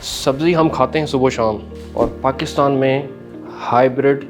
सब्ज़ी हम खाते हैं सुबह शाम, और पाकिस्तान में हाइब्रिड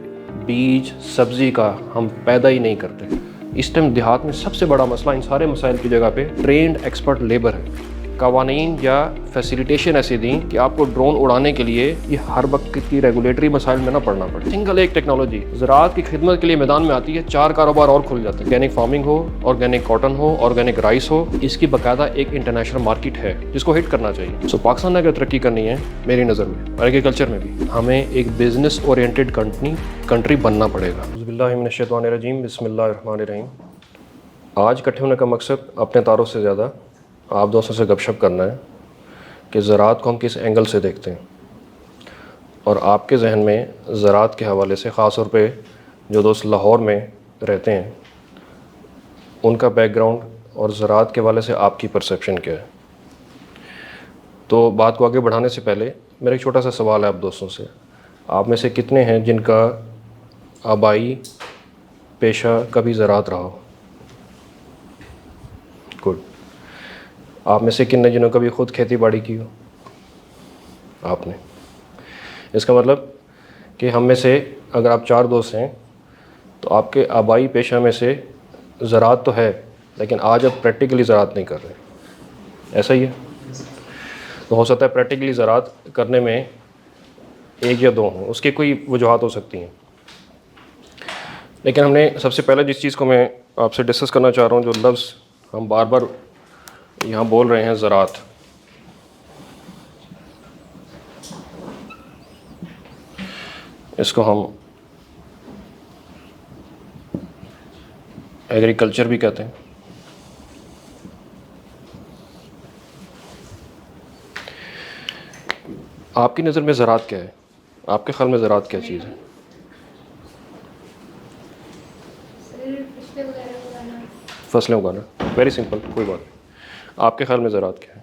बीज सब्ज़ी का हम पैदा ही नहीं करते। इस टाइम देहात में सबसे बड़ा मसला इन सारे मसाइल की जगह पे ट्रेंड एक्सपर्ट लेबर है। कवानीन या फैसिलिटेशन ऐसे दी कि आपको ड्रोन उड़ाने के लिए ये हर वक्त की रेगुलेटरी मसाइल में ना पड़ना पड़े। सिंगल एक टेक्नोलॉजी ज़राअत की खिदमत के लिए मैदान में आती है, 4 कारोबार और खुल जाते हैं। ऑर्गेनिक फार्मिंग हो, ऑर्गेनिक कॉटन हो, ऑर्गेनिक राइस हो, इसकी बाकायदा एक इंटरनेशनल मार्केट है जिसको हिट करना चाहिए। सो पाकिस्तान ने अगर तरक्की करनी है मेरी नज़र में, और एग्रीकल्चर में भी, हमें एक बिजनेस ओरिएंटेड कंट्री बनना पड़ेगा। बिस्मिल्लाहिर्रहमानिर्रहीम, बिस्मिल्लाहिर्रहमानिर्रहीम। आज इकट्ठे होने का मकसद अपने तारों से ज़्यादा आप दोस्तों से गपशप करना है कि ज़राअत को हम किस एंगल से देखते हैं, और आपके जहन में ज़राअत के हवाले से ख़ास तौर पे जो दोस्त लाहौर में रहते हैं उनका बैकग्राउंड और ज़राअत के हवाले से आपकी परसेप्शन क्या है। तो बात को आगे बढ़ाने से पहले मेरा एक छोटा सा सवाल है आप दोस्तों से। आप में से कितने हैं जिनका आबाई पेशा कभी ज़राअत रहा हो? गुड। आप में से कितने जिन्होंने कभी ख़ुद खेती बाड़ी की हो? आपने। इसका मतलब कि हम में से अगर आप 4 दोस्त हैं तो आपके आबाई पेशा में से ज़राअत तो है, लेकिन आज आप प्रैक्टिकली ज़राअत नहीं कर रहे, ऐसा ही है? तो हो सकता है प्रैक्टिकली ज़राअत करने में 1 या 2 हों, उसकी कोई वजूहात हो सकती हैं। लेकिन हमने सबसे पहले जिस चीज़ को मैं आपसे डिस्कस करना चाह रहा हूँ, जो लफ्ज़ हम बार बार यहाँ बोल रहे हैं, ज़राअत। इसको हम एग्रीकल्चर भी कहते हैं। आपकी नज़र में ज़राअत क्या है? आपके ख्याल में ज़राअत क्या चीज़ है? फसलें उगाना। वेरी सिंपल, कोई बात नहीं। आपके ख्याल में ज़राअत क्या है?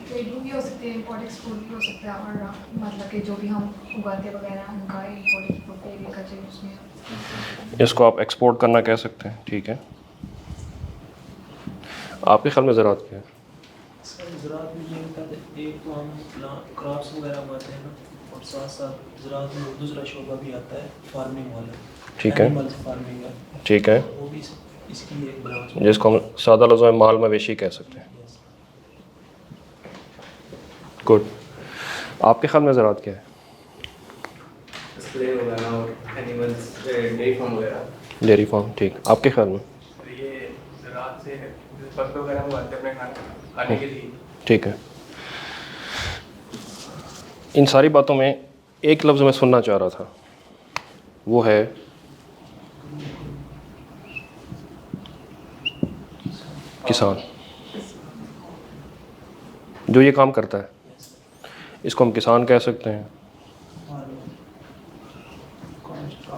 ट्रेडिंग भी हो सकती है, इम्पोर्ट एक्सपोर्ट भी हो सकता है, और मतलब कि जो भी हम उगाते वगैरह उनका इम्पोर्ट एक्सपोर्ट एग्रीकल्चर उसमें। इसको आप एक्सपोर्ट करना कह सकते हैं, ठीक है। आपके ख्याल में ज़राअत क्या है? ज़राअत में ये होता है, एक तो हम क्रॉप्स वगैरह उगाते हैं ना, और साथ साथ ज़राअत में दूसरा शोबा भी आता है फार्मिंग वाला, ठीक है, एनिमल फार्मिंग है, ठीक है, वो भी इसकी एक ब्रांच है, जिसको हम सादा लफ्ज़ों में माल मवेशी कह सकते हैं। गुड। आपके ख्याल में ज़राअत क्या है? डिस्प्ले वगैरह और एनिमल्स, डेयरी फार्म वगैरह। डेयरी फार्म, ठीक। आपके ख्याल में? ये ज़राअत से फसल वगैरह उगाते हैं अपने खाने के लिए। ठीक है। इन सारी बातों में एक लफ्ज़ मैं सुनना चाह रहा था, वो है किसान। जो ये काम करता है इसको हम किसान कह सकते हैं,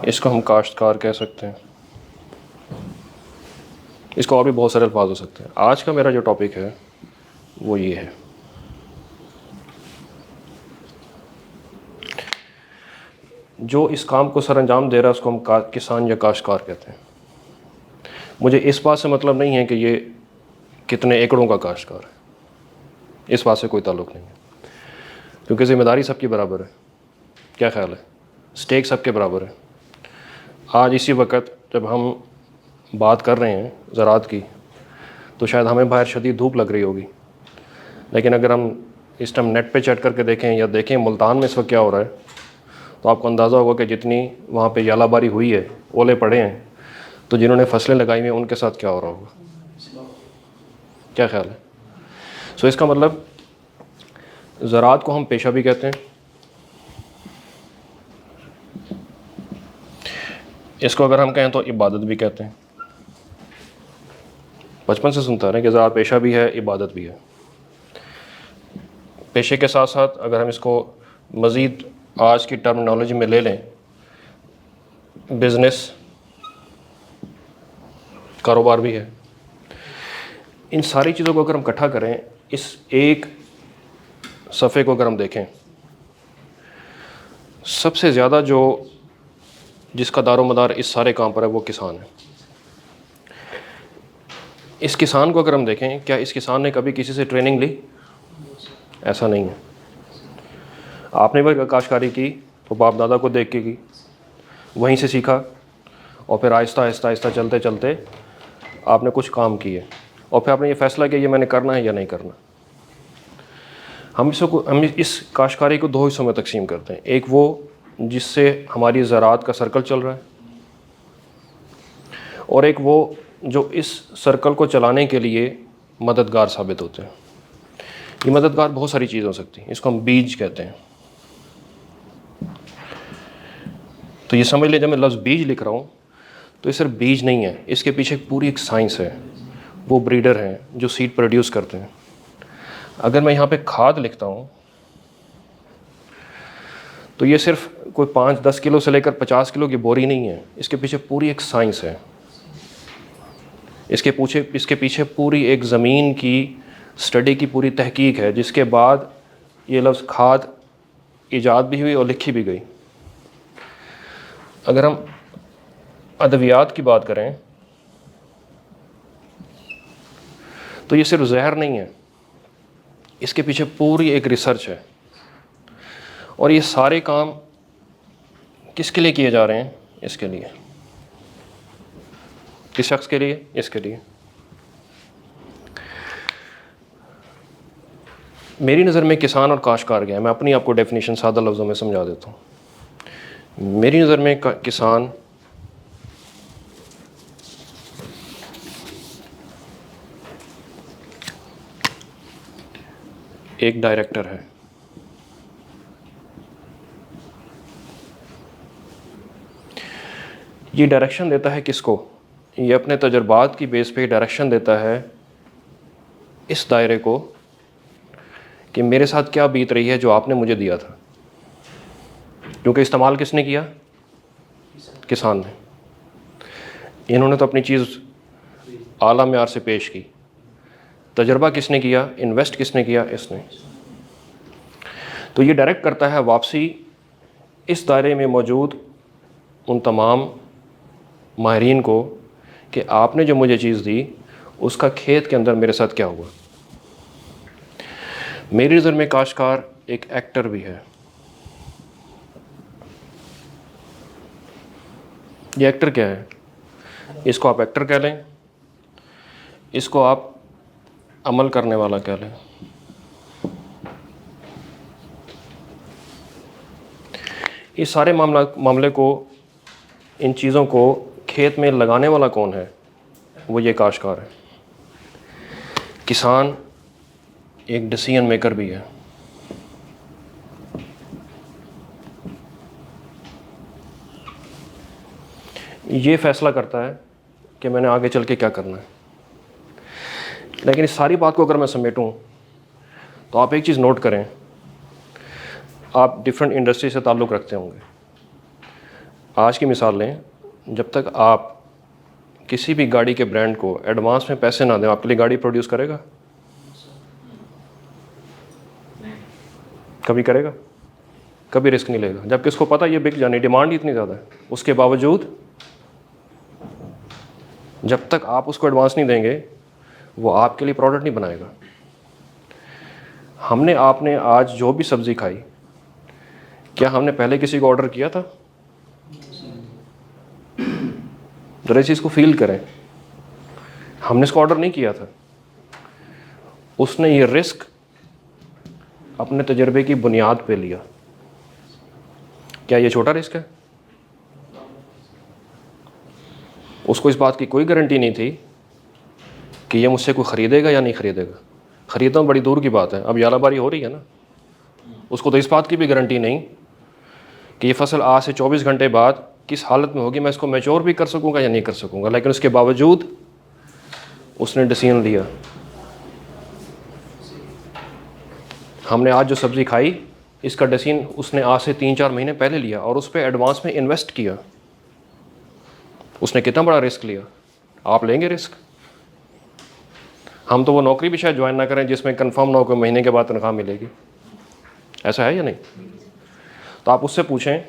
इसको हम काश्तकार कह सकते हैं, इसको और भी बहुत सारे अल्फाज हो सकते हैं। आज का मेरा जो टॉपिक है वो ये है, जो इस काम को सर अंजाम दे रहा है उसको हम किसान या काश्तकार कहते हैं। मुझे इस बात से मतलब नहीं है कि ये कितने एकड़ों का काश्तकार है, इस बात से कोई ताल्लुक़ नहीं है, क्योंकि ज़िम्मेदारी सबकी बराबर है। क्या ख्याल है? स्टेक सबके बराबर है। आज इसी वक्त जब हम बात कर रहे हैं ज़राअत की, तो शायद हमें बाहर शदीद धूप लग रही होगी, लेकिन अगर हम इस टाइम नेट पे चेक करके देखें या देखें मुल्तान में इस वक्त क्या हो रहा है, तो आपको अंदाज़ा होगा कि जितनी वहाँ पे यालाबारी हुई है, ओले पड़े हैं, तो जिन्होंने फसलें लगाई हुई हैं उनके साथ क्या हो रहा होगा। क्या ख्याल है? सो इसका मतलब ज़राअत को हम पेशा भी कहते हैं, इसको अगर हम कहें तो इबादत भी कहते हैं। बचपन से सुनता है ना कि ज़राअत पेशा भी है, इबादत भी है। पेशे के साथ साथ अगर हम इसको मज़ीद आज की टर्मिनोलॉजी में ले लें, बिज़नेस, कारोबार भी है। इन सारी चीज़ों को अगर हम इकट्ठा करें, इस एक सफ़े को अगर हम देखें, सबसे ज़्यादा जो जिसका दारोमदार इस सारे काम पर है वो किसान है। इस किसान को अगर हम देखें, क्या इस किसान ने कभी किसी से ट्रेनिंग ली? ऐसा नहीं है। आपने भी काश्तकारी की तो बाप दादा को देख के की, वहीं से सीखा, और फिर आहिस्ता आहिस्ता आहिस्ता चलते चलते आपने कुछ काम किए, और फिर आपने ये फ़ैसला किया ये मैंने करना है या नहीं करना। हम इस काश्तकारी को दो हिस्सों में तकसीम करते हैं। एक वो जिससे हमारी ज़राअत का सर्कल चल रहा है, और एक वो जो इस सर्कल को चलाने के लिए मददगार साबित होते हैं। ये मददगार बहुत सारी चीज़ हो सकती है, इसको हम बीज कहते हैं। तो ये समझ ले, जब मैं लफ्ज़ बीज लिख रहा हूँ तो ये सिर्फ बीज नहीं है, इसके पीछे पूरी एक साइंस है। वो ब्रीडर हैं जो सीड प्रोड्यूस करते हैं। अगर मैं यहाँ पे खाद लिखता हूँ तो ये सिर्फ कोई 5-10 किलो से लेकर 50 किलो की बोरी नहीं है, इसके पीछे पूरी एक साइंस है। इसके पीछे पूरी एक ज़मीन की स्टडी की पूरी तहकीक है, जिसके बाद ये लफ्ज़ खाद ईजाद भी हुई और लिखी भी गई। अगर हम अदवियात की बात करें तो ये सिर्फ जहर नहीं है, इसके पीछे पूरी एक रिसर्च है। और ये सारे काम किसके लिए किए जा रहे हैं? इसके लिए। किस शख्स के लिए? इसके लिए। मेरी नज़र में किसान और काश्तकार क्या है, मैं अपनी आपको डेफिनेशन सादा लफ्ज़ों में समझा देता हूँ। मेरी नज़र में किसान एक डायरेक्टर है। ये डायरेक्शन देता है किसको? ये अपने तजर्बात की बेस पे डायरेक्शन देता है इस दायरे को कि मेरे साथ क्या बीत रही है जो आपने मुझे दिया था। क्योंकि इस्तेमाल किसने किया? किसान ने। इन्होंने तो अपनी चीज़ आला मेयार से पेश की। तजर्बा किसने किया? इन्वेस्ट किसने किया? इसने। तो ये डायरेक्ट करता है वापसी इस दायरे में मौजूद उन तमाम माहिरीन को कि आपने जो मुझे चीज़ दी उसका खेत के अंदर मेरे साथ क्या हुआ। मेरी नज़र में काश्तकार एक एक्टर भी है। ये एक्टर क्या है? इसको आप एक्टर कह लें, इसको आप अमल करने वाला कह लें। इस सारे मामले को, इन चीज़ों को खेत में लगाने वाला कौन है? वो ये काश्तकार है। किसान एक डिसीजन मेकर भी है। ये फैसला करता है कि मैंने आगे चल के क्या करना है। लेकिन इस सारी बात को अगर मैं समेटूं तो आप एक चीज़ नोट करें, आप डिफरेंट इंडस्ट्री से ताल्लुक़ रखते होंगे। आज की मिसाल लें, जब तक आप किसी भी गाड़ी के ब्रांड को एडवांस में पैसे ना दें, आपके लिए गाड़ी प्रोड्यूस करेगा? कभी करेगा? कभी रिस्क नहीं लेगा, जबकि उसको पता ये बिक जानी, डिमांड ही इतनी ज़्यादा है। उसके बावजूद जब तक आप उसको एडवांस नहीं देंगे वो आपके लिए प्रोडक्ट नहीं बनाएगा। आपने आज जो भी सब्ज़ी खाई, क्या हमने पहले किसी को ऑर्डर किया था? जरा इस चीज़ को फील करें, हमने इसको ऑर्डर नहीं किया था। उसने ये रिस्क अपने तजर्बे की बुनियाद पे लिया। क्या ये छोटा रिस्क है? उसको इस बात की कोई गारंटी नहीं थी कि ये मुझसे कोई ख़रीदेगा या नहीं ख़रीदेगा। ख़रीदना बड़ी दूर की बात है, अब यालाबारी हो रही है ना, उसको तो इस बात की भी गारंटी नहीं कि ये फसल आज से 24 घंटे बाद किस हालत में होगी, मैं इसको मैच्योर भी कर सकूँगा या नहीं कर सकूँगा। लेकिन उसके बावजूद उसने डिसीजन लिया। हमने आज जो सब्ज़ी खाई, इसका डिसीजन उसने आज से 3-4 महीने पहले लिया और उस पर एडवांस में इन्वेस्ट किया। उसने कितना बड़ा रिस्क लिया। आप लेंगे रिस्क? हम तो वो नौकरी भी शायद ज्वाइन ना करें जिसमें कंफर्म ना हो कि महीने के बाद तनख्वाह मिलेगी। ऐसा है या नहीं? तो आप उससे पूछें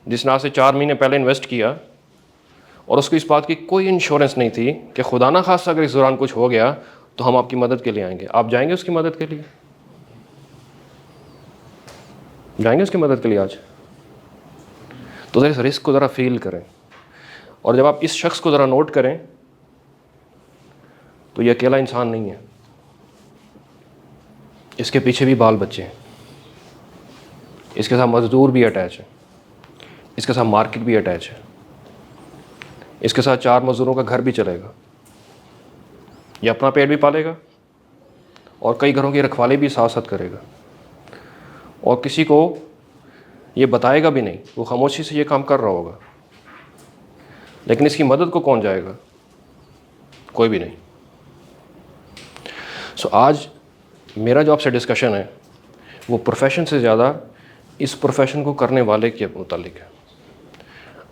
जिसने आज से 4 महीने पहले इन्वेस्ट किया और उसको इस बात की कोई इंश्योरेंस नहीं थी कि खुदा ना खास्ता अगर इस दौरान कुछ हो गया तो हम आपकी मदद के लिए आएंगे। आप जाएंगे उसकी मदद के लिए? जाएंगे उसकी मदद के लिए आज? तो ज़रा इस रिस्क को ज़रा फील करें, और जब आप इस शख्स को ज़रा नोट करें तो ये अकेला इंसान नहीं है, इसके पीछे भी बाल बच्चे हैं, इसके साथ मज़दूर भी अटैच है, इसके साथ मार्केट भी अटैच है, इसके साथ 4 मज़दूरों का घर भी चलेगा, ये अपना पेट भी पालेगा और कई घरों की रखवाली भी साथ साथ करेगा, और किसी को ये बताएगा भी नहीं, वो खामोशी से ये काम कर रहा होगा। लेकिन इसकी मदद को कौन जाएगा? कोई भी नहीं। सो आज मेरा जो आपसे डिस्कशन है वो प्रोफेशन से ज़्यादा इस प्रोफेशन को करने वाले के मुतालिक है।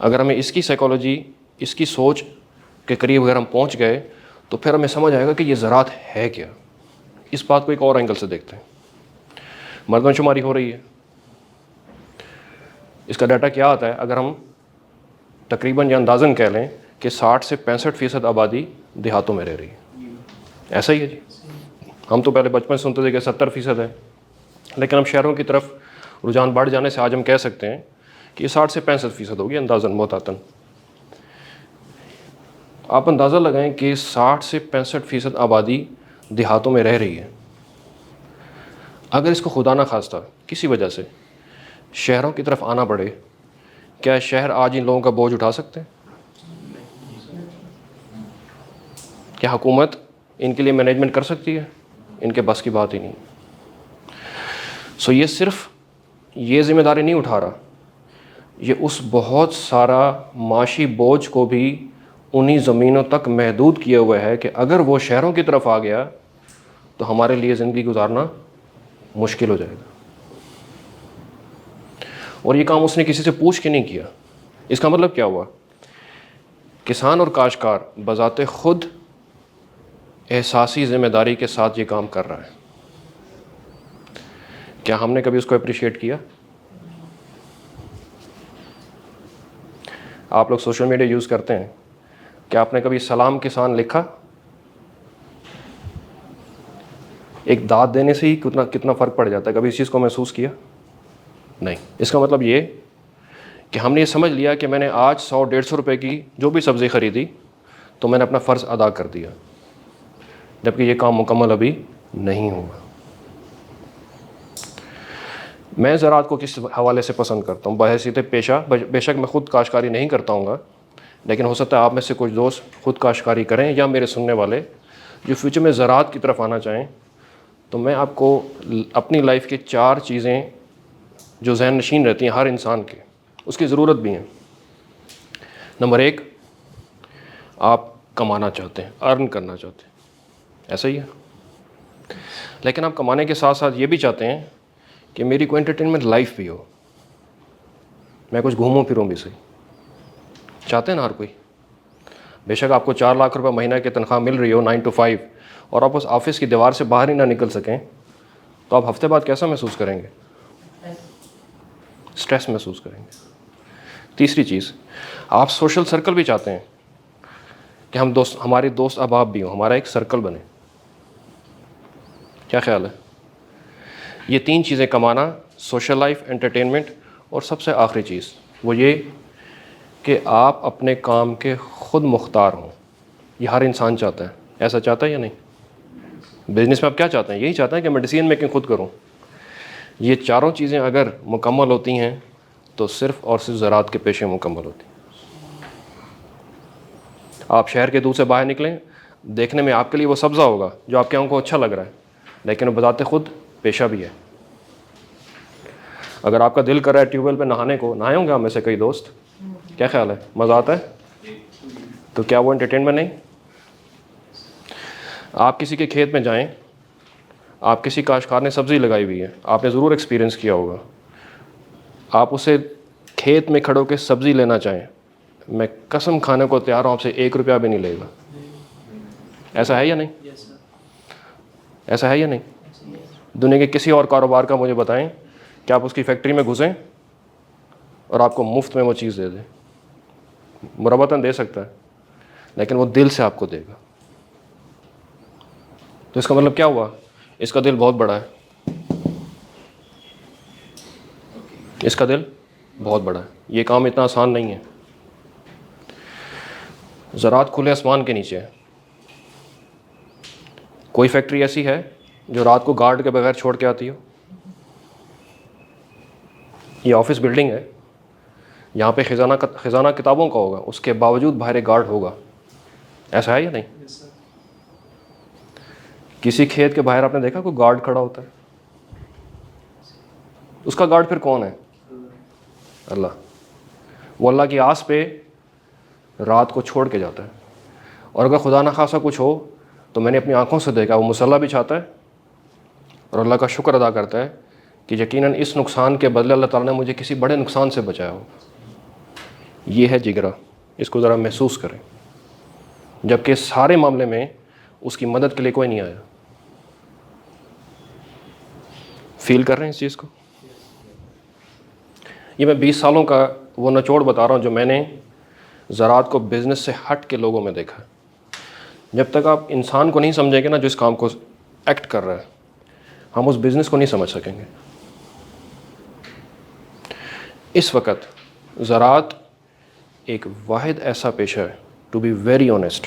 अगर हमें इसकी साइकोलॉजी, इसकी सोच के करीब अगर हम पहुंच गए तो फिर हमें समझ आएगा कि ये ज़राअत है क्या। इस बात को एक और एंगल से देखते हैं। मरदमशुमारी हो रही है, इसका डाटा क्या आता है? अगर हम तकरीबन या अंदाज़न कह लें कि 60 से 65% आबादी देहातों में रह रही है। ऐसा ही है जी। हम तो पहले बचपन से सुनते थे कि 70% है, लेकिन हम शहरों की तरफ रुझान बढ़ जाने से आज हम कह सकते हैं कि ये 60 से 65% होगी अंदाज़न मोहतातन। आप अंदाज़ा लगाएं कि 60 से 65% आबादी देहातों में रह रही है। अगर इसको खुदा ना खास्ता किसी वजह से शहरों की तरफ आना पड़े, क्या शहर आज इन लोगों का बोझ उठा सकते हैं? क्या हुकूमत इनके लिए मैनेजमेंट कर सकती है? इनके बस की बात ही नहीं। सो ये सिर्फ ये जिम्मेदारी नहीं उठा रहा, ये उस बहुत सारा माशी बोझ को भी उन्हीं ज़मीनों तक महदूद किए हुए है कि अगर वो शहरों की तरफ आ गया तो हमारे लिए ज़िंदगी गुजारना मुश्किल हो जाएगा। और ये काम उसने किसी से पूछ के नहीं किया। इसका मतलब क्या हुआ? किसान और काश्तकार बज़ाते खुद एहसासी ज़िम्मेदारी के साथ ये काम कर रहा है। क्या हमने कभी उसको अप्रिशिएट किया? आप लोग सोशल मीडिया यूज़ करते हैं, क्या आपने कभी सलाम किसान लिखा? एक दाद देने से ही कितना फ़र्क पड़ जाता है। कभी इस चीज़ को महसूस किया? नहीं। इसका मतलब ये कि हमने ये समझ लिया कि मैंने आज 100-150 रुपए की जो भी सब्ज़ी ख़रीदी तो मैंने अपना फ़र्ज़ अदा कर दिया, जबकि ये काम मुकम्मल अभी नहीं हुआ। मैं ज़राअत को किस हवाले से पसंद करता हूँ? बहैसियत पेशा, बेशक मैं ख़ुद काश्तकारी नहीं करता हूँ, लेकिन हो सकता है आप में से कुछ दोस्त ख़ुद काश्तकारी करें या मेरे सुनने वाले जो फ्यूचर में ज़राअत की तरफ आना चाहें। तो मैं आपको अपनी लाइफ के 4 चीज़ें जो ज़हन नशीन रहती हैं हर इंसान के, उसकी ज़रूरत भी हैं। नंबर 1, आप कमाना चाहते हैं, अर्न करना चाहते हैं, ऐसा ही है। लेकिन आप कमाने के साथ साथ ये भी चाहते हैं कि मेरी कोई एंटरटेनमेंट लाइफ भी हो, मैं कुछ घूमूं फिरूं भी सही। चाहते हैं ना हर कोई। बेशक आपको 4 लाख रुपए महीना की तनख्वाह मिल रही हो 9 to 5 और आप उस ऑफिस की दीवार से बाहर ही ना निकल सकें, तो आप हफ्ते बाद कैसा महसूस करेंगे? स्ट्रेस महसूस करेंगे। तीसरी चीज़, आप सोशल सर्कल भी चाहते हैं कि हमारे दोस्त अहबाब भी हों, हमारा एक सर्कल बने। क्या ख्याल है? ये 3 चीज़ें, कमाना, सोशल लाइफ, एंटरटेनमेंट, और सबसे आखिरी चीज़ वो ये कि आप अपने काम के ख़ुद मुख्तार हों। ये हर इंसान चाहता है। ऐसा चाहता है या नहीं? बिज़नेस में आप क्या चाहते हैं? यही चाहते हैं कि मैं डिसीजन मेकिंग खुद करूं। ये चारों चीज़ें अगर मुकम्मल होती हैं तो सिर्फ़ और सिर्फ ज़राअत के पेशे मुकम्मल होती हैं। आप शहर के दूर से बाहर निकलें, देखने में आपके लिए वो सब्ज़ा होगा जो आपके आंखों को अच्छा लग रहा है, लेकिन वो बताते खुद पेशा भी है। अगर आपका दिल कर रहा है ट्यूबवेल पे नहाने को, नहाए होंगे आप में से कई दोस्त। क्या ख्याल है? मज़ा आता है? तो क्या वो एंटरटेनमेंट नहीं? आप किसी के खेत में जाएं, आप किसी काश्तकार ने सब्ज़ी लगाई हुई है, आपने ज़रूर एक्सपीरियंस किया होगा। आप उसे खेत में खड़ो के सब्ज़ी लेना चाहें, मैं कसम खाने को तैयार हूँ आपसे 1 रुपया भी नहीं लेगा। ऐसा है या नहीं? ऐसा है या नहीं? दुनिया के किसी और कारोबार का मुझे बताएं कि आप उसकी फैक्ट्री में घुसें और आपको मुफ्त में वो चीज़ दे दे। मुरब्बतन दे सकता है, लेकिन वो दिल से आपको देगा। तो इसका मतलब क्या हुआ? इसका दिल बहुत बड़ा है। इसका दिल बहुत बड़ा है, ये काम इतना आसान नहीं है। ज़राअत खुले आसमान के नीचे है। कोई फैक्ट्री ऐसी है जो रात को गार्ड के बगैर छोड़ के आती हो? ये ऑफिस बिल्डिंग है, यहाँ पे खजाना किताबों का होगा, उसके बावजूद बाहर एक गार्ड होगा। ऐसा है या नहीं? Yes sir. किसी खेत के बाहर आपने देखा कोई गार्ड खड़ा होता है? उसका गार्ड फिर कौन है? अल्लाह। वो अल्लाह की आस पे रात को छोड़ के जाता है। और अगर खुदा न खासा कुछ हो तो मैंने अपनी आंखों से देखा, वो मुसल्ला बिछाता है और अल्लाह का शुक्र अदा करता है कि यकीनन इस नुकसान के बदले अल्लाह ताला ने मुझे किसी बड़े नुकसान से बचाया हो। ये है जिगरा, इसको ज़रा महसूस करें। जबकि सारे मामले में उसकी मदद के लिए कोई नहीं आया। फील कर रहे हैं इस चीज़ को? ये मैं 20 सालों का वो निचोड़ बता रहा हूँ जो मैंने ज़राअत को बिज़नेस से हट के लोगों में देखा है। जब तक आप इंसान को नहीं समझेंगे ना जो इस काम को एक्ट कर रहा है, हम उस बिज़नेस को नहीं समझ सकेंगे। इस वक्त ज़राअत एक वाहिद ऐसा पेशा है, टू बी वेरी ऑनेस्ट,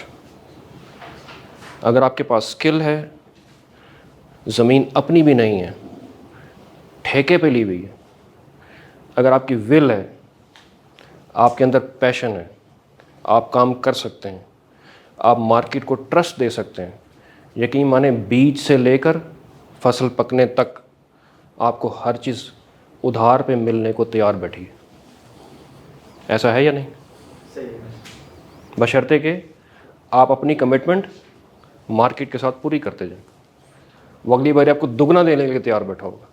अगर आपके पास स्किल है, ज़मीन अपनी भी नहीं है, ठेके पे ली हुई है, अगर आपकी विल है, आपके अंदर पैशन है, आप काम कर सकते हैं, आप मार्केट को ट्रस्ट दे सकते हैं। यकीन माने बीज से लेकर फसल पकने तक आपको हर चीज़ उधार पे मिलने को तैयार बैठी है। ऐसा है या नहीं? सही है। बशर्ते कि आप अपनी कमिटमेंट मार्केट के साथ पूरी करते जाएं। वो अगली बार आपको दुगना देने के लिए तैयार बैठा होगा।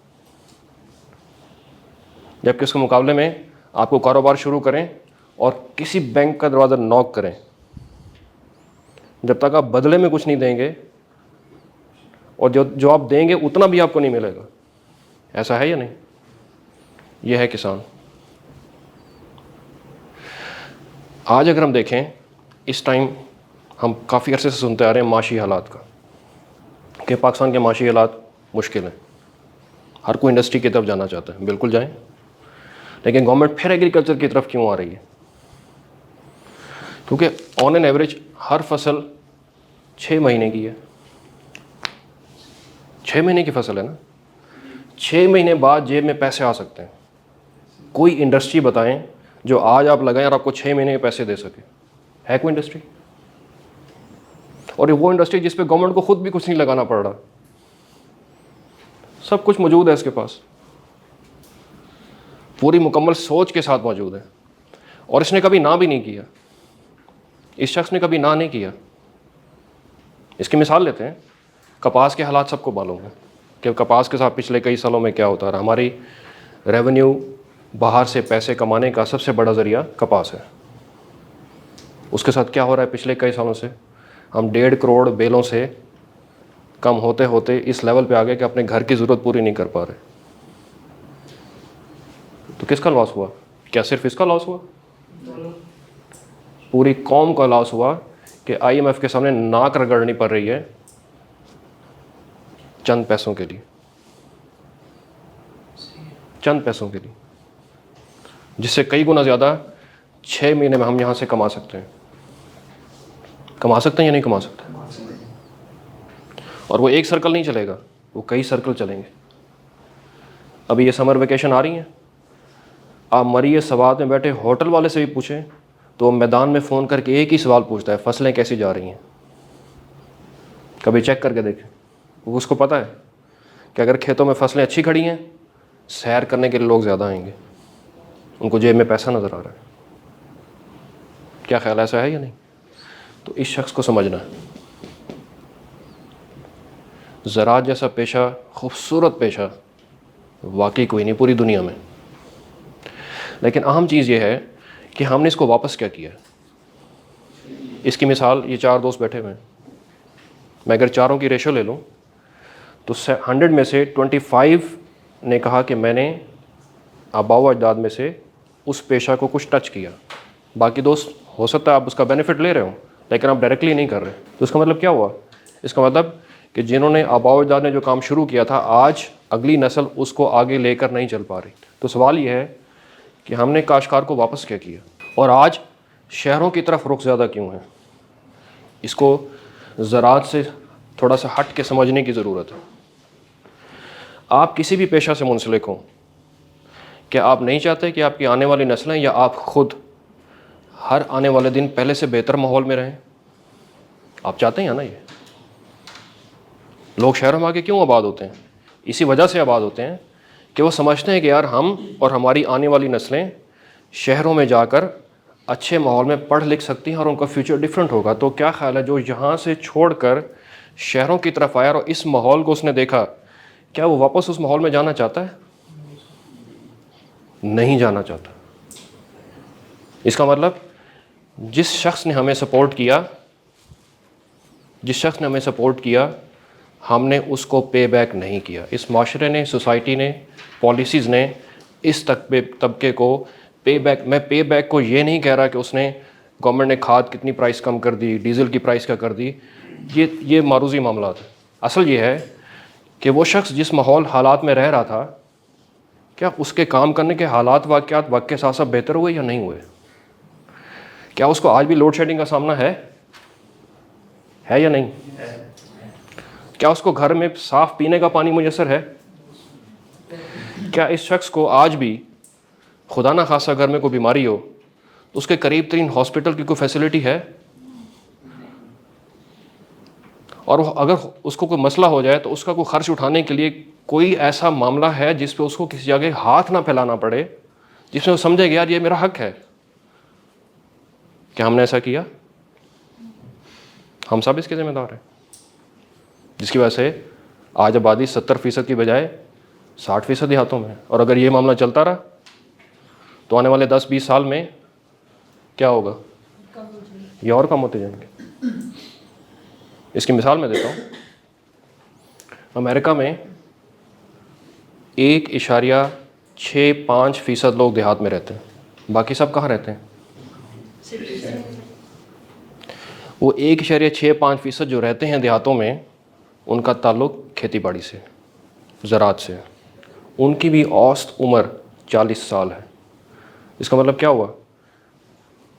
जबकि उसके मुकाबले में आपको कारोबार शुरू करें और किसी बैंक का दरवाज़ा नॉक करें, जब तक आप बदले में कुछ नहीं देंगे और जो आप देंगे उतना भी आपको नहीं मिलेगा। ऐसा है या नहीं? यह है किसान। आज अगर हम देखें, इस टाइम हम काफ़ी अरसे से सुनते आ रहे हैं माशी हालात का, कि पाकिस्तान के माशी हालात मुश्किल हैं। हर कोई इंडस्ट्री की तरफ जाना चाहता है, बिल्कुल जाएं, लेकिन गवर्नमेंट फिर एग्रीकल्चर की तरफ क्यों आ रही है? क्योंकि ऑन एन एवरेज हर फसल 6 महीने की है। 6 महीने की फसल है ना, 6 महीने बाद जेब में पैसे आ सकते हैं। कोई इंडस्ट्री बताएं जो आज आप लगाएं और आपको 6 महीने के पैसे दे सके? है कोई इंडस्ट्री? और वो इंडस्ट्री जिस पे गवर्नमेंट को खुद भी कुछ नहीं लगाना पड़ रहा, सब कुछ मौजूद है इसके पास, पूरी मुकम्मल सोच के साथ मौजूद है, और इसने कभी ना भी नहीं किया। इस शख्स ने कभी ना नहीं किया। इसकी मिसाल लेते हैं, कपास के हालात सबको मालूम है कि कपास के साथ पिछले कई सालों में क्या होता रहा। हमारी रेवेन्यू, बाहर से पैसे कमाने का सबसे बड़ा ज़रिया कपास है। उसके साथ क्या हो रहा है पिछले कई सालों से? हम 1.5 करोड़ बेलों से कम होते होते इस लेवल पे आ गए कि अपने घर की ज़रूरत पूरी नहीं कर पा रहे। तो किसका लॉस हुआ? क्या सिर्फ इसका लॉस हुआ? पूरी कौम का लॉस हुआ कि IMF के सामने नाक रगड़नी पड़ रही है चंद पैसों के लिए, चंद पैसों के लिए, जिससे कई गुना ज़्यादा 6 महीने में हम यहाँ से कमा सकते हैं। कमा सकते हैं या नहीं कमा सकते? और वो एक सर्कल नहीं चलेगा, वो कई सर्कल चलेंगे। अभी ये समर वेकेशन आ रही हैं, आप मरीज़ सवात में बैठे होटल वाले से भी पूछें तो मैदान में फ़ोन करके एक ही सवाल पूछता है, फसलें कैसी जा रही हैं? कभी चेक करके देखें। वो उसको पता है कि अगर खेतों में फसलें अच्छी खड़ी हैं, सैर करने के लिए लोग ज़्यादा आएंगे, उनको जेब में पैसा नज़र आ रहा है। क्या ख्याल ऐसा है या नहीं? तो इस शख्स को समझना है, ज़राअत जैसा पेशा, खूबसूरत पेशा वाकई कोई नहीं पूरी दुनिया में। लेकिन अहम चीज़ ये है कि हमने इसको वापस क्या किया। इसकी मिसाल, ये 4 दोस्त बैठे हुए हैं, मैं अगर चारों की रेशो ले लूँ तो 100 में से 25 ने कहा कि मैंने आबाओ अजदाद में से उस पेशा को कुछ टच किया। बाकी दोस्त हो सकता है आप उसका बेनिफिट ले रहे हो, लेकिन आप डायरेक्टली नहीं कर रहे। तो इसका मतलब क्या हुआ? इसका मतलब कि जिन्होंने आबाओ अजदाद ने जो काम शुरू किया था, आज अगली नस्ल उसको आगे लेकर नहीं चल पा रही। तो सवाल ये है कि हमने काश्तकार को वापस क्या किया, और आज शहरों की तरफ रुख ज़्यादा क्यों है? इसको ज़राअत से थोड़ा सा हट के समझने की ज़रूरत है। आप किसी भी पेशा से मुंसलिक हों, क्या आप नहीं चाहते कि आपकी आने वाली नस्लें या आप खुद हर आने वाले दिन पहले से बेहतर माहौल में रहें? आप चाहते हैं ना? ये लोग शहरों में आके क्यों आबाद होते हैं? इसी वजह से आबाद होते हैं कि वो समझते हैं कि यार हम और हमारी आने वाली नस्लें शहरों में जाकर अच्छे माहौल में पढ़ लिख सकती हैं और उनका फ्यूचर डिफरेंट होगा। तो क्या ख्याल है, जो यहाँ से छोड़कर शहरों की तरफ आया और इस माहौल को उसने देखा, क्या वो वापस उस माहौल में जाना चाहता है? नहीं जाना चाहता। इसका मतलब जिस शख्स ने हमें सपोर्ट किया हमने उसको पे बैक नहीं किया। इस माशरे ने, सोसाइटी ने, पॉलिसीज़ ने इस तबके को पे बैक, मैं पे बैक को ये नहीं कह रहा कि उसने गवर्नमेंट ने खाद कितनी प्राइस कम कर दी, डीज़ल की प्राइस क्या कर दी, ये मारूजी मामला है। असल ये है कि वो शख्स जिस माहौल हालात में रह रहा था, क्या उसके काम करने के हालात वाक़यात वक्त के साथ साथ बेहतर हुए या नहीं हुए? क्या उसको आज भी लोड शेडिंग का सामना है या नहीं? क्या उसको घर में साफ़ पीने का पानी मुयस्सर है? क्या इस शख्स को आज भी खुदा ना खासा घर में कोई बीमारी हो तो उसके करीब तरीन हॉस्पिटल की कोई फैसिलिटी है? और अगर उसको कोई मसला हो जाए तो उसका कोई खर्च उठाने के लिए कोई ऐसा मामला है जिस पे उसको किसी जगह हाथ ना फैलाना पड़े, जिसमें वो समझेगा यार ये मेरा हक है? क्या हमने ऐसा किया? हम सब इसके जिम्मेदार हैं, जिसकी वजह से आज आबादी 70% की बजाय 60% देहातों में है। और अगर ये मामला चलता रहा तो आने वाले 10-20 साल में क्या होगा? ये और कम होते जाएंगे। इसकी मिसाल मैं देता हूँ। अमेरिका में 1.65% लोग देहात में रहते हैं, बाकी सब कहाँ रहते हैं? वो 1.65% जो रहते हैं देहातों में, उनका ताल्लुक खेती बाड़ी से, ज़राअत से। उनकी भी औसत उम्र 40 साल है। इसका मतलब क्या हुआ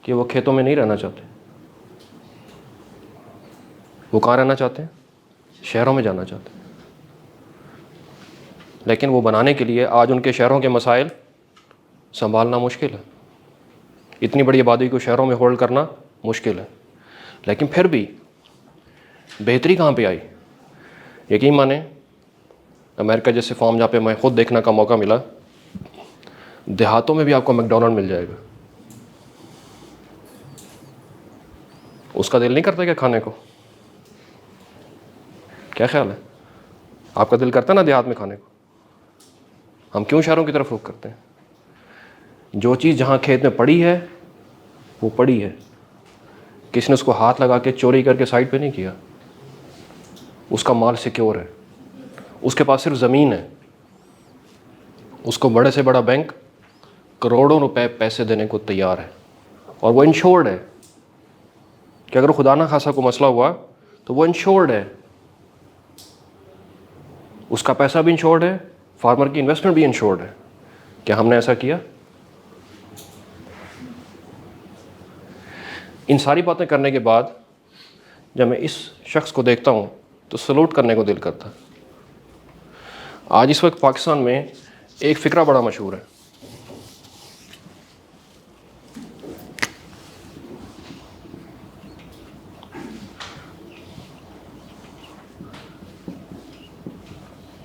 कि वो खेतों में नहीं रहना चाहते। वो कहाँ रहना चाहते हैं? शहरों में जाना चाहते हैं। लेकिन वो बनाने के लिए आज उनके शहरों के मसाइल संभालना मुश्किल है। इतनी बड़ी आबादी को शहरों में होल्ड करना मुश्किल है। लेकिन फिर भी बेहतरी कहाँ पे आई? यकीन माने, अमेरिका जैसे फॉर्म जहाँ पे मैं खुद देखने का मौका मिला, देहातों में भी आपको मैकडॉनल्ड मिल जाएगा। उसका दिल नहीं करता क्या खाने को? क्या ख्याल है? आपका दिल करता है ना देहात में खाने को? हम क्यों शहरों की तरफ रुख करते हैं? जो चीज़ जहाँ खेत में पड़ी है वो पड़ी है, किसी ने उसको हाथ लगा के चोरी करके साइड पे नहीं किया। उसका माल सिक्योर है, उसके पास सिर्फ ज़मीन है। उसको बड़े से बड़ा बैंक करोड़ों रुपए पैसे देने को तैयार है, और वो इंश्योर्ड है कि अगर खुदा ना खासा को मसला हुआ तो वो इंश्योर्ड है। उसका पैसा भी इंश्योर्ड है, फार्मर की इन्वेस्टमेंट भी इंश्योर्ड है। क्या हमने ऐसा किया? इन सारी बातें करने के बाद जब मैं इस शख्स को देखता हूँ तो सलूट करने को दिल करता है। आज इस वक्त पाकिस्तान में एक फ़िक्रा बड़ा मशहूर है।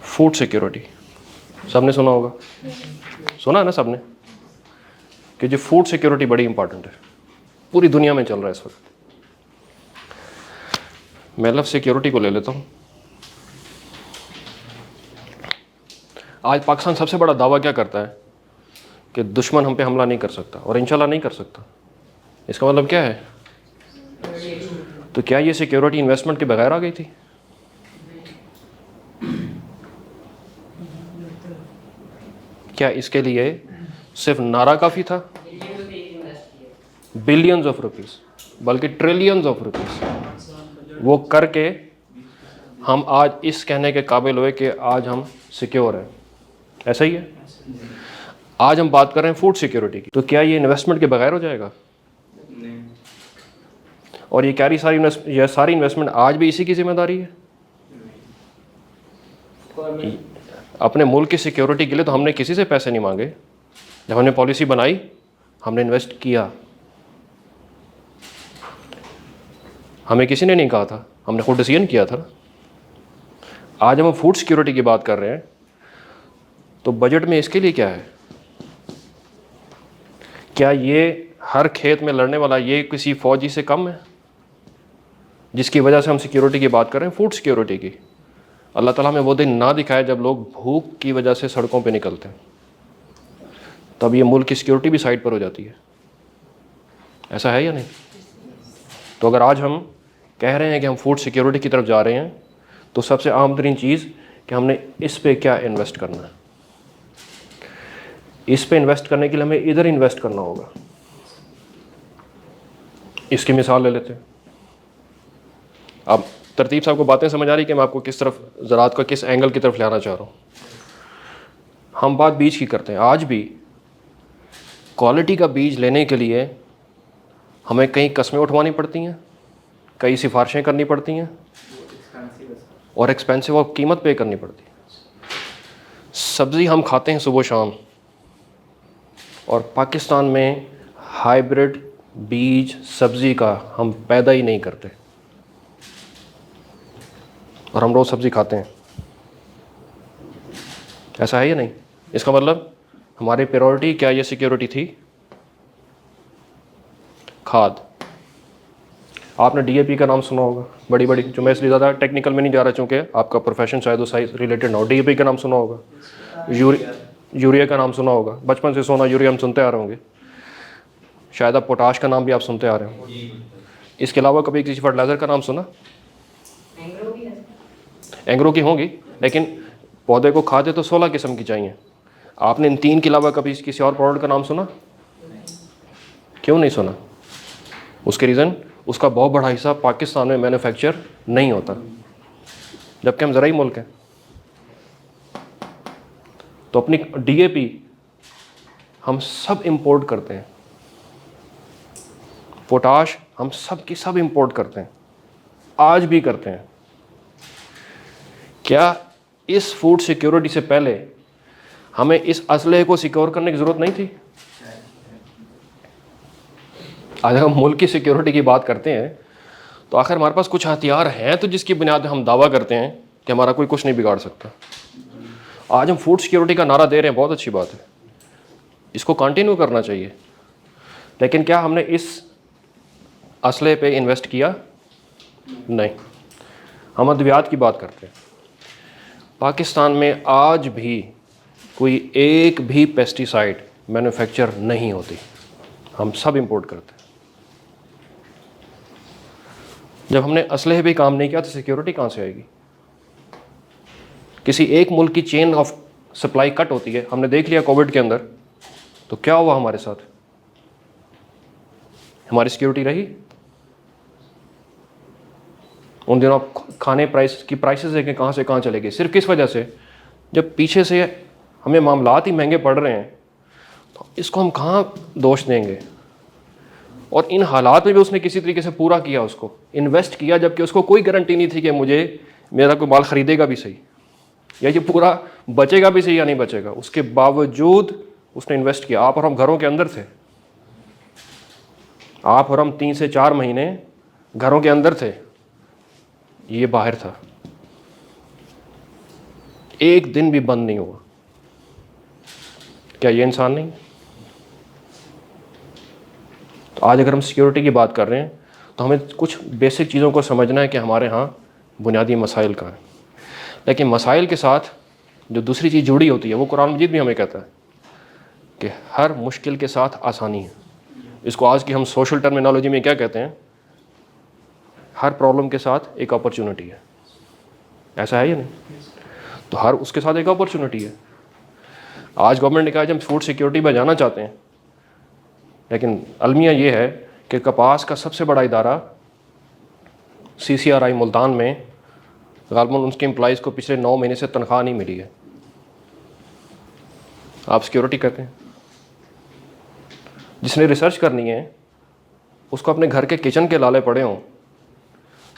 Food security. सबने सुना होगा, सुना है ना सबने, कि जो फूड सिक्योरिटी बड़ी इंपॉर्टेंट है, पूरी दुनिया में चल रहा है इस वक्त। मैं लफ्ज़ सिक्योरिटी को ले लेता हूँ। आज पाकिस्तान सबसे बड़ा दावा क्या करता है कि दुश्मन हम पे हमला नहीं कर सकता, और इंशाल्लाह नहीं कर सकता। इसका मतलब क्या है? तो क्या ये सिक्योरिटी इन्वेस्टमेंट के बगैर आ गई थी? क्या इसके लिए सिर्फ नारा काफ़ी था? बिलियंस ऑफ रुपीस, बल्कि ट्रिलियंस ऑफ रुपीस वो करके हम आज इस कहने के काबिल हुए कि आज हम सिक्योर है, ऐसा ही है। आज हम बात कर रहे हैं फूड सिक्योरिटी की, तो क्या ये इन्वेस्टमेंट के बगैर हो जाएगा? नहीं। और ये सारी इन्वेस्टमेंट आज भी इसी की जिम्मेदारी है? अपने मुल्क की सिक्योरिटी के लिए तो हमने किसी से पैसे नहीं मांगे। जब हमने पॉलिसी बनाई, हमने इन्वेस्ट किया। हमें किसी ने नहीं कहा था, हमने खुद डिसीजन किया था। आज हम फूड सिक्योरिटी की बात कर रहे हैं, तो बजट में इसके लिए क्या है? क्या ये हर खेत में लड़ने वाला ये किसी फौजी से कम है, जिसकी वजह से हम सिक्योरिटी की बात कर रहे हैं, फूड सिक्योरिटी की? अल्लाह ताला हमें वो दिन ना दिखाए जब लोग भूख की वजह से सड़कों पे निकलते हैं, तब ये मुल्क की सिक्योरिटी भी साइड पर हो जाती है। ऐसा है या नहीं? तो अगर आज हम कह रहे हैं कि हम फूड सिक्योरिटी की तरफ जा रहे हैं, तो सबसे आम तरीन चीज़ कि हमने इस पे क्या इन्वेस्ट करना है। इस पे इन्वेस्ट करने के लिए हमें इधर इन्वेस्ट करना होगा। इसकी मिसाल ले लेते हैं। अब तरतीब साहब को बातें समझ आ रही कि मैं आपको किस तरफ ज़राअत का किस एंगल की तरफ ले आना चाह रहा हूँ। हम बात बीज की करते हैं। आज भी क्वालिटी का बीज लेने के लिए हमें कई कस्में उठवानी पड़ती हैं, कई सिफारिशें करनी पड़ती हैं, और एक्सपेंसिव और कीमत पे करनी पड़ती है। सब्ज़ी हम खाते हैं सुबह शाम, और पाकिस्तान में हाइब्रिड बीज सब्ज़ी का हम पैदा ही नहीं करते, और हम रोज़ सब्ज़ी खाते हैं। ऐसा है या नहीं? इसका मतलब हमारी प्रायोरिटी क्या ये सिक्योरिटी थी? खाद। आपने डीएपी का नाम सुना होगा, बड़ी बड़ी, जो मैं इसलिए ज़्यादा टेक्निकल में नहीं जा रहा चूँकि आपका प्रोफेशन शायद उससे रिलेटेड ना हो। डीएपी का नाम सुना होगा, यूरिया का नाम सुना होगा, बचपन से सोना यूरिया हम सुनते आ रहे होंगे। शायद आप पोटाश का नाम भी आप सुनते आ रहे हो। इसके अलावा कभी किसी फर्टिलाइज़र का नाम सुना? एंग्रो की होंगी, लेकिन पौधे को खाते तो 16 किस्म की चाहिए। आपने इन 3 के अलावा कभी किसी और प्रोडक्ट का नाम सुना? क्यों नहीं सुना? उसके रीज़न, उसका बहुत बड़ा हिस्सा पाकिस्तान में मैन्युफैक्चर नहीं होता, जबकि हम ज़राई मुल्क हैं। तो अपनी डीएपी हम सब इंपोर्ट करते हैं, पोटाश हम सब की सब इंपोर्ट करते हैं, आज भी करते हैं। क्या इस फूड सिक्योरिटी से पहले हमें इस असले को सिक्योर करने की ज़रूरत नहीं थी? आज हम मुल्क की सिक्योरिटी की बात करते हैं, तो आखिर हमारे पास कुछ हथियार हैं तो जिसकी बुनियाद पर हम दावा करते हैं कि हमारा कोई कुछ नहीं बिगाड़ सकता। आज हम फूड सिक्योरिटी का नारा दे रहे हैं, बहुत अच्छी बात है, इसको कंटिन्यू करना चाहिए, लेकिन क्या हमने इस असले पे इन्वेस्ट किया? नहीं। हम अद्वियात की बात करते हैं। पाकिस्तान में आज भी कोई एक भी पेस्टिसाइड मैन्युफैक्चर नहीं होती, हम सब इंपोर्ट करते हैं। जब हमने असलहे भी काम नहीं किया तो सिक्योरिटी कहाँ से आएगी? किसी एक मुल्क की चेन ऑफ सप्लाई कट होती है। हमने देख लिया कोविड के अंदर, तो क्या हुआ हमारे साथ? हमारी सिक्योरिटी रही? उन दिनों खाने की प्राइसेस देखें कहाँ से कहाँ चले गए, सिर्फ किस वजह से? जब पीछे से हमें मामलात ही महंगे पड़ रहे हैं, तो इसको हम कहाँ दोष देंगे? और इन हालात में भी उसने किसी तरीके से पूरा किया, उसको इन्वेस्ट किया, जबकि उसको कोई गारंटी नहीं थी कि मेरा कोई माल ख़रीदेगा भी सही, या ये पूरा बचेगा भी सही या नहीं बचेगा। उसके बावजूद उसने इन्वेस्ट किया। आप और हम घरों के अंदर थे, आप और हम 3 से 4 महीने घरों के अंदर थे, ये बाहर था, एक दिन भी बंद नहीं हुआ। क्या ये इंसान नहीं? तो आज अगर हम सिक्योरिटी की बात कर रहे हैं, तो हमें कुछ बेसिक चीज़ों को समझना है कि हमारे यहाँ बुनियादी मसाइल कहाँ हैं। लेकिन मसाइल के साथ जो दूसरी चीज़ जुड़ी होती है, वो कुरान मजीद भी हमें कहता है कि हर मुश्किल के साथ आसानी है। इसको आज की हम सोशल टर्मिनोलॉजी में क्या कहते हैं? हर प्रॉब्लम के साथ एक अपॉर्चुनिटी है। ऐसा है या नहीं? तो हर उसके साथ एक अपॉर्चुनिटी है। आज गवर्नमेंट ने कहा जब हम फूड सिक्योरिटी में जाना चाहते हैं, लेकिन अलमिया ये है कि कपास का सबसे बड़ा इदारा CCRI मुल्तान में गालबन उसके एम्प्लॉइज़ को पिछले 9 महीने से तनख्वाह नहीं मिली है। आप सिक्योरिटी कहते हैं। जिसने रिसर्च करनी है उसको अपने घर के किचन के लाले पड़े हों,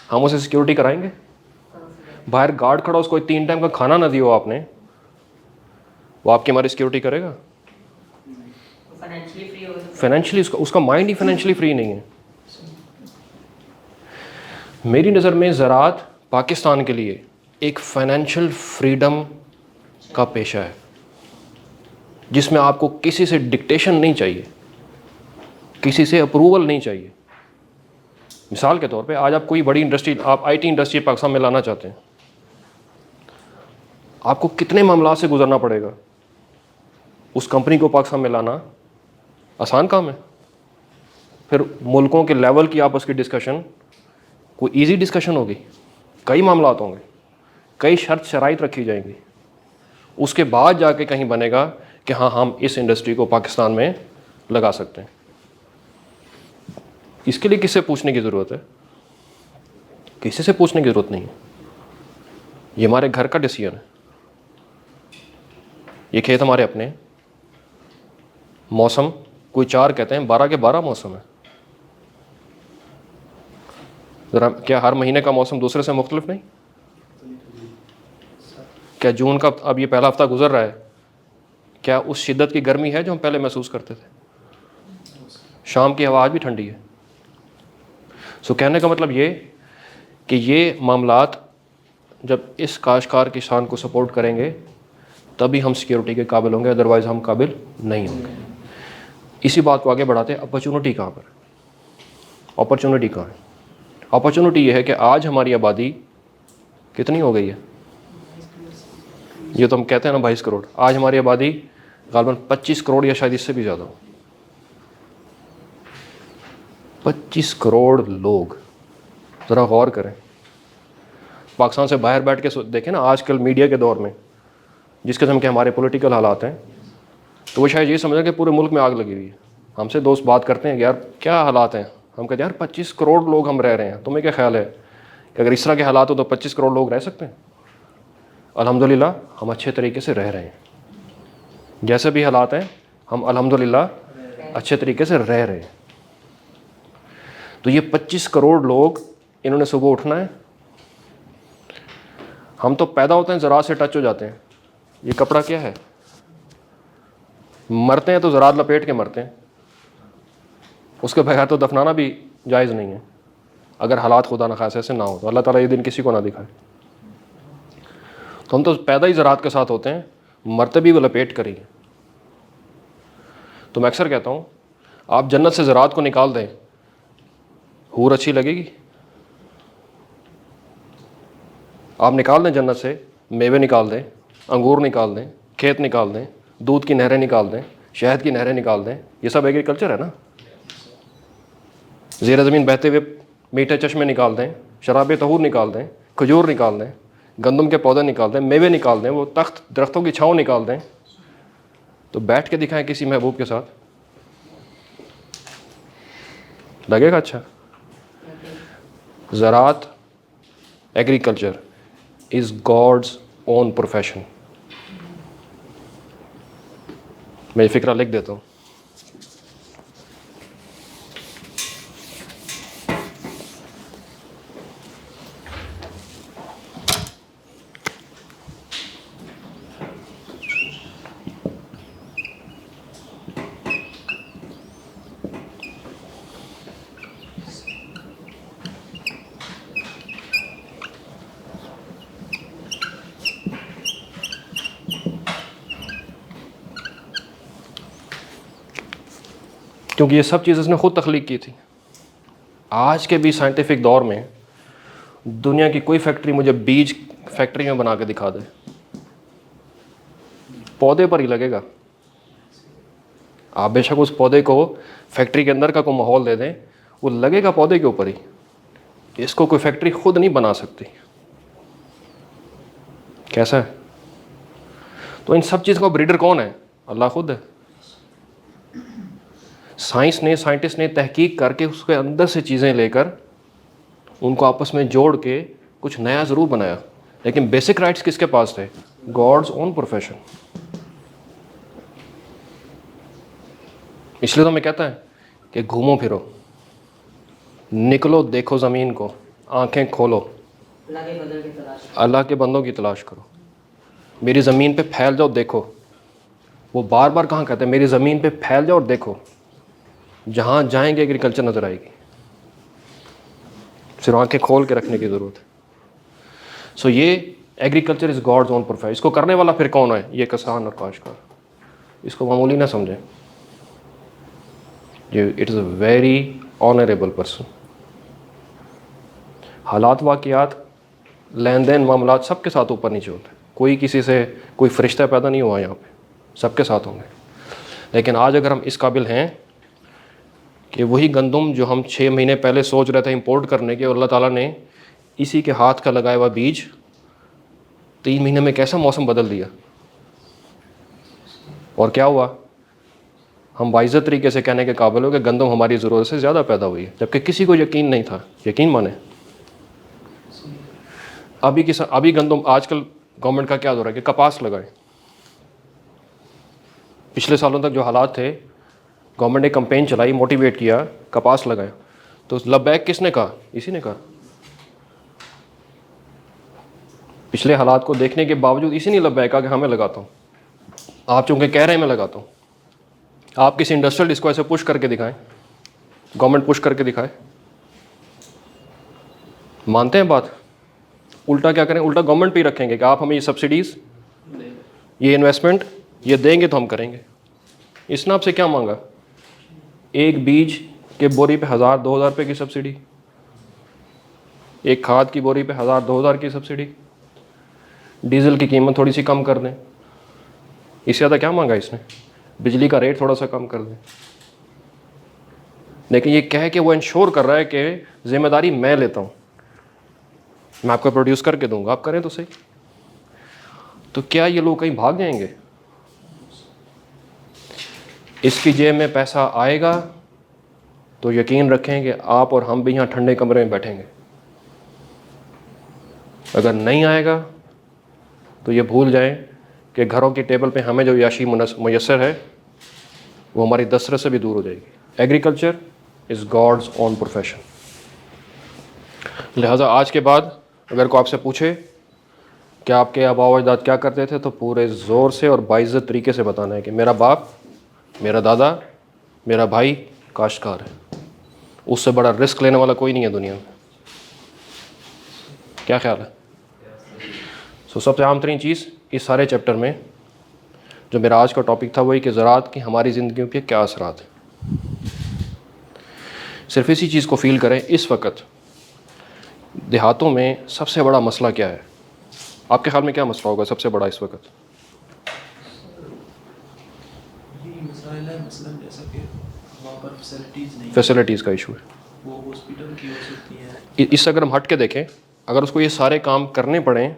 हम उसे सिक्योरिटी कराएंगे? बाहर गार्ड खड़ा, उसको 3 टाइम का खाना ना दियो आपने, वो आपकी हमारी सिक्योरिटी करेगा? फाइनेंशियली उसका माइंड ही फाइनेंशियली फ्री नहीं है। मेरी नज़र में ज़राअत पाकिस्तान के लिए एक फाइनेंशियल फ्रीडम का पेशा है, जिसमें आपको किसी से डिक्टेशन नहीं चाहिए, किसी से अप्रूवल नहीं चाहिए। मिसाल के तौर पे आज आप कोई बड़ी इंडस्ट्री, आप आईटी इंडस्ट्री पाकिस्तान में लाना चाहते हैं, आपको कितने मामला से गुजरना पड़ेगा? उस कंपनी को पाकिस्तान में लाना आसान काम है? फिर मुल्कों के लेवल की आपस की डिस्कशन कोई इजी डिस्कशन होगी? कई मामलात होंगे, कई शर्त शराइत रखी जाएंगी, उसके बाद जाके कहीं बनेगा कि हाँ हम इस इंडस्ट्री को पाकिस्तान में लगा सकते हैं। इसके लिए किससे पूछने की ज़रूरत है? किसी से पूछने की ज़रूरत नहीं है। ये हमारे घर का डिसीजन है। ये खेत हमारे अपने, मौसम कोई 4 कहते हैं, 12 के 12 मौसम है। ज़रा क्या हर महीने का मौसम दूसरे से मुख्तलिफ नहीं? क्या जून का अब ये पहला हफ्ता गुजर रहा है, क्या उस शिद्दत की गर्मी है जो हम पहले महसूस करते थे? शाम की हवा आज भी ठंडी है। सो कहने का मतलब ये कि ये मामलात जब इस काश्तकार किसान को सपोर्ट करेंगे तभी हम सिक्योरिटी के काबिल होंगे, अदरवाइज़ हम काबिल नहीं होंगे। इसी बात को आगे बढ़ाते हैं, अपॉर्चुनिटी कहाँ पर? अपॉर्चुनिटी कहाँ है? अपॉर्चुनिटी ये है कि आज हमारी आबादी कितनी हो गई है? ये तो हम कहते हैं ना 22 करोड़। आज हमारी आबादी ग़ालिबन 25 करोड़ या शायद इससे भी ज़्यादा हो। 25 करोड़ लोग, ज़रा गौर करें। पाकिस्तान से बाहर बैठ के देखें ना, आजकल मीडिया के दौर में जिस किस्म के हमारे पॉलिटिकल हालात हैं, तो वो शायद ये समझें कि पूरे मुल्क में आग लगी हुई है। हमसे दोस्त बात करते हैं कि यार क्या हालात हैं, हम कहते हैं यार 25 करोड़ लोग हम रह रहे हैं, तुम्हें क्या ख्याल है कि अगर इस तरह के हालात हो तो 25 करोड़ लोग रह सकते हैं? अल्हम्दुलिल्लाह हम अच्छे तरीके से रह रहे हैं। जैसे भी हालात हैं हम अल्हम्दुलिल्लाह अच्छे तरीके से रह रहे हैं। तो ये 25 करोड़ लोग, इन्होंने सुबह उठना है। हम तो पैदा होते हैं ज़राअत से टच हो जाते हैं। ये कपड़ा क्या है? मरते हैं तो ज़राअत लपेट के मरते हैं, उसके बगैर तो दफनाना भी जायज़ नहीं है। अगर हालात खुदा न खासा ऐसे ना हो तो अल्लाह ताला ये दिन किसी को ना दिखाए। तो हम तो पैदा ही ज़राअत के साथ होते हैं, मरते भी वो लपेट कर ही हैं। तो मैं अक्सर कहता हूँ, आप जन्नत से ज़राअत को निकाल दें, हूर अच्छी लगेगी? आप निकाल दें जन्नत से, मेवे निकाल दें, अंगूर निकाल दें, खेत निकाल दें, दूध की नहरें निकाल दें, शहद की नहरें निकाल दें, ये सब एग्रीकल्चर है ना। ज़ेर ज़मीन बहते हुए मीठे चश्मे निकाल दें, शराब तहूर निकाल दें, खजूर निकाल दें, गंदम के पौधे निकाल दें, मेवे निकाल दें, वो तख्त दरख्तों की छाँव निकाल दें, तो बैठ के दिखाएं किसी महबूब के साथ, लगेगा अच्छा? ज़राअत, agriculture is God's own profession. मैं ये फ़िक्रा लिख देता हूँ। क्योंकि ये सब चीज़ इसने ख़ुद तख्लीक की थी। आज के भी साइंटिफिक दौर में दुनिया की कोई फैक्ट्री मुझे बीज फैक्ट्री में बना के दिखा दे, पौधे पर ही लगेगा। आप बेशक उस पौधे को फैक्ट्री के अंदर का कोई माहौल दे दें, वो लगेगा पौधे के ऊपर ही। इसको कोई फैक्ट्री खुद नहीं बना सकती। कैसा है? तो इन सब चीज़ का ब्रीडर कौन है? अल्लाह खुद है। साइंटिस्ट ने तहकीक करके उसके अंदर से चीज़ें लेकर उनको आपस में जोड़ के कुछ नया ज़रूर बनाया, लेकिन बेसिक राइट्स किसके पास थे? God's own profession. इसलिए तो मैं कहता है कि घूमो फिरो, निकलो, देखो ज़मीन को, आंखें खोलो, अल्लाह के बंदों की तलाश करो, मेरी ज़मीन पे फैल जाओ, देखो। वो बार बार कहाँ कहते हैं, मेरी ज़मीन पे फैल जाओ और देखो, जहाँ जाएंगे एग्रीकल्चर नज़र आएगी। सिर्फ आंखें खोल के रखने की ज़रूरत है। सो ये agriculture is God's own profession. इसको करने वाला फिर कौन है? ये किसान और काश्तकार। इसको मामूली ना समझें, ये it is a very honourable person. हालात, वाक़ियात, लेन देन, मामलात सबके साथ ऊपर नीचे होते हैं। कोई किसी से कोई फरिश्ता पैदा नहीं हुआ यहाँ पे, सबके साथ होंगे। लेकिन आज अगर हम इस काबिल हैं कि वही गंदम जो हम 6 महीने पहले सोच रहे थे इंपोर्ट करने के, और अल्लाह ताला ने इसी के हाथ का लगाया हुआ बीज 3 महीने में कैसा मौसम बदल दिया, और क्या हुआ, हम बाइज़्ज़त तरीके से कहने के काबिल हो कि गंदम हमारी ज़रूरत से ज़्यादा पैदा हुई है, जबकि किसी को यकीन नहीं था। यकीन माने, अभी गंदम, आजकल गवर्नमेंट का क्या दौर है कि कपास लगाएं। पिछले सालों तक जो हालात थे, गवर्नमेंट ने कैंपेन चलाई, मोटिवेट किया, कपास लगाएं। तो लब्बैक किसने कहा? इसी ने कहा। पिछले हालात को देखने के बावजूद इसी ने लब्बैक कहा कि हाँ मैं लगाता हूँ। आप चूँकि कह रहे हैं मैं लगाता हूँ, आप किसी इंडस्ट्रियल इसको ऐसे पुश करके दिखाएं, गवर्नमेंट पुश करके दिखाए, मानते हैं बात? उल्टा क्या करें? उल्टा गवर्नमेंट पे ही रखेंगे कि आप हमें ये सब्सिडीज़, ये इन्वेस्टमेंट ये देंगे तो हम करेंगे। इसने आपसे क्या मांगा? एक बीज के बोरी पे 1000-2000 रुपये की सब्सिडी, एक खाद की बोरी पे 1000-2000 की सब्सिडी, डीजल की कीमत थोड़ी सी कम कर दें। इससे ज़्यादा क्या मांगा इसने? बिजली का रेट थोड़ा सा कम कर दें। लेकिन ये कह के वो इंश्योर कर रहा है कि जिम्मेदारी मैं लेता हूँ, मैं आपको प्रोड्यूस करके दूंगा, आप करें तो सही। तो क्या ये लोग कहीं भाग जाएंगे? इसकी जेब में पैसा आएगा तो यकीन रखें कि आप और हम भी यहाँ ठंडे कमरे में बैठेंगे। अगर नहीं आएगा तो ये भूल जाएं कि घरों की टेबल पे हमें जो याशी मुयस्सर है वो हमारी दस्तरस से भी दूर हो जाएगी। Agriculture is God's own profession. लिहाजा आज के बाद अगर कोई आपसे पूछे कि आपके आबा अजदाद क्या करते थे, तो पूरे ज़ोर से और बाइज़्ज़त तरीके से बताना है कि मेरा बाप, मेरा दादा, मेरा भाई काश्तकार है। उससे बड़ा रिस्क लेने वाला कोई नहीं है दुनिया में। क्या ख्याल है? सबसे आम तरीन चीज़ इस सारे चैप्टर में जो मेरा आज का टॉपिक था वही कि ज़राअत की हमारी ज़िंदगियों पे क्या असरात हैं। सिर्फ इसी चीज़ को फील करें। इस वक्त देहातों में सबसे बड़ा मसला क्या है? आपके ख्याल में क्या मसला होगा सबसे बड़ा इस वक्त? मसाइल है, मसलन जैसा कि वहाँ पर फैसिलिटीज़ नहीं, फैसिलिटीज़ का इशू है। वो हॉस्पिटल की हो सकती है। इससे अगर हम हट के देखें, अगर उसको ये सारे काम करने पड़ें,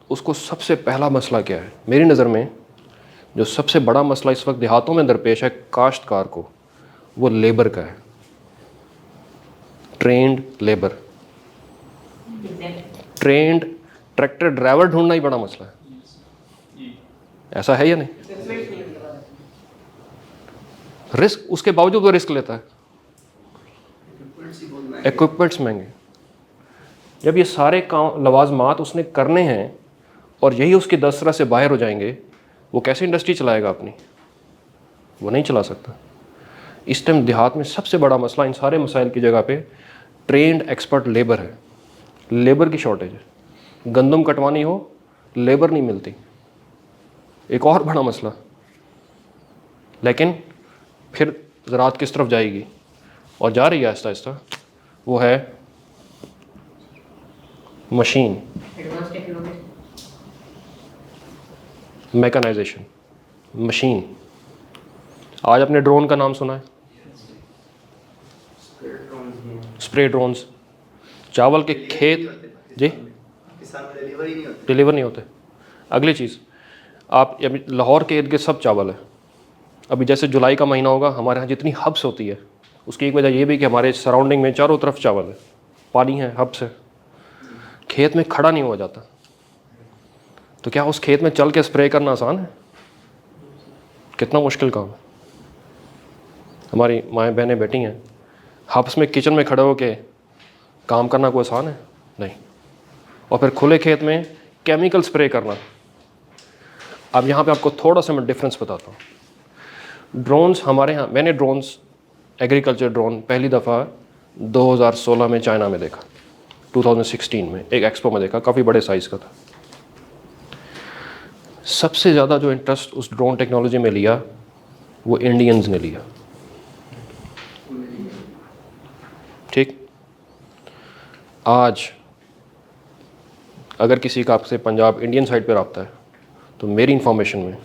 उसको सबसे पहला मसला क्या है? मेरी नज़र में जो सबसे बड़ा मसला इस वक्त देहातों में दरपेश है काश्तकार को, वो लेबर का है। Trend labour, trend tractor driver ढूंढना ही बड़ा मसला है। ऐसा है या नहीं? रिस्क, उसके बावजूद वो रिस्क लेता है। इक्विपमेंट्स महंगे। जब ये सारे काम लवाजमात उसने करने हैं और यही उसकी दस्तरस से बाहर हो जाएंगे, वो कैसे इंडस्ट्री चलाएगा अपनी? वो नहीं चला सकता। इस टाइम देहात में सबसे बड़ा मसला इन सारे मसाइल की जगह पे ट्रेंड एक्सपर्ट लेबर है। लेबर की शॉर्टेज है। गंदम कटवानी हो, लेबर नहीं मिलती। एक और बड़ा मसला। लेकिन फिर ज़राअत किस तरफ जाएगी और जा रही है आहिस्ता आहिस्ता, वो है मशीन, मैकेनाइजेशन, मशीन। आज आपने ड्रोन का नाम सुना है? Spray drones. चावल के खेत जी डिलीवर नहीं होते। अगली चीज़, आप अभी लाहौर के इर्द गिर्द सब चावल है। अभी जैसे जुलाई का महीना होगा, हमारे यहाँ जितनी हब्स होती है उसकी एक वजह ये भी कि हमारे सराउंडिंग में चारों तरफ चावल है, पानी है, हब्स है। खेत में खड़ा नहीं हुआ जाता। तो क्या उस खेत में चल के स्प्रे करना आसान है? कितना मुश्किल काम है। हमारी माएँ बहनें बैठी हैं, आपस में किचन में खड़े होके काम करना कोई आसान है? नहीं। और फिर खुले खेत में केमिकल स्प्रे करना। अब यहाँ पे आपको थोड़ा सा मैं डिफरेंस बताता हूँ। ड्रोन्स हमारे यहाँ, मैंने ड्रोन्स, एग्रीकल्चर ड्रोन पहली दफ़ा 2016 में चाइना में देखा, 2016 में एक एक्सपो में देखा, काफ़ी बड़े साइज़ का था। सबसे ज़्यादा जो इंटरेस्ट उस ड्रोन टेक्नोलॉजी में लिया वो इंडियंस ने लिया। ठीक, आज अगर किसी का आपसे पंजाब इंडियन साइड पर रब्ता है तो मेरी इंफॉर्मेशन में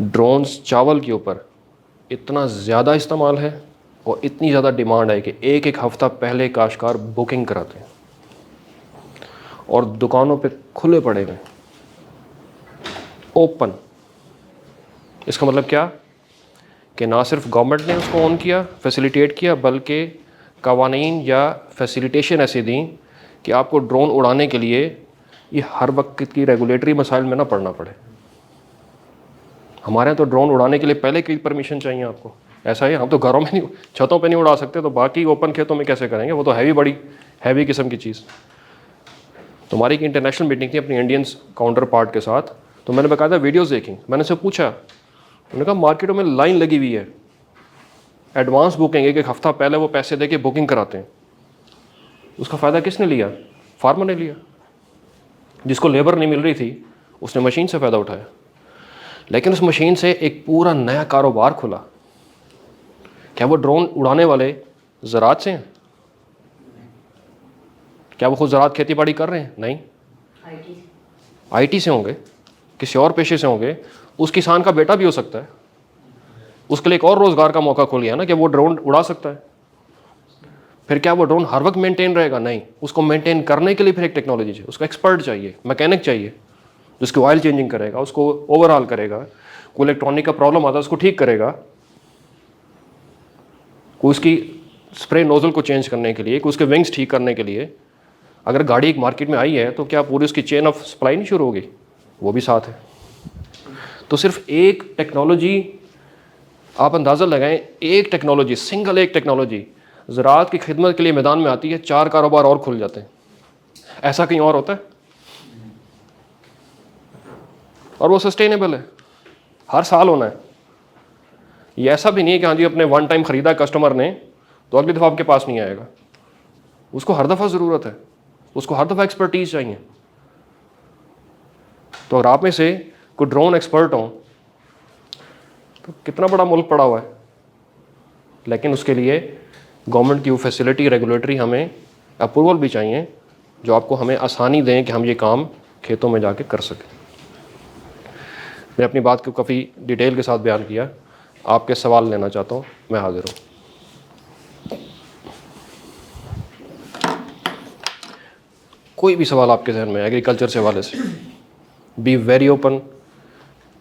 ड्रोन्स चावल के ऊपर इतना ज़्यादा इस्तेमाल है और इतनी ज़्यादा डिमांड है कि एक एक हफ़्ता पहले काश्तकार बुकिंग कराते हैं और दुकानों पे खुले पड़े हुए, ओपन। इसका मतलब क्या कि ना सिर्फ गवर्नमेंट ने उसको ऑन किया, फैसिलिटेट किया, बल्कि कवानीन या फैसिलिटेशन ऐसे दी कि आपको ड्रोन उड़ाने के लिए ये हर वक्त की रेगुलेटरी मसाइल में ना पड़ना पड़े। हमारे यहाँ तो ड्रोन उड़ाने के लिए पहले की परमिशन चाहिए आपको। ऐसा है, हम तो घरों में नहीं, छतों पे नहीं उड़ा सकते, तो बाकी ओपन खेतों में कैसे करेंगे? वो तो बड़ी हैवी किस्म की चीज़। तो हमारी एक इंटरनेशनल मीटिंग थी अपनी इंडियंस काउंटर पार्ट के साथ, तो मैंने बाकायदा वीडियोस देखी। मैंने से पूछा, उन्होंने कहा मार्केटों में लाइन लगी हुई है, एडवांस बुकिंग, एक हफ़्ता पहले वो पैसे दे के बुकिंग कराते हैं। उसका फ़ायदा किसने लिया? फार्मर ने लिया। जिसको लेबर नहीं मिल रही थी उसने मशीन से फ़ायदा उठाया, लेकिन उस मशीन से एक पूरा नया कारोबार खुला। क्या वो ड्रोन उड़ाने वाले ज़राअत से हैं? क्या वो खुद ज़राअत खेती बाड़ी कर रहे हैं? नहीं, आईटी से होंगे, किसी और पेशे से होंगे। उस किसान का बेटा भी हो सकता है, उसके लिए एक और रोज़गार का मौका खुल गया ना कि वो ड्रोन उड़ा सकता है। फिर क्या वो ड्रोन हर वक्त मेंटेन रहेगा? नहीं, उसको मेंटेन करने के लिए फिर एक टेक्नोलॉजी चाहिए, उसका एक्सपर्ट चाहिए, मैकेनिक चाहिए, जिसकी ऑयल चेंजिंग करेगा, उसको ओवरऑल करेगा, कोई इलेक्ट्रॉनिक का प्रॉब्लम आता है उसको ठीक करेगा, कोई उसकी स्प्रे नोजल को चेंज करने के लिए, कोई उसके विंग्स ठीक करने के लिए। अगर गाड़ी एक मार्केट में आई है तो क्या पूरी उसकी चेन ऑफ सप्लाई नहीं शुरू होगी? वो भी साथ है। तो सिर्फ एक टेक्नोलॉजी, आप अंदाज़ा लगाएं, एक टेक्नोलॉजी, सिंगल एक टेक्नोलॉजी ज़राअत की खिदमत के लिए मैदान में आती है, 4 कारोबार और खुल जाते हैं। ऐसा कहीं और होता है? और वो सस्टेनेबल है, हर साल होना है। ये ऐसा भी नहीं है कि हाँ जी अपने वन टाइम ख़रीदा कस्टमर ने तो अगली दफ़ा आपके पास नहीं आएगा। उसको हर दफ़ा ज़रूरत है, उसको हर दफ़ा एक्सपर्टीज़ चाहिए। तो अगर आप में से कोई ड्रोन एक्सपर्ट हो तो कितना बड़ा मुल्क पड़ा हुआ है, लेकिन उसके लिए गवर्नमेंट की वो फैसिलिटी, रेगुलेटरी, हमें अप्रूवल भी चाहिए जो आपको हमें आसानी दें कि हम ये काम खेतों में जाके कर सकें। मैं अपनी बात को काफ़ी डिटेल के साथ बयान किया। आपके सवाल लेना चाहता हूँ, मैं हाजिर हूँ। कोई भी सवाल आपके जहन में एग्रीकल्चर से हवाले से, be very open,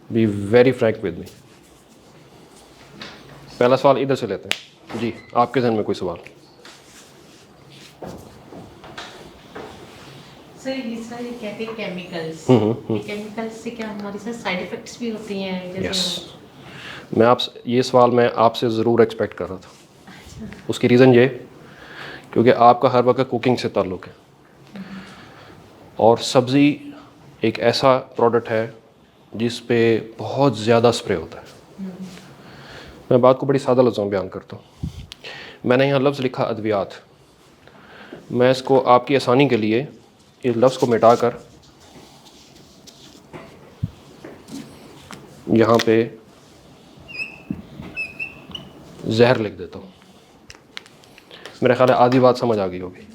be very Frank with me. पहला सवाल इधर से लेते हैं जी, आपके जहन में कोई सवाल? सर ये कहते हैं केमिकल्स, केमिकल्स से क्या हमारे साथ साइड इफेक्ट्स भी होती हैं? जैसे ये सवाल मैं आपसे ज़रूर एक्सपेक्ट कर रहा था। उसकी रीज़न ये, क्योंकि आपका हर वक्त कुकिंग से ताल्लुक़ है और सब्ज़ी एक ऐसा प्रोडक्ट है जिस पे बहुत ज़्यादा स्प्रे होता है। मैं बात को बड़ी सादा लफ्ज़ों में बयान करता हूँ। मैंने यहाँ लफ्ज़ लिखा अद्वियात। मैं इसको आपकी आसानी के लिए इस लफ्ज़ को मिटाकर यहाँ पे जहर लिख देता हूँ। मेरा ख्याल है आधी बात समझ आ गई होगी।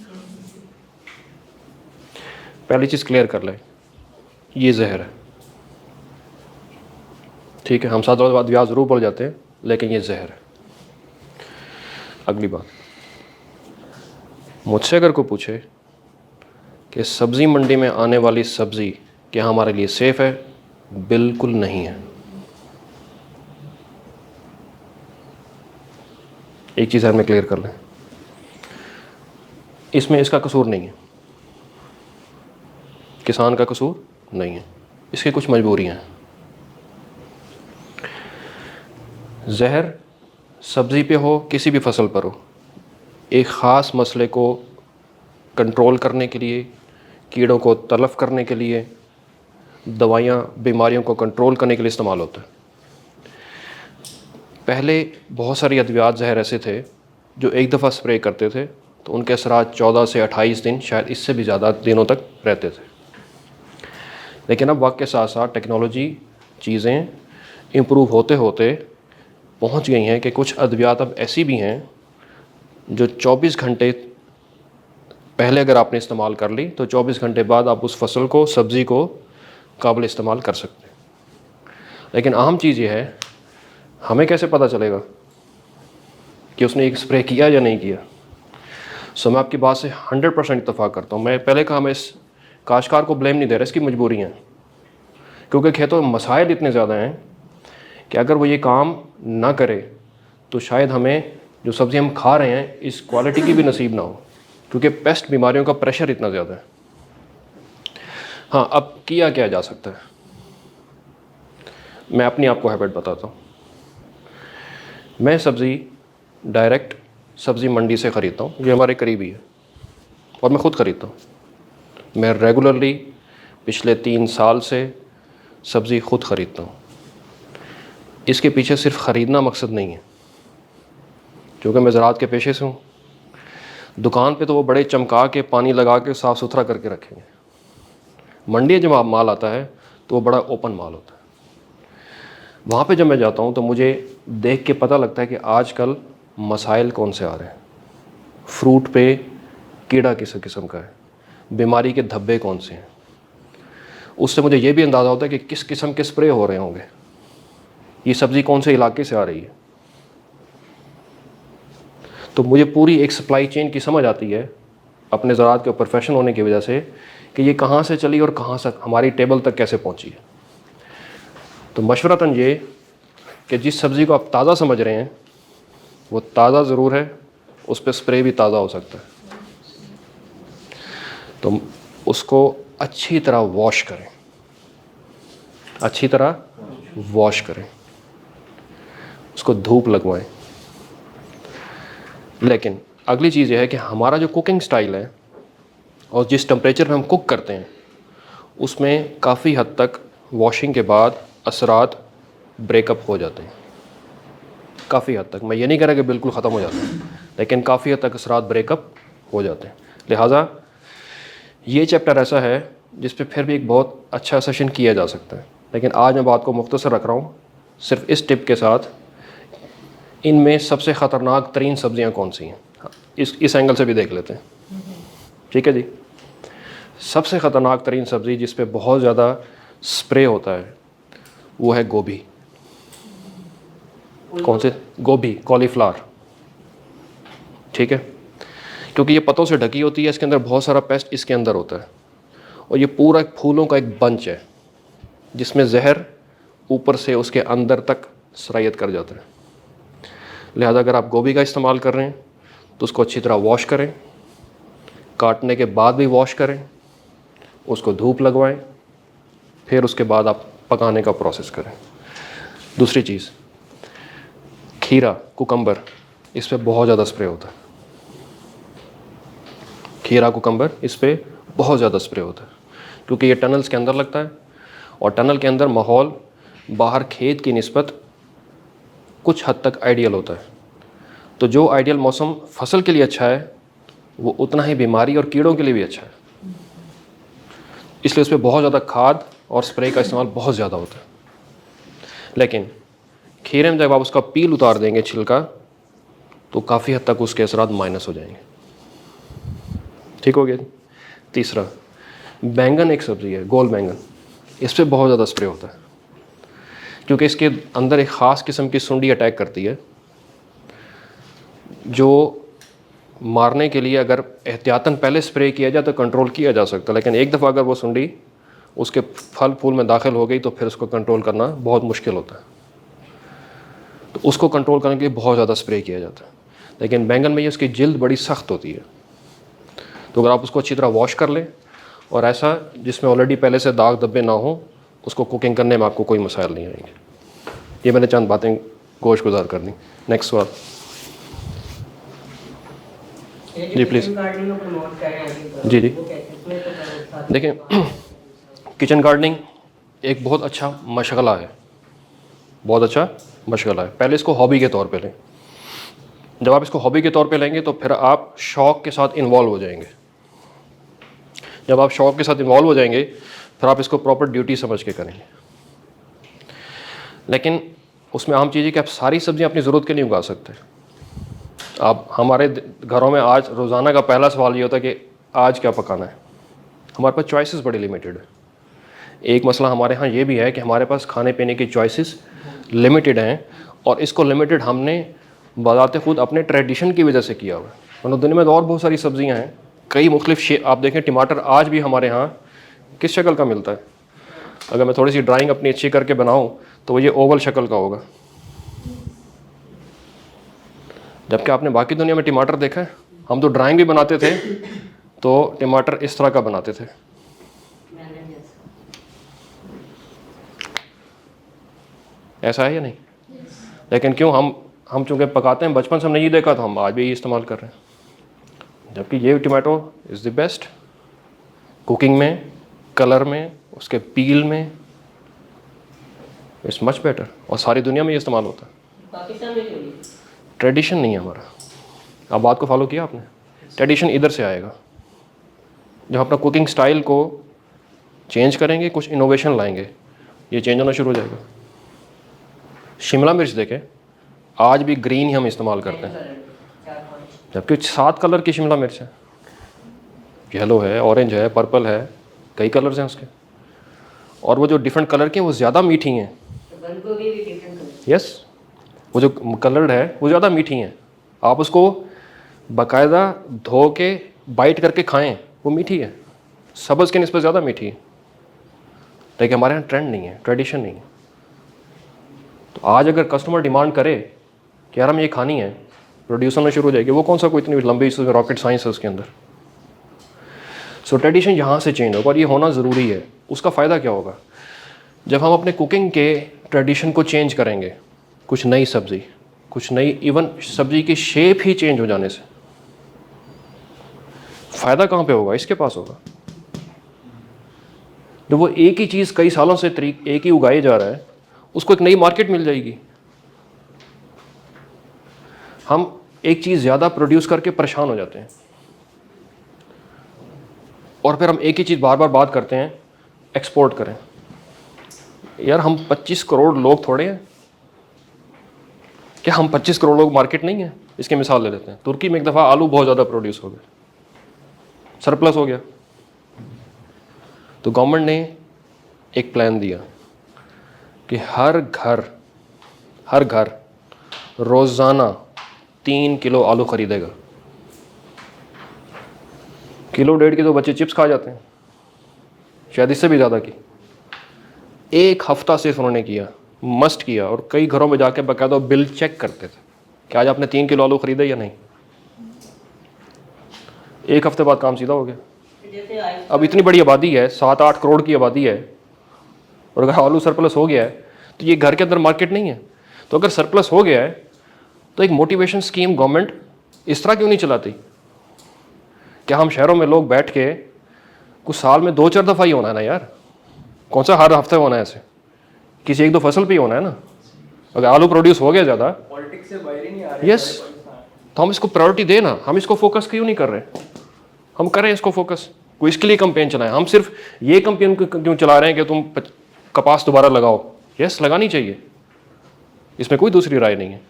पहली चीज़ क्लियर कर लें, ये जहर है, ठीक है? हम साथ अद्वियात ज़रूर बोल जाते हैं, लेकिन ये जहर है। अगली बात, मुझसे अगर कोई पूछे कि सब्ज़ी मंडी में आने वाली सब्ज़ी क्या हमारे लिए सेफ़ है, बिल्कुल नहीं है। एक चीज़ में क्लियर कर लें, इसमें इसका कसूर नहीं है, किसान का कसूर नहीं है, इसकी कुछ मजबूरियां हैं। जहर सब्ज़ी पे हो, किसी भी फसल पर हो, एक ख़ास मसले को कंट्रोल करने के लिए, कीड़ों को तलफ़ करने के लिए, दवाइयाँ बीमारियों को कंट्रोल करने के लिए इस्तेमाल होता है। पहले बहुत सारी अद्वियात ज़हर ऐसे थे जो एक दफ़ा स्प्रे करते थे तो उनके असरात 14 से 28 दिन, शायद इससे भी ज़्यादा दिनों तक रहते थे। लेकिन अब वक्त के साथ साथ टेक्नोलॉजी, चीज़ें इम्प्रूव होते होते पहुंच गई हैं कि कुछ अद्वियात अब ऐसी भी हैं जो 24 घंटे पहले अगर आपने इस्तेमाल कर ली तो 24 घंटे बाद आप उस फसल को, सब्ज़ी को काबिल इस्तेमाल कर सकते हैं। लेकिन अहम चीज़ ये है, हमें कैसे पता चलेगा कि उसने एक स्प्रे किया या नहीं किया? सो मैं आपकी बात से 100% इत्तेफाक करता हूँ। मैं पहले कहा, मैं इस काश्तकार को ब्लेम नहीं दे रहा, इसकी मजबूरी है, क्योंकि खेतों में मसाइल इतने ज़्यादा हैं कि अगर वो ये काम ना करे तो शायद हमें जो सब्ज़ी हम खा रहे हैं इस क्वालिटी की भी नसीब ना हो, क्योंकि पेस्ट बीमारियों का प्रेशर इतना ज़्यादा है। हाँ, अब किया क्या जा सकता है? मैं अपनी आपको हैबिट बताता हूँ। मैं सब्ज़ी डायरेक्ट सब्ज़ी मंडी से ख़रीदता हूँ, ये हमारे करीबी है, और मैं ख़ुद ख़रीदता हूँ। मैं रेगुलरली पिछले 3 साल से सब्ज़ी ख़ुद ख़रीदता हूँ। इसके पीछे सिर्फ ख़रीदना मकसद नहीं है, क्योंकि मैं ज़राअत के पेशे से हूँ। दुकान पे तो वो बड़े चमका के, पानी लगा के, साफ़ सुथरा करके रखेंगे। मंडी जब माल आता है तो वो बड़ा ओपन माल होता है। वहाँ पे जब मैं जाता हूँ तो मुझे देख के पता लगता है कि आजकल मसाइल कौन से आ रहे हैं। फ्रूट पे कीड़ा किस किस्म का है, बीमारी के धब्बे कौन से हैं। उससे मुझे ये भी अंदाज़ा होता है कि किस किस्म के स्प्रे हो रहे होंगे, ये सब्ज़ी कौन से इलाके से आ रही है। तो मुझे पूरी एक सप्लाई चेन की समझ आती है अपने ज़राअत के प्रोफेशन होने की वजह से कि ये कहाँ से चली और कहाँ से हमारी टेबल तक कैसे पहुँची है। तो मशवरतन ये कि जिस सब्ज़ी को आप ताज़ा समझ रहे हैं वो ताज़ा ज़रूर है, उस पर स्प्रे भी ताज़ा हो सकता है। तो उसको अच्छी तरह वॉश करें, अच्छी तरह वॉश करें, उसको धूप लगवाएं। लेकिन अगली चीज़ यह है कि हमारा जो कुकिंग स्टाइल है और जिस टेम्परेचर में हम कुक करते हैं उसमें काफ़ी हद तक वॉशिंग के बाद असरात ब्रेकअप हो जाते हैं। काफ़ी हद तक, मैं ये नहीं कह रहा कि बिल्कुल ख़त्म हो जाते हैं, लेकिन काफ़ी हद तक असरात ब्रेकअप हो जाते हैं। लिहाजा ये चैप्टर ऐसा है जिस पे फिर भी एक बहुत अच्छा सेशन किया जा सकता है, लेकिन आज मैं बात को मुख्तसर रख रहा हूँ सिर्फ इस टिप के साथ, इनमें सबसे ख़तरनाक तरीन सब्ज़ियाँ कौन सी हैं, इस एंगल से भी देख लेते हैं। ठीक है जी। सबसे ख़तरनाक तरीन सब्ज़ी जिस पे बहुत ज़्यादा स्प्रे होता है वो है गोभी। कौन से? गोभी, कॉलीफ्लावर। ठीक है, क्योंकि ये पत्तों से ढकी होती है, इसके अंदर बहुत सारा पेस्ट इसके अंदर होता है, और ये पूरा एक फूलों का एक बंच है जिसमें जहर ऊपर से उसके अंदर तक सरायत कर जाता है। लिहाजा अगर आप गोभी का इस्तेमाल कर रहे हैं तो उसको अच्छी तरह वॉश करें, काटने के बाद भी वॉश करें, उसको धूप लगवाएं, फिर उसके बाद आप पकाने का प्रोसेस करें। दूसरी चीज़, खीरा, कुकम्बर, इस पे बहुत ज़्यादा स्प्रे होता है। खीरा, कुकम्बर, इस पे बहुत ज़्यादा स्प्रे होता है क्योंकि ये टनल्स के अंदर लगता है, और टनल के अंदर माहौल बाहर खेत की निस्बत कुछ हद तक आइडियल होता है। तो जो आइडियल मौसम फसल के लिए अच्छा है वो उतना ही बीमारी और कीड़ों के लिए भी अच्छा है, इसलिए उस पर बहुत ज़्यादा खाद और स्प्रे का इस्तेमाल बहुत ज़्यादा होता है। लेकिन खीरे में जब आप उसका पील उतार देंगे, छिलका, तो काफ़ी हद तक उसके असरात माइनस हो जाएंगे। ठीक हो गया। तीसरा, बैंगन एक सब्ज़ी है, गोल बैंगन, इस पर बहुत ज़्यादा स्प्रे होता है क्योंकि इसके अंदर एक ख़ास किस्म की सुंडी अटैक करती है जो मारने के लिए अगर एहतियातन पहले स्प्रे किया जाए तो कंट्रोल किया जा सकता है, लेकिन एक दफ़ा अगर वो सुंडी उसके फल फूल में दाखिल हो गई तो फिर उसको कंट्रोल करना बहुत मुश्किल होता है। तो उसको कंट्रोल करने के लिए बहुत ज़्यादा स्प्रे किया जाता है। लेकिन बैंगन में ये उसकी जिल्द बड़ी सख्त होती है, तो अगर आप उसको अच्छी तरह वॉश कर लें और ऐसा जिसमें ऑलरेडी पहले से दाग धब्बे ना हो, उसको कुकिंग करने में आपको कोई मसाइल नहीं आएंगे। ये मैंने चंद बातें गोश गुजार कर दी। नेक्स्ट सवाल जी प्लीज़। जी जी देखिए, किचन गार्डनिंग एक बहुत अच्छा मशगला है, बहुत अच्छा मशगला है। पहले इसको हॉबी के तौर पे लें। जब आप इसको हॉबी के तौर पे लेंगे तो फिर आप शौक़ के साथ इन्वॉल्व हो जाएंगे। जब आप शौक़ के साथ इन्वॉल्व हो जाएंगे फिर आप इसको प्रॉपर ड्यूटी समझ के करेंगे। लेकिन उसमें अहम चीज़ है कि आप सारी सब्जियां अपनी ज़रूरत के लिए उगा सकते हैं। आप हमारे घरों में आज रोज़ाना का पहला सवाल ये होता है कि आज क्या पकाना है। हमारे पास चॉइसेस बड़ी लिमिटेड है। एक मसला हमारे यहाँ ये भी है कि हमारे पास खाने पीने की चॉइसेस लिमिटेड हैं, और इसको लिमिटेड हमने बजाते खुद अपने ट्रेडिशन की वजह से किया हुआ है। मतलब दुनिया में तो और बहुत सारी सब्जियां हैं, कई मुख्तलिफ आप देखें टमाटर आज भी हमारे यहाँ किस शक्ल का मिलता है। अगर मैं थोड़ी सी ड्राइंग अपनी अच्छी करके बनाऊँ तो वो ये ओवल शक्ल का होगा, जबकि आपने बाकी दुनिया में टमाटर देखा है। हम तो ड्राइंग भी बनाते थे तो टमाटर इस तरह का बनाते थे। ऐसा है या नहीं? लेकिन क्यों हम चूँकि पकाते हैं, बचपन से हमने ये देखा तो हम आज भी ये इस्तेमाल कर रहे हैं। जबकि ये tomato is the best cooking में, कलर में, उसके पील में, इट्स मच बेटर, और सारी दुनिया में ये इस्तेमाल होता है। पाकिस्तान में क्यों नहीं? ट्रेडिशन नहीं है हमारा। अब बात को फॉलो किया आपने? ट्रेडिशन इधर से आएगा जब अपना कुकिंग स्टाइल को चेंज करेंगे, कुछ इनोवेशन लाएंगे, ये चेंज होना शुरू हो जाएगा। शिमला मिर्च देखें, आज भी ग्रीन ही हम इस्तेमाल करते हैं, जबकि 7 कलर की शिमला मिर्च है। येलो है, ऑरेंज है, पर्पल है, कई कलर्स हैं उसके। और वो जो डिफरेंट कलर के हैं वो ज़्यादा मीठी हैं। यस, वो जो कलर्ड है वो ज़्यादा मीठी हैं। आप उसको बाकायदा धो के बाइट करके खाएं, वो मीठी है, सब्ज़ के निस्बत ज़्यादा मीठी है। लेकिन हमारे यहाँ ट्रेंड नहीं है, ट्रेडिशन नहीं है। तो आज अगर कस्टमर डिमांड करे कि यार हम ये खानी है, प्रोड्यूस होना शुरू हो जाएगी। वो कौन सा कोई इतनी लंबी रॉकेट साइंस है उसके अंदर। सो ट्रेडिशन यहाँ से चेंज होगा और ये होना ज़रूरी है। उसका फ़ायदा क्या होगा? जब हम अपने कुकिंग के ट्रेडिशन को चेंज करेंगे, कुछ नई सब्ज़ी, कुछ नई, इवन सब्ज़ी की शेप ही चेंज हो जाने से फ़ायदा कहाँ पे होगा? इसके पास होगा। जब वो एक ही चीज़ कई सालों से एक ही उगाई जा रहा है, उसको एक नई मार्केट मिल जाएगी। हम एक चीज़ ज़्यादा प्रोड्यूस करके परेशान हो जाते हैं, और फिर हम एक ही चीज़ बार बार बात करते हैं एक्सपोर्ट करें। यार हम 25 करोड़ लोग थोड़े हैं क्या? हम 25 करोड़ लोग मार्केट नहीं है? इसकी मिसाल ले लेते हैं, तुर्की में एक दफ़ा आलू बहुत ज़्यादा प्रोड्यूस हो गए, सरप्लस हो गया, तो गवर्नमेंट ने एक प्लान दिया कि हर घर रोज़ाना 3 किलो आलू ख़रीदेगा। किलो 1.5 की तो बच्चे चिप्स खा जाते हैं, शायद इससे भी ज़्यादा की। एक हफ़्ता सिर्फ उन्होंने किया, मस्ट किया, और कई घरों में जाके बाकायदा बिल चेक करते थे कि आज आपने 3 किलो आलू ख़रीदे या नहीं। एक हफ़्ते बाद काम सीधा हो गया। अब इतनी बड़ी आबादी है, 7-8 करोड़ की आबादी है, और अगर आलू सरप्लस हो गया है तो ये घर के अंदर मार्केट नहीं है। तो अगर सरप्लस हो गया है तो एक मोटिवेशन स्कीम गवर्नमेंट इस तरह क्यों नहीं चलाती? क्या हम शहरों में लोग बैठ के, कुछ साल में 2-4 दफ़ा ही होना है ना यार, कौन सा हर हफ्ते होना है? ऐसे किसी 1-2 फसल पे ही होना है ना। अगर आलू प्रोड्यूस हो गया ज़्यादा, पॉलिटिक्स से बाहर ही नहीं आ रहे। यस, तो हम इसको प्रायोरिटी दें ना। हम इसको फोकस क्यों नहीं कर रहे? हम करें इसको फोकस, कोई इसके लिए कैंपेन चलाएं। हम सिर्फ ये कैंपेन क्यों चला रहे हैं कि तुम कपास दोबारा लगाओ? यस, लगानी चाहिए, इसमें कोई दूसरी राय नहीं है।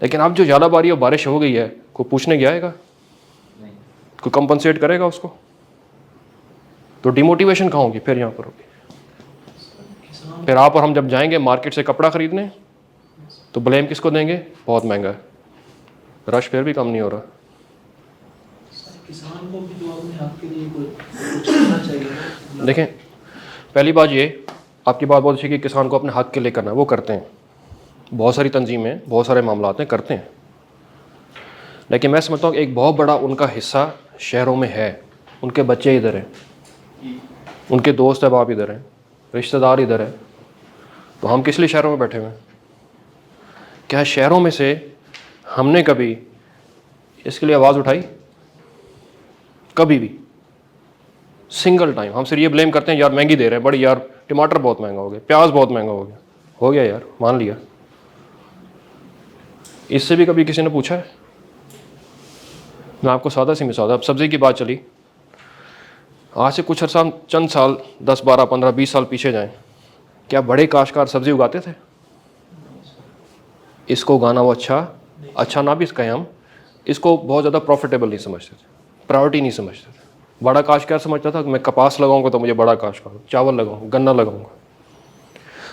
लेकिन अब जो ज़्यादा बारी और बारिश हो गई है, कोई पूछने गया आएगा? कोई कंपनसेट करेगा उसको? तो डिमोटिवेशन कहाँ होगी? फिर यहाँ पर होगी। फिर आप और हम जब जाएंगे मार्केट से कपड़ा खरीदने तो ब्लेम किसको देंगे? बहुत महंगा है, रश फिर भी कम नहीं हो रहा। किसान को भी तो अपने हक के लिए कुछ करना चाहिए। देखें, पहली बात ये, आपकी बात बहुत अच्छी कि किसान को अपने हक के लिए करना है, वो करते हैं। बहुत सारी तंजीमें, बहुत सारे मामलात हैं, करते हैं। लेकिन मैं समझता हूँ कि एक बहुत बड़ा उनका हिस्सा शहरों में है। उनके बच्चे इधर हैं, उनके दोस्त अहबाब इधर हैं, रिश्तेदार इधर हैं, तो हम किस लिए शहरों में बैठे हुए हैं? क्या शहरों में से हमने कभी इसके लिए आवाज़ उठाई? कभी भी, सिंगल टाइम। हम सिर्फ ये ब्लेम करते हैं यार महंगी दे रहे हैं बड़ी, यार टमाटर बहुत महंगा हो गया, प्याज बहुत महंगा हो गया यार, मान लिया। इससे भी कभी किसी ने पूछा है? मैं आपको सादा सी मिसाल, अब सब्ज़ी की बात चली, आज से कुछ अर्सा चंद साल 10, 12, 15, 20 साल पीछे जाएं, क्या बड़े काश्तकार सब्ज़ी उगाते थे? इसको उगाना वो अच्छा ना भी कहें हम, इसको बहुत ज़्यादा प्रॉफिटेबल नहीं समझते थे, प्रायोरिटी नहीं समझते थे। बड़ा काश्तकार समझता था कि मैं कपास लगाऊंगा तो मुझे बड़ा काश्तकार, चावल लगाऊंगा, गन्ना लगाऊंगा।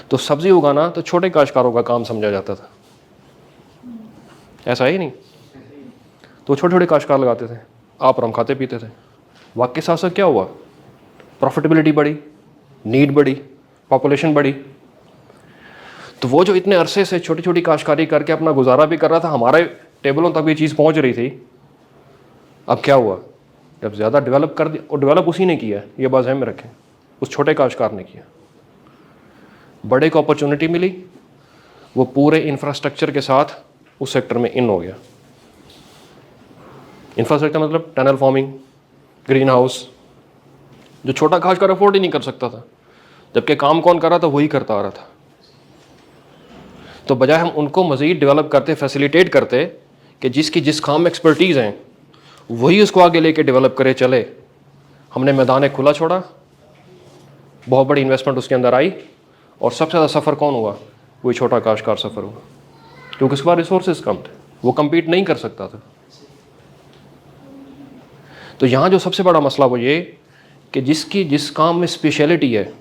तो सब्ज़ी उगाना तो छोटे काश्तकारों का काम समझा जाता था, ऐसा ही नहीं। तो छोटे छोटे काश्तकार लगाते थे, आप और हम खाते पीते थे। वक्त के साथ साथ क्या हुआ? प्रॉफिटेबिलिटी बढ़ी, नीड बढ़ी, पॉपुलेशन बढ़ी। तो वो जो इतने अरसे से छोटी छोटी काश्तकारी करके अपना गुजारा भी कर रहा था, हमारे टेबलों तक भी चीज़ पहुंच रही थी। अब क्या हुआ? जब ज़्यादा डेवलप कर दिया, और डेवलप उसी ने किया, ये बात ज़हन में रखें, उस छोटे काश्तकार ने किया। बड़े को अपॉर्चुनिटी मिली, वो पूरे इंफ्रास्ट्रक्चर के साथ उस सेक्टर में इन हो गया। इंफ्रास्ट्रक्चर मतलब टनल फॉर्मिंग, ग्रीन हाउस, जो छोटा काश्तकार अफोर्ड ही नहीं कर सकता था, जबकि काम कौन कर रहा था? वही करता आ रहा था। तो बजाय हम उनको मज़ीद डेवलप करते, फैसिलिटेट करते कि जिसकी जिस काम में एक्सपर्टीज़ हैं वही उसको आगे लेके डेवलप करे चले, हमने मैदान खुला छोड़ा, बहुत बड़ी इन्वेस्टमेंट उसके अंदर आई, और सबसे ज़्यादा सफ़र कौन हुआ? वही छोटा काश्तकार सफ़र हुआ, क्योंकि उसके पास रिसोर्सेज कम थे, वो कम्पीट नहीं कर सकता था। तो यहाँ जो सबसे बड़ा मसला वो ये कि जिसकी जिस काम में स्पेशलिटी है,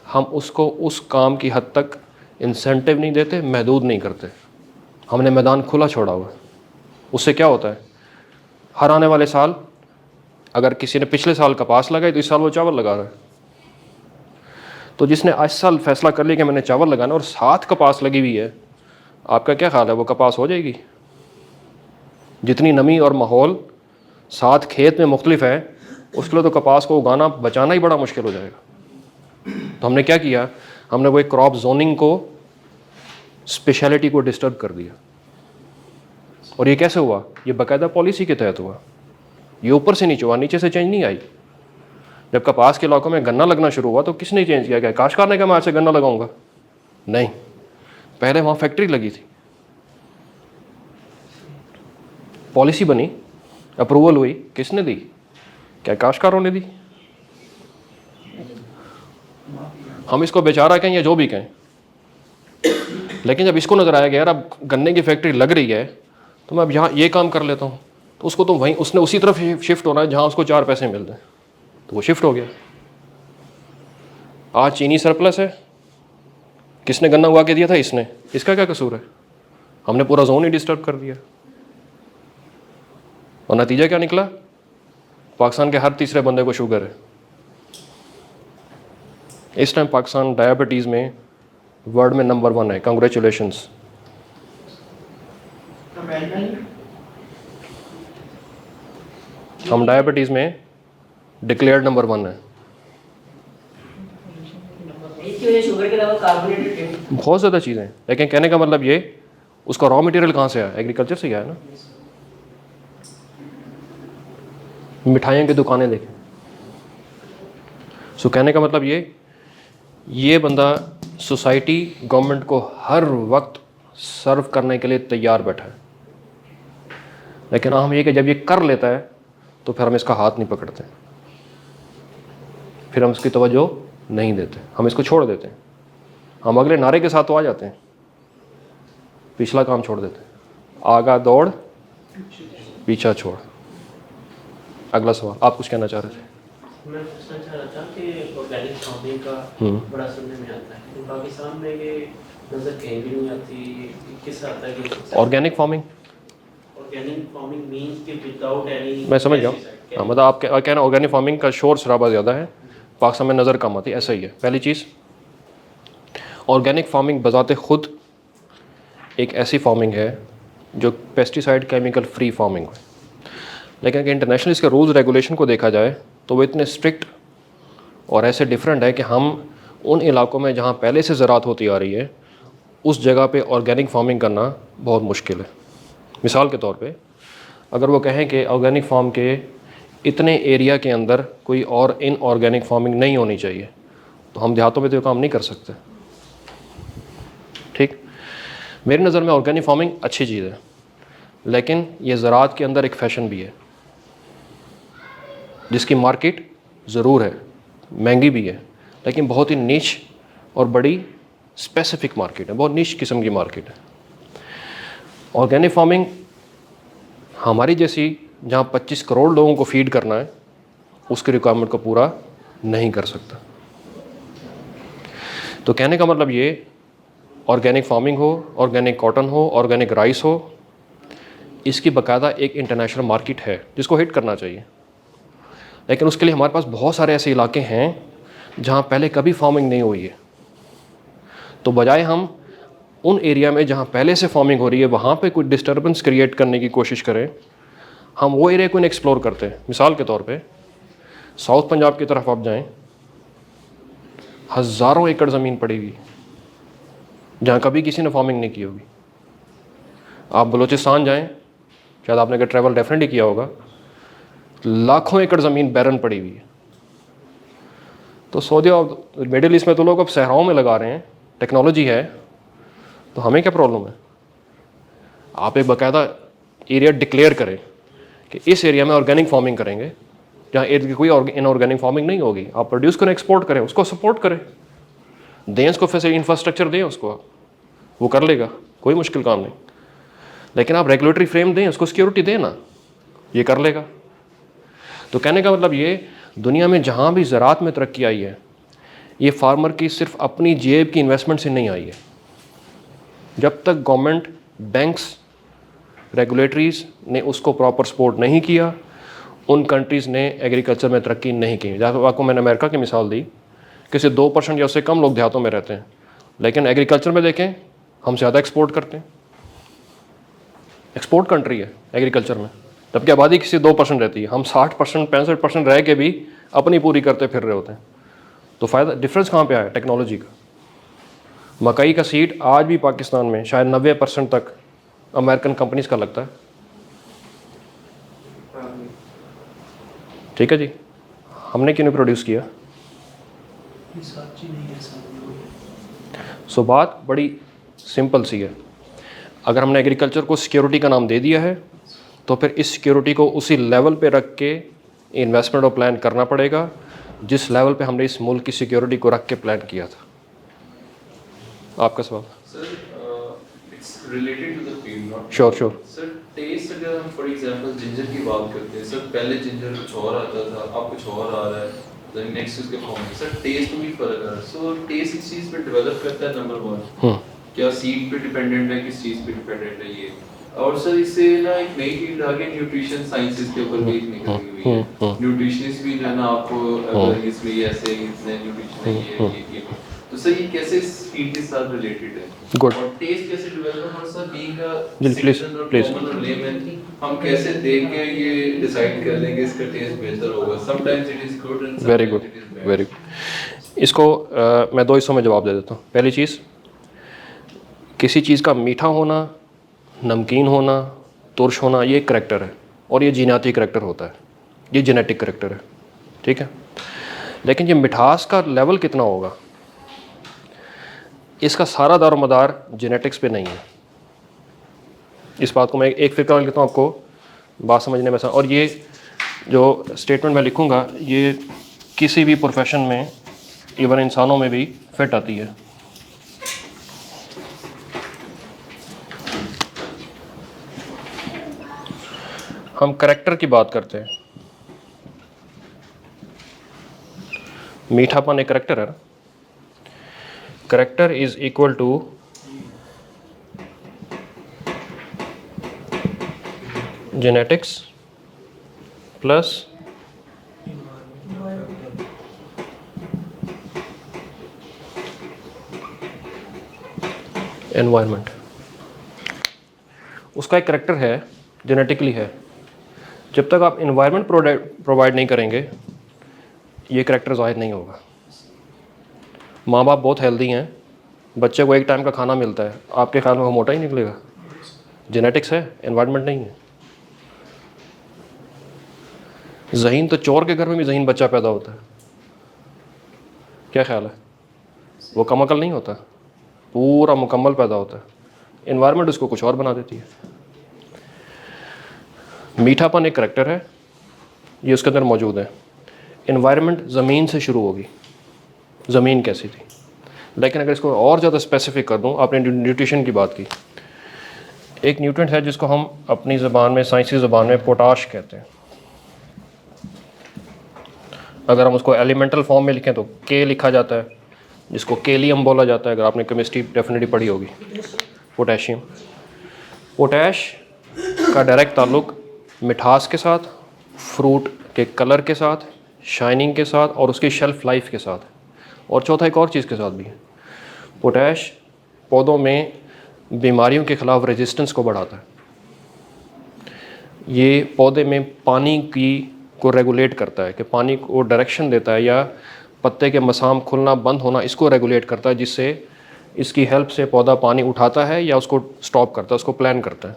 हम उसको उस काम की हद तक इंसेंटिव नहीं देते, महदूद नहीं करते, हमने मैदान खुला छोड़ा हुआ है। उससे क्या होता है? हर आने वाले साल अगर किसी ने पिछले साल कपास लगाई तो इस साल वो चावल लगा रहा है। तो जिसने आज साल फैसला कर लिया कि मैंने चावल लगाना और साथ कपास लगी हुई है, आपका क्या ख्याल है, वो कपास हो जाएगी? जितनी नमी और माहौल साथ खेत में मुख्तलिफ है, उसके लिए तो कपास को उगाना, बचाना ही बड़ा मुश्किल हो जाएगा। तो हमने क्या किया? हमने वो एक क्रॉप जोनिंग को, स्पेशलिटी को डिस्टर्ब कर दिया। और ये कैसे हुआ? ये बाकायदा पॉलिसी के तहत हुआ, ये ऊपर से नीचे हुआ, नीचे से चेंज नहीं आई। जब कपास के इलाकों में गन्ना लगना शुरू हुआ तो किसने चेंज किया? क्या काश्तकार ने कहा मैं आज से गन्ना लगाऊंगा? नहीं, पहले वहाँ फैक्ट्री लगी थी, पॉलिसी बनी, अप्रूवल हुई, किसने दी? क्या काश्तकारों ने दी? हम इसको बेचारा कहें या जो भी कहें, लेकिन जब इसको नज़र आया कि यार अब गन्ने की फैक्ट्री लग रही है तो मैं अब यहाँ ये काम कर लेता हूँ, तो उसको तो वहीं उसने उसी तरफ शिफ्ट होना है जहाँ उसको 4 पैसे मिल रहे हैं, तो वो शिफ्ट हो गया। आज चीनी सरप्लस है, किसने गन्ना उगा के दिया था? इसने। इसका क्या कसूर है? हमने पूरा जोन ही डिस्टर्ब कर दिया, और नतीजा क्या निकला? पाकिस्तान के हर तीसरे बंदे को शुगर है। इस टाइम पाकिस्तान डायबिटीज़ में वर्ल्ड में नंबर 1 है। कांग्रेचुलेशंस। हम डायबिटीज़ में डिक्लेयर्ड नंबर 1 है। शुगर के अलावा कार्बोनेटेड बहुत ज़्यादा चीज़ें हैं, लेकिन कहने का मतलब ये, उसका रॉ मटेरियल कहाँ से आया? एग्रीकल्चर से ही आया ना। मिठाइयों की दुकानें देखें, सो कहने का मतलब ये बंदा सोसाइटी, गवर्नमेंट को हर वक्त सर्व करने के लिए तैयार बैठा है, लेकिन हम ये कि जब ये कर लेता है तो फिर हम इसका हाथ नहीं पकड़ते, फिर हम इसकी तवज्जो नहीं देते, हम इसको छोड़ देते हैं। हम अगले नारे के साथ तो आ जाते हैं, पिछला काम छोड़ देते हैं। आगा दौड़ पीछा छोड़। अगला सवाल, आप कुछ कहना चाह रहे थे? मैं पूछना चाह रहा था कि ऑर्गेनिक फार्मिंग का बड़ा सुनने में आता है, तो पाकिस्तान में ये नज़र कहीं भी नहीं आती, किस आता है कि ऑर्गेनिक फार्मिंग मीन्स कि विदाउट एनी, मैं समझ गया। हाँ, मतलब आप कहना ऑर्गेनिक फार्मिंग का शोर शराबा ज़्यादा है, पाकिस्तान में नज़र कम आती है, ऐसा ही है। पहली चीज़, ऑर्गेनिक फार्मिंग बज़ाते खुद एक ऐसी फार्मिंग है जो पेस्टिसाइड केमिकल फ्री फार्मिंग है, लेकिन अगर इंटरनेशनल इसके रूल्स रेगुलेशन को देखा जाए तो वो इतने स्ट्रिक्ट और ऐसे डिफरेंट है कि हम उन इलाकों में जहाँ पहले से ज़राअत होती आ रही है उस जगह पे ऑर्गेनिक फार्मिंग करना बहुत मुश्किल है। मिसाल के तौर पे अगर वो कहें कि ऑर्गेनिक फार्म के इतने एरिया के अंदर कोई और इनऑर्गेनिक फार्मिंग नहीं होनी चाहिए, तो हम देहातों में तो ये काम नहीं कर सकते। ठीक, मेरी नज़र में ऑर्गेनिक फार्मिंग अच्छी चीज़ है, लेकिन ये ज़राअत के अंदर एक फ़ैशन भी है जिसकी मार्केट ज़रूर है, महंगी भी है, लेकिन बहुत ही नीच और बड़ी स्पेसिफिक मार्केट है, बहुत नीच किस्म की मार्केट है। ऑर्गेनिक फार्मिंग हमारी जैसी जहाँ 25 करोड़ लोगों को फीड करना है उसकी रिक्वायरमेंट को पूरा नहीं कर सकता। तो कहने का मतलब ये, ऑर्गेनिक फार्मिंग हो, ऑर्गेनिक कॉटन हो, ऑर्गेनिक राइस हो, इसकी बाकायदा एक इंटरनेशनल मार्केट है जिसको हिट करना चाहिए। लेकिन उसके लिए हमारे पास बहुत सारे ऐसे इलाके हैं जहाँ पहले कभी फार्मिंग नहीं हुई है, तो बजाय हम उन एरिया में जहाँ पहले से फार्मिंग हो रही है वहाँ पे कोई डिस्टर्बेंस क्रिएट करने की कोशिश करें, हम वो एरिया को एक्सप्लोर करते हैं। मिसाल के तौर पे साउथ पंजाब की तरफ आप जाएं, हज़ारों एकड़ ज़मीन पड़ी हुई जहाँ कभी किसी ने फार्मिंग नहीं की होगी। आप बलूचिस्तान जाएं, शायद आपने अगर ट्रैवल डेफिनेटली किया होगा, लाखों एकड़ ज़मीन बैरन पड़ी हुई है। तो सऊदी और मिडिल ईस्ट में तो लोग अब सहराओं में लगा रहे हैं, टेक्नोलॉजी है, तो हमें क्या प्रॉब्लम है? आप एक बाकायदा एरिया डिक्लेयर करें कि इस एरिया में ऑर्गेनिक फार्मिंग करेंगे, जहाँ कोई इनऑर्गेनिक फार्मिंग नहीं होगी। आप प्रोड्यूस करें, एक्सपोर्ट करें, उसको सपोर्ट करें, दें उसको, फैसिलिटी इंफ्रास्ट्रक्चर दें उसको, वो कर लेगा, कोई मुश्किल काम नहीं। लेकिन आप रेगुलेटरी फ्रेम दें उसको, सिक्योरिटी दें ना, ये कर लेगा। तो कहने का मतलब ये, दुनिया में जहाँ भी ज़राअत में तरक्की आई है, ये फार्मर की सिर्फ अपनी जेब की इन्वेस्टमेंट से नहीं आई है। जब तक गवर्नमेंट, बैंक्स, रेगुलेटरीज़ ने उसको प्रॉपर सपोर्ट नहीं किया, उन कंट्रीज़ ने एग्रीकल्चर में तरक्की नहीं की। जैसे आपको मैंने अमेरिका की मिसाल दी, किसी 2% या उससे कम लोग देहातों में रहते हैं, लेकिन एग्रीकल्चर में देखें हम ज़्यादा एक्सपोर्ट करते हैं। एक्सपोर्ट कंट्री है एग्रीकल्चर में, जबकि आबादी किसी 2% रहती है। हम 60%, 65% रह के भी अपनी पूरी करते फिर रहे होते हैं। तो फ़ायदा, डिफरेंस कहाँ पे आया? टेक्नोलॉजी का। मकई का सीड आज भी पाकिस्तान में शायद 90% तक अमेरिकन कंपनीज़ का लगता है। ठीक है जी, हमने क्यों नहीं प्रोड्यूस किया? सो बात बड़ी सिंपल सी है। अगर हमने एग्रीकल्चर को सिक्योरिटी का नाम दे दिया है, तो फिर इस सिक्योरिटी को उसी लेवल पे रख के इन्वेस्टमेंट और प्लान करना पड़ेगा जिस लेवल पे हमने इस मुल्क की सिक्योरिटी को रख के प्लान किया था। आपका सवाल? Sir, it's related to the field, not sure. Sir, test अगर हम फॉर एग्जांपल जिंजर की बात करते हैं, सर पहले जिंजर कुछ और आता था, अब कुछ और आ रहा है, देन नेक्स्ट उसके फॉर्म में सर टेस्ट में भी फर्क आ रहा है। सो टेस्ट इस चीज़ पे डेवलप करता है, नंबर 1 क्या सीड पे डिपेंडेंट है, किस चीज़ पे डिपेंडेंट है ये। और सर इससे ना एक नई फील्ड आ गई, न्यूट्रिशन साइंसेज के ऊपर भी निकली हुई है। न्यूट्रिशनिस्ट भी जो है ना आपको इसमें ऐसे इतने न्यूट्रिशन है ये। तो सर ये कैसे इस फील्ड के साथ रिलेटेड है? गुड। और टेस्ट कैसे डेवलप, और sir being a please common और लेमन, हम कैसे देख के ये डिसाइड कर लेंगे इसका टेस्ट बेहतर होगा? Sometimes it is good and very good, very good. इसको मैं 2 हिस्सों में जवाब दे देता हूँ। पहली चीज़, किसी चीज़ का मीठा होना, नमकीन होना, तुर्श होना, ये एक करैक्टर है और ये जीनाती करैक्टर होता है, ये जेनेटिक करैक्टर है। ठीक है, लेकिन ये मिठास का लेवल कितना होगा, इसका सारा दार मदार जेनेटिक्स पे नहीं है। इस बात को मैं एक फिक्र लेता हूँ आपको बात समझने में। और ये जो स्टेटमेंट मैं लिखूँगा, ये किसी भी प्रोफेशन में, इवन इंसानों में भी फिट आती है। हम करैक्टर की बात करते हैं, मीठापन एक करैक्टर है। Character is equal to genetics plus environment. उसका एक करैक्टर है, जेनेटिकली है। जब तक आप एनवायरनमेंट प्रोवाइड नहीं करेंगे, ये करैक्टर ज़ाहिर नहीं होगा। माँ बाप बहुत हेल्दी हैं, बच्चे को एक टाइम का खाना मिलता है, आपके ख्याल में वो मोटा ही निकलेगा? जेनेटिक्स है, एनवायरनमेंट नहीं है। ज़हीन तो चोर के घर में भी ज़हीन बच्चा पैदा होता है, क्या ख्याल है? वो कम अकल नहीं होता, पूरा मुकम्मल पैदा होता है। एनवायरनमेंट उसको कुछ और बना देती है। मीठापन एक करैक्टर है, ये उसके अंदर मौजूद है। एनवायरनमेंट ज़मीन से शुरू होगी, ज़मीन कैसी थी। लेकिन अगर इसको और ज़्यादा स्पेसिफिक कर दूँ, आपने न्यूट्रिशन की बात की, एक न्यूट्रिएंट है जिसको हम अपनी ज़बान में, साइंसी ज़बान में पोटाश कहते हैं। अगर हम उसको एलिमेंटल फॉर्म में लिखें तो के लिखा जाता है, जिसको केलियम बोला जाता है। अगर आपने केमिस्ट्री डेफिनेटली पढ़ी होगी, पोटेशियम। पोटैश का डायरेक्ट ताल्लुक मिठास के साथ, फ्रूट के कलर के साथ, शाइनिंग के साथ और उसकी शेल्फ लाइफ के साथ, और चौथा एक और चीज़ के साथ भी है। पोटैश पौधों में बीमारियों के ख़िलाफ़ रेजिस्टेंस को बढ़ाता है। ये पौधे में पानी को रेगुलेट करता है, कि पानी को डायरेक्शन देता है, या पत्ते के मसाम खुलना बंद होना इसको रेगुलेट करता है, जिससे इसकी हेल्प से पौधा पानी उठाता है या उसको स्टॉप करता है, उसको प्लान करता है।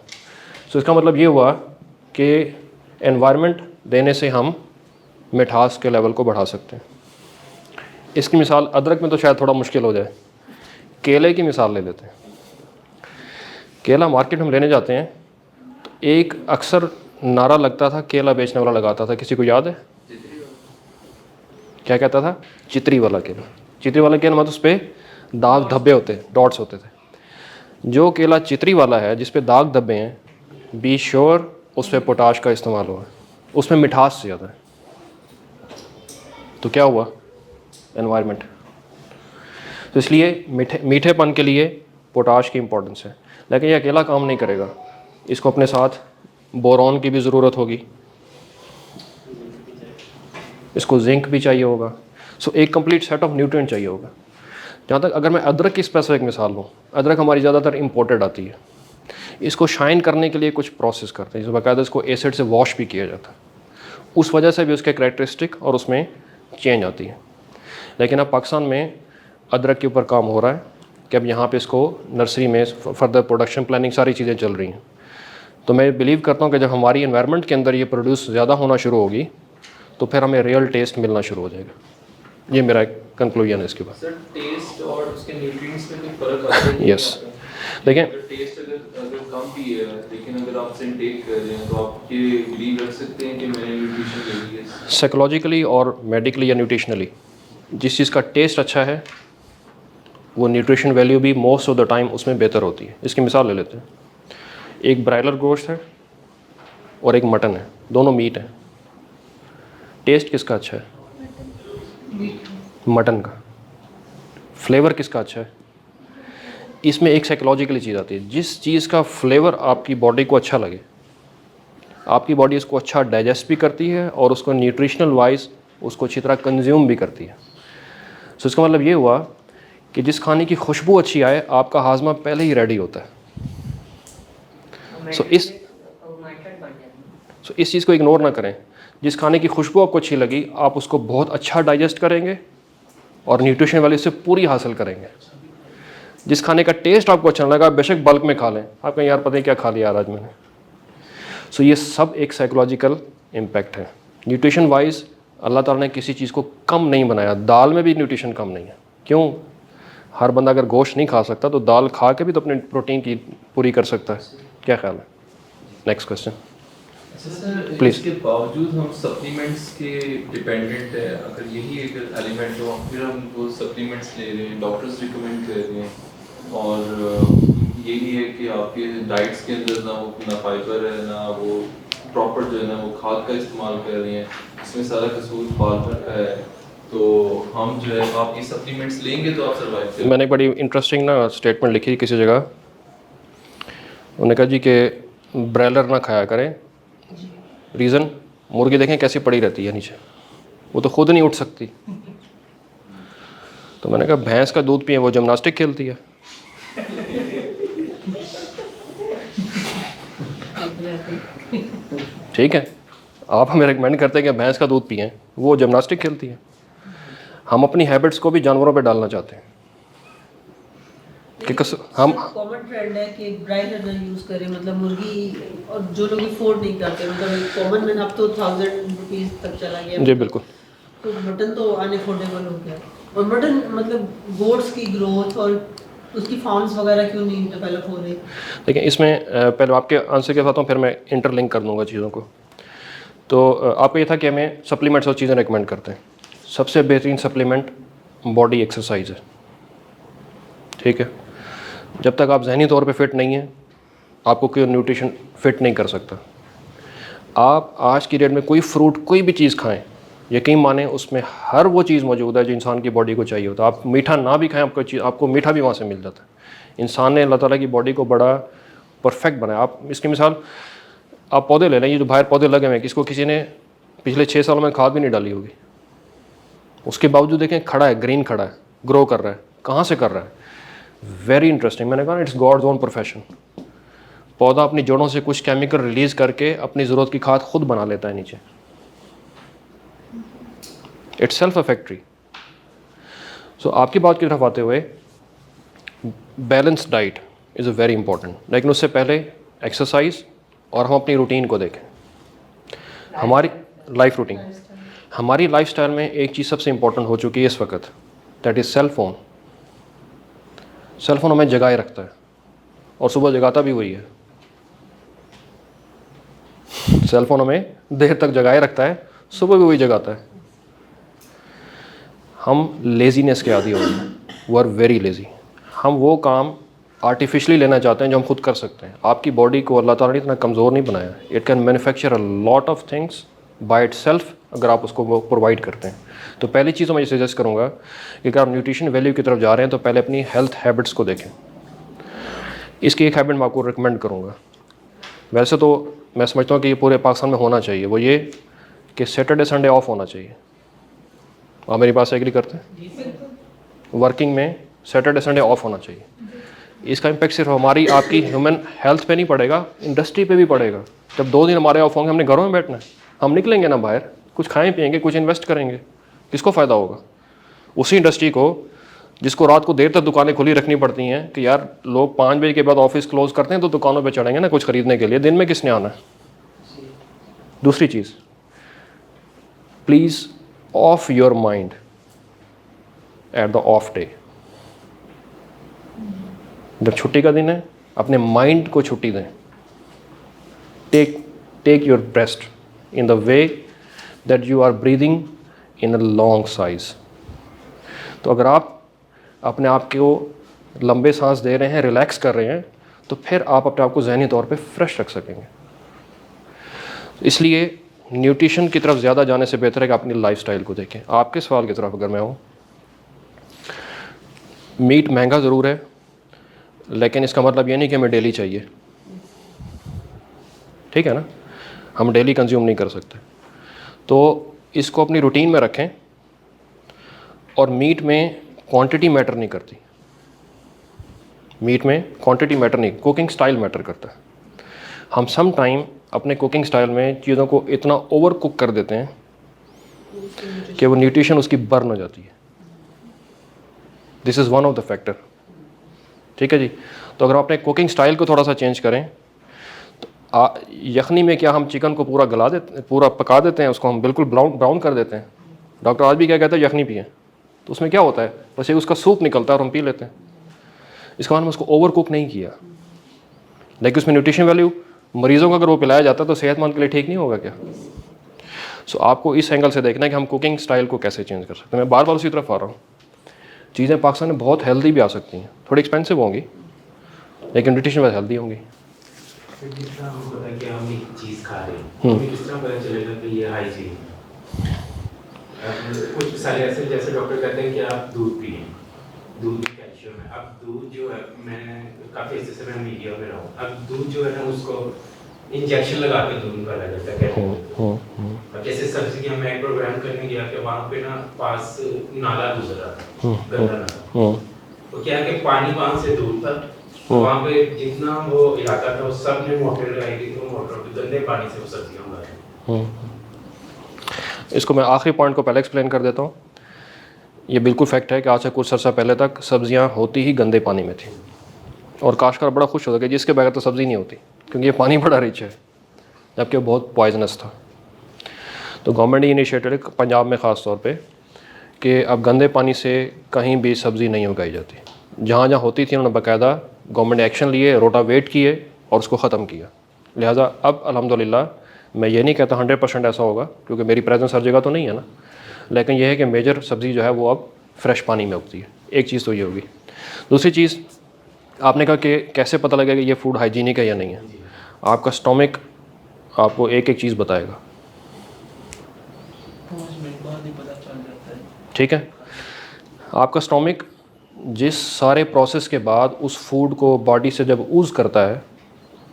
सो इसका मतलब ये हुआ कि एनवायरनमेंट देने से हम मिठास के लेवल को बढ़ा सकते हैं। इसकी मिसाल अदरक में तो शायद थोड़ा मुश्किल हो जाए, केले की मिसाल ले लेते हैं। केला मार्केट में लेने जाते हैं तो एक अक्सर नारा लगता था, केला बेचने वाला लगाता था, किसी को याद है क्या कहता था? चितरी वाला केला। चितरी वाला केला मतलब उस पर दाग धब्बे होते, डॉट्स होते थे। जो केला चितरी वाला है जिस पे दाग धब्बे हैं, बी श्योर उस पर पोटाश का इस्तेमाल हुआ है, उसमें मिठास ज़्यादा है। तो क्या हुआ? एनवायरनमेंट। तो इसलिए मीठेपन के लिए पोटाश की इम्पोर्टेंस है। लेकिन ये अकेला काम नहीं करेगा, इसको अपने साथ बोरॉन की भी ज़रूरत होगी, इसको जिंक भी चाहिए होगा। सो एक कंप्लीट सेट ऑफ न्यूट्रिएंट चाहिए होगा। जहाँ तक अगर मैं अदरक की स्पेसिफिक मिसाल लूँ, अदरक हमारी ज़्यादातर इंपोर्टेड आती है। इसको शाइन करने के लिए कुछ प्रोसेस करते हैं, जिस बाकायदा इसको एसिड से वॉश भी किया जाता है। उस वजह से भी उसके करैक्टरिस्टिक और उसमें चेंज आती है। लेकिन अब पाकिस्तान में अदरक के ऊपर काम हो रहा है कि अब यहाँ पे इसको नर्सरी में फर्दर प्रोडक्शन प्लानिंग सारी चीज़ें चल रही हैं। तो मैं बिलीव करता हूँ कि जब हमारी एनवायरनमेंट के अंदर ये प्रोड्यूस ज़्यादा होना शुरू होगी तो फिर हमें रियल टेस्ट मिलना शुरू हो जाएगा। ये मेरा कंक्लूजन है इसके बाद। सर टेस्ट और उसके न्यूट्रिएंट्स में कोई फर्क आता है? यस, देखें टेस्ट अगर कम भी है, लेकिन अगर आप इनटेक कर रहे हैं तो आप ये बिलीव रख सकते हैं कि मैंने न्यूट्रिशन ले लिया है। साइकोलॉजिकली और मेडिकली या न्यूट्रिशनली जिस चीज़ का टेस्ट अच्छा है वो न्यूट्रिशन वैल्यू भी मोस्ट ऑफ द टाइम उसमें बेहतर होती है। इसकी मिसाल ले लेते हैं, एक ब्रायलर गोश्त है और एक मटन है, दोनों मीट है। टेस्ट किसका अच्छा है? मटन का। फ्लेवर किसका अच्छा है? इसमें एक साइकोलॉजिकली चीज़ आती है, जिस चीज़ का फ्लेवर आपकी बॉडी को अच्छा लगे, आपकी बॉडी उसको अच्छा डाइजेस्ट भी करती है और उसको न्यूट्रिशनल वाइज उसको अच्छी तरह कंज्यूम भी करती है। सो इसका मतलब ये हुआ कि जिस खाने की खुशबू अच्छी आए, आपका हाजमा पहले ही रेडी होता है। सो इस चीज़ को इग्नोर ना करें। जिस खाने की खुशबू आपको अच्छी लगी, आप उसको बहुत अच्छा डाइजेस्ट करेंगे और न्यूट्रिशन वैल्यू से पूरी हासिल करेंगे। जिस खाने का टेस्ट आपको अच्छा लगा, बेशक बल्क में खा लें, आप कहें यार पता नहीं क्या खा लिया आज मैंने। सो ये सब एक साइकोलॉजिकल इम्पैक्ट है। न्यूट्रिशन वाइज अल्लाह ताला ने किसी चीज़ को कम नहीं बनाया। दाल में भी न्यूट्रिशन कम नहीं है। क्यों? हर बंदा अगर गोश्त नहीं खा सकता तो दाल खा के भी तो अपने प्रोटीन की पूरी कर सकता है। क्या ख्याल है? Next question please. इसके बावजूद हम सप्लीमेंट्स के डिपेंडेंट है। अगर यही एक एलिमेंट हो, फिर हम वो सप्लीमेंट्स ले रहे हैं, डॉक्टर्स रिकमेंड कर रहे हैं, और यही है कि आपके डाइट्स के अंदर ना फाइबर है, ना वो प्रॉपर जो है ना वो खाद का इस्तेमाल कर रही हैं, इसमें सारा कसूर फार्मर का है। तो हम जो है आप ये सप्लीमेंट्स लेंगे तो आप सर्वाइव करेंगे। मैंने बड़ी इंटरेस्टिंग ना स्टेटमेंट लिखी किसी जगह, उन्होंने कहा जी कि ब्रॉयलर ना खाया करें। रीज़न, मुर्गी देखें कैसी पड़ी रहती है नीचे, वो तो खुद नहीं उठ सकती। तो मैंने कहा भैंस का दूध पिए, वो जिम्नास्टिक खेलती है। ठीक है, आप हमें रिकमेंड करते हैं कि भैंस का दूध पिएं, वो जिम्नास्टिक खेलती है। हम अपनी हैबिट्स को भी जानवरों पे डालना चाहते हैं। कि हम कॉमन ट्रेंड है कि ड्राई रनर यूज़ करें, मतलब मुर्गी, और जो लोग अफोर्ड नहीं करते, मतलब कॉमन मैन अब तो 1000 रुपीज़ तक चला गया। जी बिल्कुल। तो मटन तो अनअफोर्डेबल हो गया, और मटन मतलब गोट्स की ग्रोथ और उसकी फार्म्स वगैरह क्यों नहीं डेवलप हो रही? देखिए इसमें पहले आपके आंसर के साथ हूँ, फिर मैं इंटरलिंक कर दूँगा चीज़ों को। तो आपको ये था कि हमें सप्लीमेंट्स और चीज़ें रिकमेंड करते हैं। सबसे बेहतरीन सप्लीमेंट बॉडी एक्सरसाइज है, ठीक है। जब तक आप जहनी तौर पे फिट नहीं हैं, आपको कोई न्यूट्रिशन फिट नहीं कर सकता। आप आज की डेट में कोई फ्रूट, कोई भी चीज़ खाएं, यकीन माने उसमें हर वो चीज़ मौजूद है जो इंसान की बॉडी को चाहिए होता है। आप मीठा ना भी खाएं, आपको मीठा भी वहाँ से मिल जाता है। इंसान ने अल्लाह ताला की बॉडी को बड़ा परफेक्ट बनाया। आप इसकी मिसाल आप पौधे ले लें, ये जो बाहर पौधे लगे हुए हैं, किसको किसी ने पिछले 6 सालों में खाद भी नहीं डाली होगी, उसके बावजूद देखें खड़ा है, ग्रीन खड़ा है, ग्रो कर रहा है। कहाँ से कर रहा है? Very interesting. मैंने कहा ना, इट्स गॉड्स ओन प्रोफेशन। पौधा अपनी जड़ों से कुछ केमिकल रिलीज़ करके अपनी ज़रूरत की खाद खुद बना लेता है नीचे। Itself a factory. So आपकी बात की तरफ आते हुए, balance diet is a very important, लेकिन उससे पहले एक्सरसाइज और हम अपनी रूटीन को देखें, हमारी लाइफ रूटीन। हमारी लाइफस्टाइल में एक चीज़ सबसे इंपॉर्टेंट हो चुकी है इस वक्त, that is cell phone. Cell phone हमें जगाए रखता है और सुबह जगाता भी वही है। सेल फ़ोन हमें देर तक जगाए रखता है, सुबह भी वही जगाता है। हम लेज़ीनेस के आदी हो गए, वी आर वेरी लेज़ी। हम वो काम आर्टिफिशियली लेना चाहते हैं जो हम खुद कर सकते हैं। आपकी बॉडी को अल्लाह ताला ने इतना कमज़ोर नहीं बनाया। It can manufacture a lot of things by itself, अगर आप उसको वो प्रोवाइड करते हैं। तो पहली चीज़ मैं ये सजेस्ट करूँगा कि अगर आप न्यूट्रिशन वैल्यू की तरफ जा रहे हैं तो पहले अपनी हेल्थ हैबिट्स को देखें। इसकी एक हैबिट मैं आपको रिकमेंड करूँगा। वैसे तो मैं समझता हूँ कि ये पूरे पाकिस्तान में होना चाहिए, वो ये कि सैटरडे संडे ऑफ होना चाहिए। आप मेरी बात से एग्री करते हैं? वर्किंग में सैटरडे संडे ऑफ होना चाहिए। इसका इम्पैक्ट सिर्फ हमारी आपकी ह्यूमन हेल्थ पे नहीं पड़ेगा, इंडस्ट्री पे भी पड़ेगा। जब 2 दिन हमारे ऑफ होंगे, हमने घरों में बैठना है, हम निकलेंगे ना बाहर, कुछ खाएं पिएंगे, कुछ इन्वेस्ट करेंगे, किसको फ़ायदा होगा? उसी इंडस्ट्री को जिसको रात को देर तक दुकानें खुली रखनी पड़ती हैं कि यार लोग 5 बजे के बाद ऑफिस क्लोज़ करते हैं तो दुकानों पे चढ़ेंगे ना कुछ ख़रीदने के लिए, दिन में किसने आना है? दूसरी चीज़, please of your mind at the of day. जब छुट्टी का दिन है, अपने माइंड को छुट्टी दें। Take your breast in the way that you are breathing in a long size। तो अगर आप अपने आप को लंबे सांस दे रहे हैं, रिलैक्स कर रहे हैं, तो फिर आप अपने आप को ज़हनी तौर पे फ्रेश रख सकेंगे। इसलिए न्यूट्रिशन की तरफ ज़्यादा जाने से बेहतर है कि अपनी लाइफस्टाइल को देखें। आपके सवाल की तरफ अगर मैं हूँ, मीट महंगा ज़रूर है, लेकिन इसका मतलब ये नहीं कि हमें डेली चाहिए, ठीक है ना? हम डेली कंज्यूम नहीं कर सकते। तो इसको अपनी रूटीन में रखें। और मीट में क्वांटिटी मैटर नहीं करती, मीट में क्वांटिटी मैटर नहीं, कुकिंग स्टाइल मैटर करता है। हम सम टाइम अपने कुकिंग स्टाइल में चीज़ों को इतना ओवर कुक कर देते हैं कि वो न्यूट्रिशन उसकी बर्न हो जाती है। This is one of the factor, ठीक है जी। तो अगर हम अपने कुकिंग स्टाइल को थोड़ा सा चेंज करें, यखनी में क्या हम चिकन को पूरा गला देते, पूरा पका देते हैं, उसको हम बिल्कुल ब्राउन कर देते हैं। डॉक्टर आज भी क्या कहते हैं, यखनी पिए, तो उसमें क्या होता है, बस उसका सूप निकलता है और हम पी लेते हैं। इसका मतलब उसको ओवर कुक नहीं किया, लेकिन उसमें न्यूट्रिशन वैल्यू, मरीज़ों को अगर वो पिलाया जाता है तो सेहतमंद के लिए ठीक नहीं होगा क्या? सो आपको इस एंगल से देखना है कि हम कुकिंग स्टाइल को कैसे चेंज कर सकते हैं। मैं बार बार उसी तरफ आ रहा हूँ। चीज़ें पाकिस्तान में बहुत हेल्दी भी आ सकती हैं, थोड़ी एक्सपेंसिव होंगी, लेकिन न्यूट्रिशन वाइज हेल्दी होंगी। जितना हमको पता है कि हम एक चीज़ खा रहे हैं, हमें किस तरह पता चलेगा कि ये हाइजीन है? कुछ सारे ऐसे, जैसे डॉक्टर कहते हैं कि आप दूध पिए, दूध में कैल्शियम है। अब दूध जो है, मैं काफ़ी ऐसे से मैं मीडिया में रहा हूँ, अब दूध जो है ना उसको इंजेक्शन लगा के दूध निकाला जाता है। अब जैसे सब्जी की मैं एक प्रोग्राम करने गया कि वहाँ पे ना पास नाला गुजरा था, गंदा नाला, तो क्या है कि पानी वहाँ से दूर था, वहाँ पे जितना वो इलाका था वो सब ने मोटर लगाई थी, तो मोटर पे गंदे पानी से वो सब्जियाँ उगा रहे हैं। इसको मैं आखिरी पॉइंट को पहले एक्सप्लेन कर देता हूँ। ये बिल्कुल फैक्ट है कि आज से कुछ अर्सा पहले तक सब्जियाँ होती ही गंदे पानी में थी। और काश्तकार बड़ा खुश होता है कि जिसके बगैर तो सब्ज़ी नहीं होती, क्योंकि ये पानी बड़ा रिच है, जबकि वो बहुत पॉइजनस था। तो गवर्नमेंट ने इनिशिएटिव पंजाब में ख़ास तौर पे कि अब गंदे पानी से कहीं भी सब्ज़ी नहीं उगाई जाती। जहाँ जहाँ होती थी उन्होंने बाकायदा गवर्नमेंट ने एक्शन लिए, रोटावेट किए और उसको ख़त्म किया। लिहाजा अब अल्हम्दुलिल्लाह मैं ये नहीं कहता 100% ऐसा होगा, क्योंकि मेरी प्रेजेंस हर जगह तो नहीं है ना, लेकिन यह है कि मेजर सब्ज़ी जो है वो अब फ्रेश पानी में उगती है। एक चीज़ तो ये होगी। दूसरी चीज़ आपने कहा कि कैसे पता लगेगा ये फूड हाइजीनिक है या नहीं है। आपका स्टोमिक आपको एक एक चीज़ बताएगा, 5 मिनट बाद ही पता चल जाता है। ठीक है। आपका स्टोमिक जिस सारे प्रोसेस के बाद उस फूड को बॉडी से जब यूज़ करता है,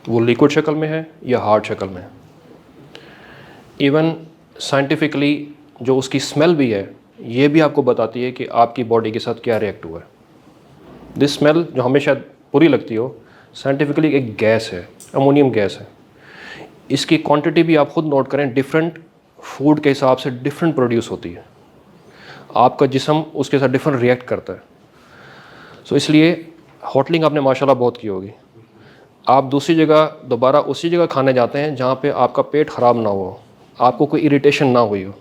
वो लिक्विड शक्ल में है या हार्ड शक्ल में है। इवन साइंटिफिकली जो उसकी स्मेल भी है, ये भी आपको बताती है कि आपकी बॉडी के साथ क्या रिएक्ट हुआ है। दिस स्मेल जो हमें शायद बुरी लगती हो, साइंटिफिकली एक गैस है, अमोनियम गैस है। इसकी क्वांटिटी भी आप खुद नोट करें, डिफरेंट फूड के हिसाब से डिफरेंट प्रोड्यूस होती है। आपका जिस्म उसके साथ डिफरेंट रिएक्ट करता है। सो इसलिए होटलिंग आपने माशाल्लाह बहुत की होगी। आप दूसरी जगह दोबारा उसी जगह खाने जाते हैं जहाँ पे आपका पेट ख़राब ना हो, आपको कोई इरिटेशन ना हुई हो।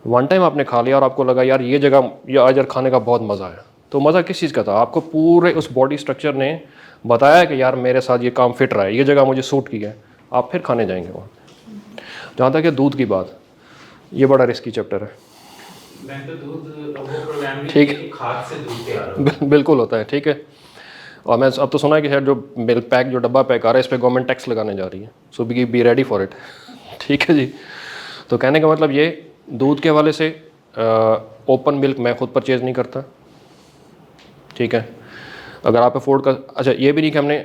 वन टाइम आपने खा लिया और आपको लगा यार ये जगह या आज यार खाने का बहुत मज़ा आया, तो मज़ा किस चीज़ का था? आपको पूरे उस बॉडी स्ट्रक्चर ने बताया कि यार मेरे साथ ये काम फिट रहा है, ये जगह मुझे सूट की है, आप फिर खाने जाएंगे वहाँ। जहाँ तक है दूध की बात, ये बड़ा रिस्की चैप्टर है। मैं तो दूध वो प्रोग्राम में ठीक। कि खाद से दूध तैयार होता बिल्कुल होता है, ठीक है। और मैं अब तो सुना है कि शायद जो मिल्क पैक जो डब्बा पैक आ रहा है इस पर गवर्नमेंट टैक्स लगाने जा रही है। सो बी रेडी फॉर इट। ठीक है जी। तो कहने का मतलब ये दूध के हवाले से ओपन मिल्क मैं खुद परचेज़ नहीं करता, ठीक है। अगर आप अफोर्ड कर, अच्छा ये भी नहीं कि हमने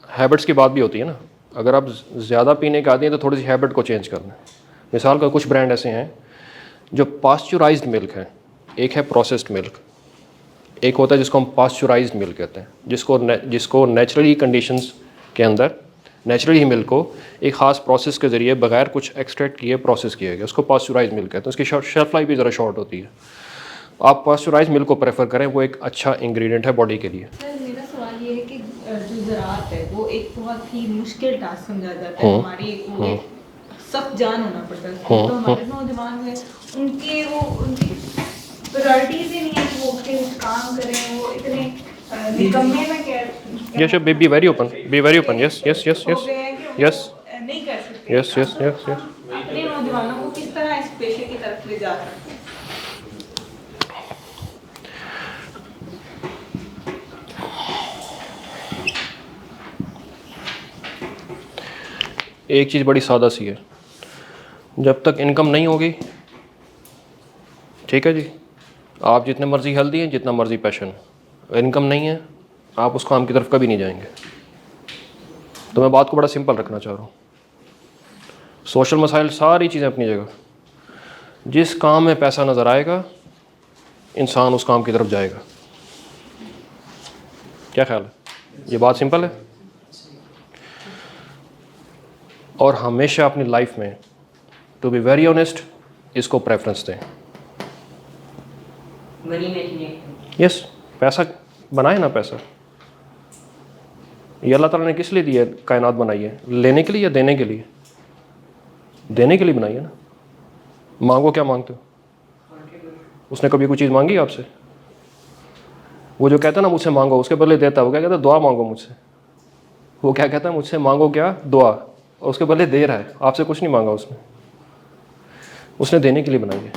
हैबिट्स की बात भी होती है ना, अगर आप ज़्यादा पीने के आदी हैं तो थोड़ी सी हैबिट को चेंज करना है। मिसाल का कुछ ब्रांड ऐसे हैं जो पास्चुराइज्ड मिल्क है, एक है प्रोसेस्ड मिल्क, एक होता है जिसको हम पास्चुराइज्ड मिल्क कहते हैं, जिसको नेचुरली कंडीशंस के अंदर नेचुरली ही मिल्क को एक ख़ास प्रोसेस के ज़रिए बगैर कुछ एक्सट्रैक्ट किए प्रोसेस किया गया, उसको पास्चुराइज्ड मिल्क कहते हैं। उसकी शेल्फ लाइफ भी ज़रा शॉर्ट होती है। आप पास्चुराइज्ड मिल्क को प्रेफर करें, वो एक अच्छा इंग्रेडिएंट है बॉडी के लिए। सर मेरा सवाल ये है कि जो ज़राअत है वो एक बहुत ही मुश्किल टास्क समझा जाता है हमारी, सख्त जान होना पड़ता है। तो हमारे नौजवान हैं उनकी प्रायोरिटीज़ ही नहीं है कि वो कुछ काम करें, वो इतने निकम्मे में क्या yes be very open, be very open. Yes yes yes हो यस गए हैं कि वो यस नहीं कर सकते। Yes yes yes yes. अपने नौजवानों को किस तरह इस पेशे की तरफ ले जा सकते हैं? एक चीज़ बड़ी सादा सी है, जब तक इनकम नहीं होगी, ठीक है जी, आप जितने मर्ज़ी हेल्दी हैं, जितना मर्ज़ी पैशन है, इनकम नहीं है आप उस काम की तरफ कभी नहीं जाएंगे। तो मैं बात को बड़ा सिंपल रखना चाह रहा हूँ। सोशल मसाइल सारी चीज़ें अपनी जगह, जिस काम में पैसा नज़र आएगा इंसान उस काम की तरफ जाएगा। क्या ख्याल है? ये बात सिंपल है। और हमेशा अपनी लाइफ में टू बी वेरी ऑनेस्ट इसको प्रेफरेंस दें। Money making. यस, पैसा बनाए ना। पैसा ये अल्लाह ताला ने किस लिए दिया है? कायनात बनाई है लेने के लिए या देने के लिए? देने के लिए बनाई है ना। मांगो, क्या मांगते हो? उसने कभी कोई चीज़ मांगी आपसे? वो जो कहता है ना मुझसे मांगो, उसके बदले देता है। वो क्या कहता है? दुआ मांगो मुझसे। वो क्या कहता है? मुझसे मांगो क्या? दुआ। और उसके बदले दे रहा है। आपसे कुछ नहीं मांगा उसने देने के लिए बनाई है।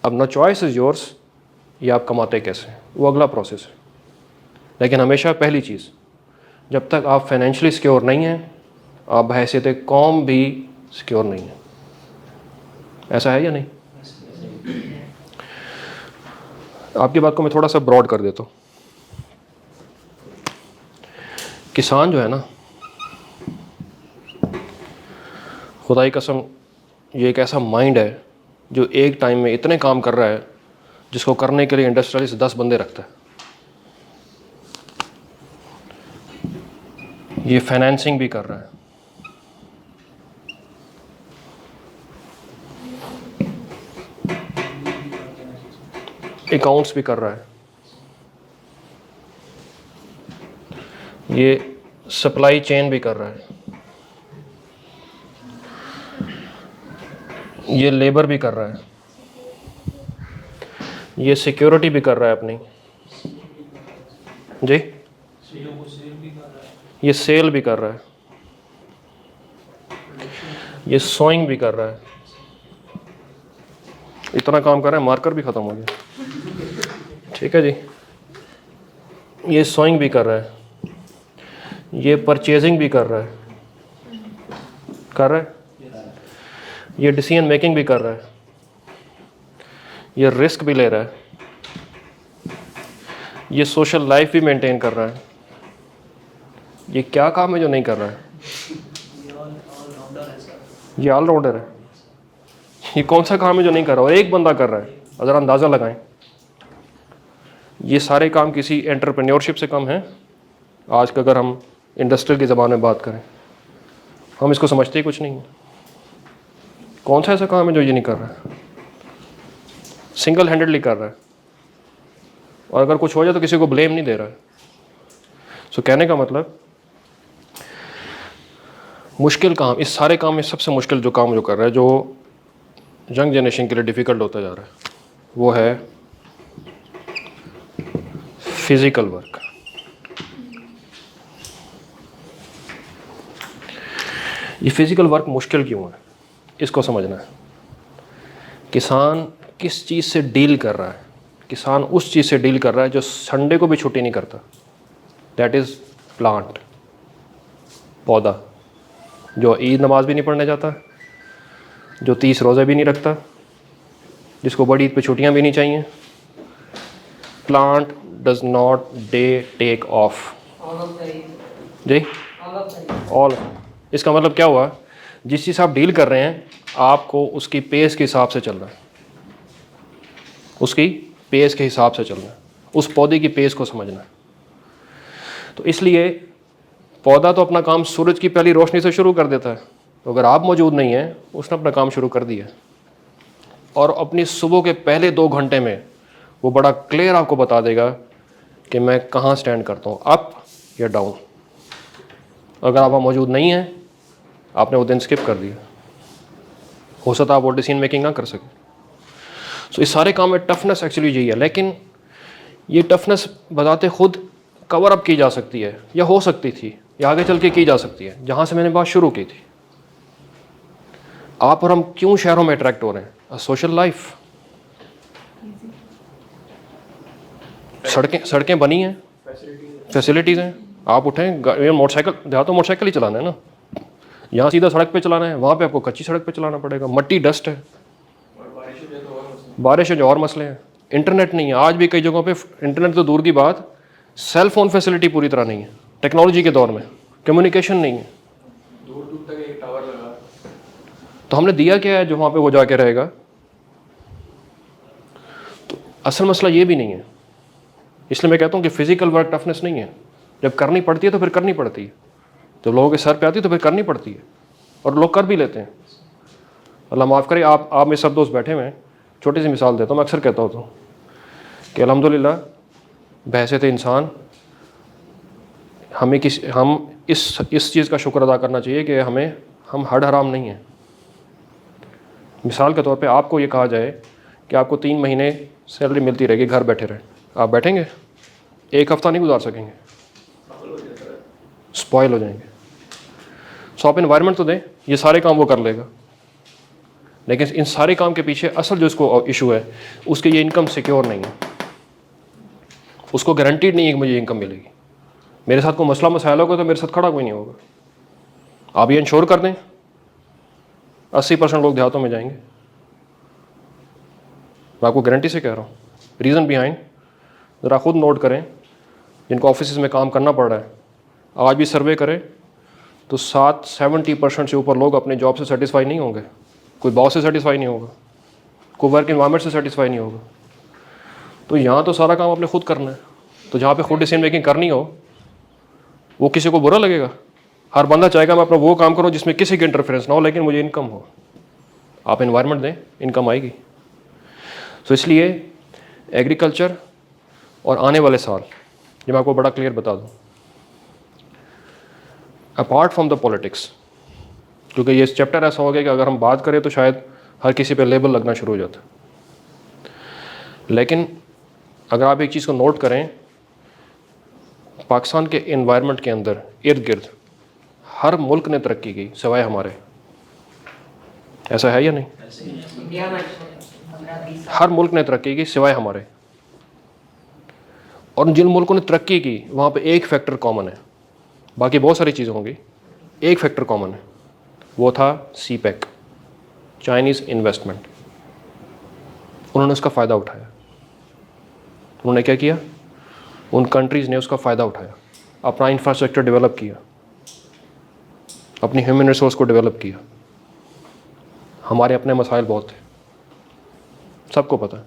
अब ना चॉइस इज़ योर्स, ये आप कमाते कैसे, वो अगला प्रोसेस है। लेकिन हमेशा पहली चीज़, जब तक आप फाइनेंशियली सिक्योर नहीं हैं, आप बहैसियत कौम भी सिक्योर नहीं है। ऐसा है या नहीं? आपकी बात को मैं थोड़ा सा ब्रॉड कर देता हूँ। किसान जो है ना, खुदाई कसम, ये एक ऐसा माइंड है जो एक टाइम में इतने काम कर रहा है जिसको करने के लिए इंडस्ट्रियलिस्ट 10 बंदे रखता है। ये फाइनेंसिंग भी कर रहा है, अकाउंट्स भी कर रहा है, ये सप्लाई चेन भी कर रहा है, ये लेबर भी कर रहा है, ये सिक्योरिटी भी कर रहा है अपनी जी, ये सेल भी कर रहा है, ये सोइंग भी कर रहा है। इतना काम कर रहा है, मार्कर भी ख़त्म हो गया। ठीक है जी, ये सोइंग भी कर रहा है, ये परचेजिंग भी कर रहा है, ये डिसीजन मेकिंग भी कर रहा है, ये रिस्क भी ले रहा है, ये सोशल लाइफ भी मेंटेन कर रहा है। ये क्या काम है जो नहीं कर रहा है? ये ऑलराउंडर है। ये कौन सा काम है जो नहीं कर रहा और एक बंदा कर रहा है? अगर अंदाज़ा लगाएं, ये सारे काम किसी एंटरप्रेन्योरशिप से कम है। आज का अगर हम इंडस्ट्रियल की ज़बान में बात करें, हम इसको समझते ही कुछ नहीं है। कौन सा ऐसा काम है जो ये नहीं कर रहा है? सिंगल हैंडेडली कर रहा है, और अगर कुछ हो जाए तो किसी को ब्लेम नहीं दे रहा है। सो कहने का मतलब, मुश्किल काम, इस सारे काम में सबसे मुश्किल जो काम जो कर रहा है, जो यंग जनरेशन के लिए डिफ़िकल्ट होता जा रहा है, वो है फिज़िकल वर्क। ये फिज़िकल वर्क मुश्किल क्यों है, इसको समझना है। किसान किस चीज़ से डील कर रहा है? किसान उस चीज़ से डील कर रहा है जो संडे को भी छुट्टी नहीं करता। दैट इज़ प्लांट, पौधा, जो ईद नमाज भी नहीं पढ़ने जाता, जो 30 रोज़े भी नहीं रखता, जिसको बड़ी ईद पे छुट्टियां भी नहीं चाहिए। Plant does not take off जी, ऑल। इसका मतलब क्या हुआ? जिस चीज़ आप डील कर रहे हैं, आपको उसकी पेस के हिसाब से चलना है, उसकी पेस के हिसाब से चलना है, उस पौधे की पेस को समझना है। तो इसलिए पौधा तो अपना काम सूरज की पहली रोशनी से शुरू कर देता है। तो अगर आप मौजूद नहीं हैं, उसने अपना काम शुरू कर दिया, और अपनी सुबह के पहले 2 घंटे में वो बड़ा क्लियर आपको बता देगा कि मैं कहाँ स्टैंड करता हूँ, अप या डाउन। अगर आप वहाँ मौजूद नहीं हैं, आपने वो दिन स्किप कर दिया, हो सकता आप वो डिसीजन मेकिंग ना कर सकें। सो इस सारे काम में टफनेस एक्चुअली यही है। लेकिन ये टफनेस बताते खुद कवर अप की जा सकती है, या हो सकती थी, या आगे चल के की जा सकती है, जहाँ से मैंने बात शुरू की थी। आप और हम क्यों शहरों में अट्रैक्ट हो रहे हैं? सोशल लाइफ, सड़कें बनी हैं, फैसिलिटीज़ हैं। आप उठें, मोटरसाइकिल, जहाँ तो मोटरसाइकिल ही चलाना है ना, यहाँ सीधा सड़क पे चलाना है, वहाँ पे आपको कच्ची सड़क पे चलाना पड़ेगा, मट्टी डस्ट है, बारिश है जो और मसले हैं। इंटरनेट नहीं है, आज भी कई जगहों पे इंटरनेट तो दूर की बात, सेल फोन फैसिलिटी पूरी तरह नहीं है। टेक्नोलॉजी के दौर में कम्युनिकेशन नहीं है, दूर दूर तक एक टावर लगा। तो हमने दिया क्या है जो वहाँ पे वो जाके रहेगा? तो असल मसला ये भी नहीं है। इसलिए मैं कहता हूँ कि फिजिकल वर्क टफनेस नहीं है। जब करनी पड़ती है तो फिर करनी पड़ती है, जब लोगों के सर पे आती है तो फिर करनी पड़ती है, और लोग कर भी लेते हैं। अल्लाह माफ़ करे, आप मेरे सब दोस्त बैठे हुए हैं, छोटी सी मिसाल देता हूँ। मैं अक्सर कहता हूँ कि अल्हम्दुलिल्लाह बहैसियत इंसान हम इस चीज़ का शुक्र अदा करना चाहिए कि हम हड हराम नहीं हैं। मिसाल के तौर पे आपको ये कहा जाए कि आपको 3 महीने सैलरी मिलती रहेगी, घर बैठे रहें, आप बैठेंगे? 1 हफ़्ता नहीं गुजार सकेंगे, स्पॉइल हो जाएंगे। सो आप इन्वायरमेंट तो दें, ये सारे काम वो कर लेगा। लेकिन इन सारे काम के पीछे असल जो इसको इशू है, उसकी ये इनकम सिक्योर नहीं है, उसको गारंटीड नहीं है कि मुझे इनकम मिलेगी। मेरे साथ कोई मसला मसाइल होगा तो मेरे साथ खड़ा कोई नहीं होगा। आप ये इंश्योर कर दें, 80% लोग देहातों में जाएंगे। मैं आपको गारंटी से कह रहा हूँ। रीज़न बिहाइंड ज़रा खुद नोट करें, जिनको ऑफिस में काम करना पड़ रहा है, आज भी सर्वे करें तो 70% से ऊपर लोग अपने जॉब से सेटिस्फाई नहीं होंगे। कोई बॉस से सेटिस्फाई नहीं होगा, कोई वर्क इन्वायरमेंट से सेटिस्फाई नहीं होगा। तो यहाँ तो सारा काम आपने खुद करना है। तो जहाँ पे खुद डिसीजन मेकिंग करनी हो, वो किसी को बुरा लगेगा? हर बंदा चाहेगा मैं अपना वो काम करूँ जिसमें किसी की इंटरफेरेंस ना हो, लेकिन मुझे इनकम हो। आप इन्वायरमेंट दें, इनकम आएगी। तो इसलिए एग्रीकल्चर और आने वाले साल, ये मैं आपको बड़ा क्लियर बता दूँ, अपार्ट फ्रॉम द पॉलिटिक्स, क्योंकि ये चैप्टर ऐसा हो गया कि अगर हम बात करें तो शायद हर किसी पे लेबल लगना शुरू हो जाता है। लेकिन अगर आप एक चीज़ को नोट करें, पाकिस्तान के एनवायरनमेंट के अंदर इर्द गिर्द हर मुल्क ने तरक्की की सिवाय हमारे। ऐसा है या नहीं? हर मुल्क ने तरक्की की सिवाय हमारे। और जिन मुल्कों ने तरक्की की वहाँ पे एक फैक्टर कॉमन है, बाकी बहुत सारी चीज़ें होंगी, एक फैक्टर कॉमन है, वो था सीपैक, चाइनीज़ इन्वेस्टमेंट। उन्होंने उसका फ़ायदा उठाया। उन्होंने क्या किया? उन कंट्रीज़ ने उसका फ़ायदा उठाया, अपना इंफ्रास्ट्रक्चर डेवलप किया, अपनी ह्यूमन रिसोर्स को डेवलप किया। हमारे अपने मसाइल बहुत थे, सबको पता है,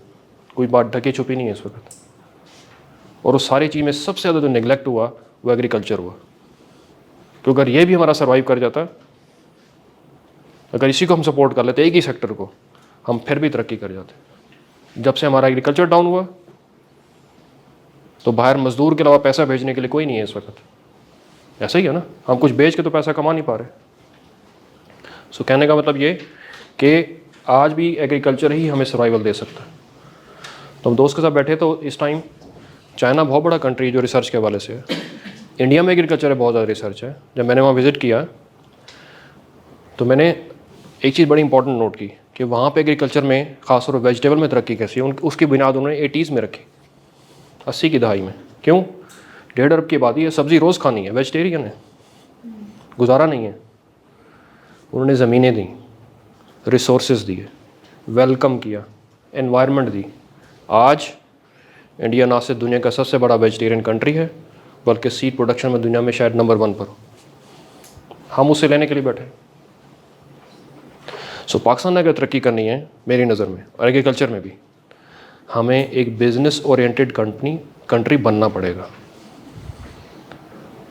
कोई बात ढकी छुपी नहीं है इस वक्त। और उस सारी चीज़ में सबसे ज़्यादा जो नेगलेक्ट हुआ वो एग्रीकल्चर हुआ। तो अगर ये भी हमारा सर्वाइव कर जाता, अगर इसी को हम सपोर्ट कर लेते, एक ही सेक्टर को, हम फिर भी तरक्की कर जाते। जब से हमारा एग्रीकल्चर डाउन हुआ तो बाहर मजदूर के अलावा पैसा भेजने के लिए कोई नहीं है इस वक्त। ऐसा ही है ना, हम कुछ बेच के तो पैसा कमा नहीं पा रहे। सो कहने का मतलब ये कि आज भी एग्रीकल्चर ही हमें सर्वाइवल दे सकता है। तो हम दोस्त के साथ बैठे तो इस टाइम चाइना बहुत बड़ा कंट्री है जो रिसर्च के हवाले से है। इंडिया में एग्रीकल्चर में बहुत ज़्यादा रिसर्च है। जब मैंने वहाँ विज़िट किया तो मैंने एक चीज़ बड़ी इंपॉर्टेंट नोट की कि वहाँ पे एग्रीकल्चर में ख़ासतौर पर वेजिटेबल में तरक्की कैसी है। उसकी बुनियाद उन्होंने 80s में रखी, 80 की दहाई में। क्यों? 1.5 अरब की आबादी है, सब्ज़ी रोज़ खानी है, वेजिटेरियन है, गुजारा नहीं है। उन्होंने ज़मीनें दी, रिसोर्सेज दिए, वेलकम किया, एनवायरनमेंट दी। आज इंडिया ना सिर्फ दुनिया का सबसे बड़ा वेजिटेरियन कंट्री है बल्कि सीड प्रोडक्शन में दुनिया में शायद नंबर 1 पर हो। हम उसे लेने के लिए बैठे। सो पाकिस्तान ने अगर तरक्की करनी है मेरी नज़र में, और एग्रीकल्चर में भी, हमें एक बिजनेस ओरिएंटेड कंट्री बनना पड़ेगा।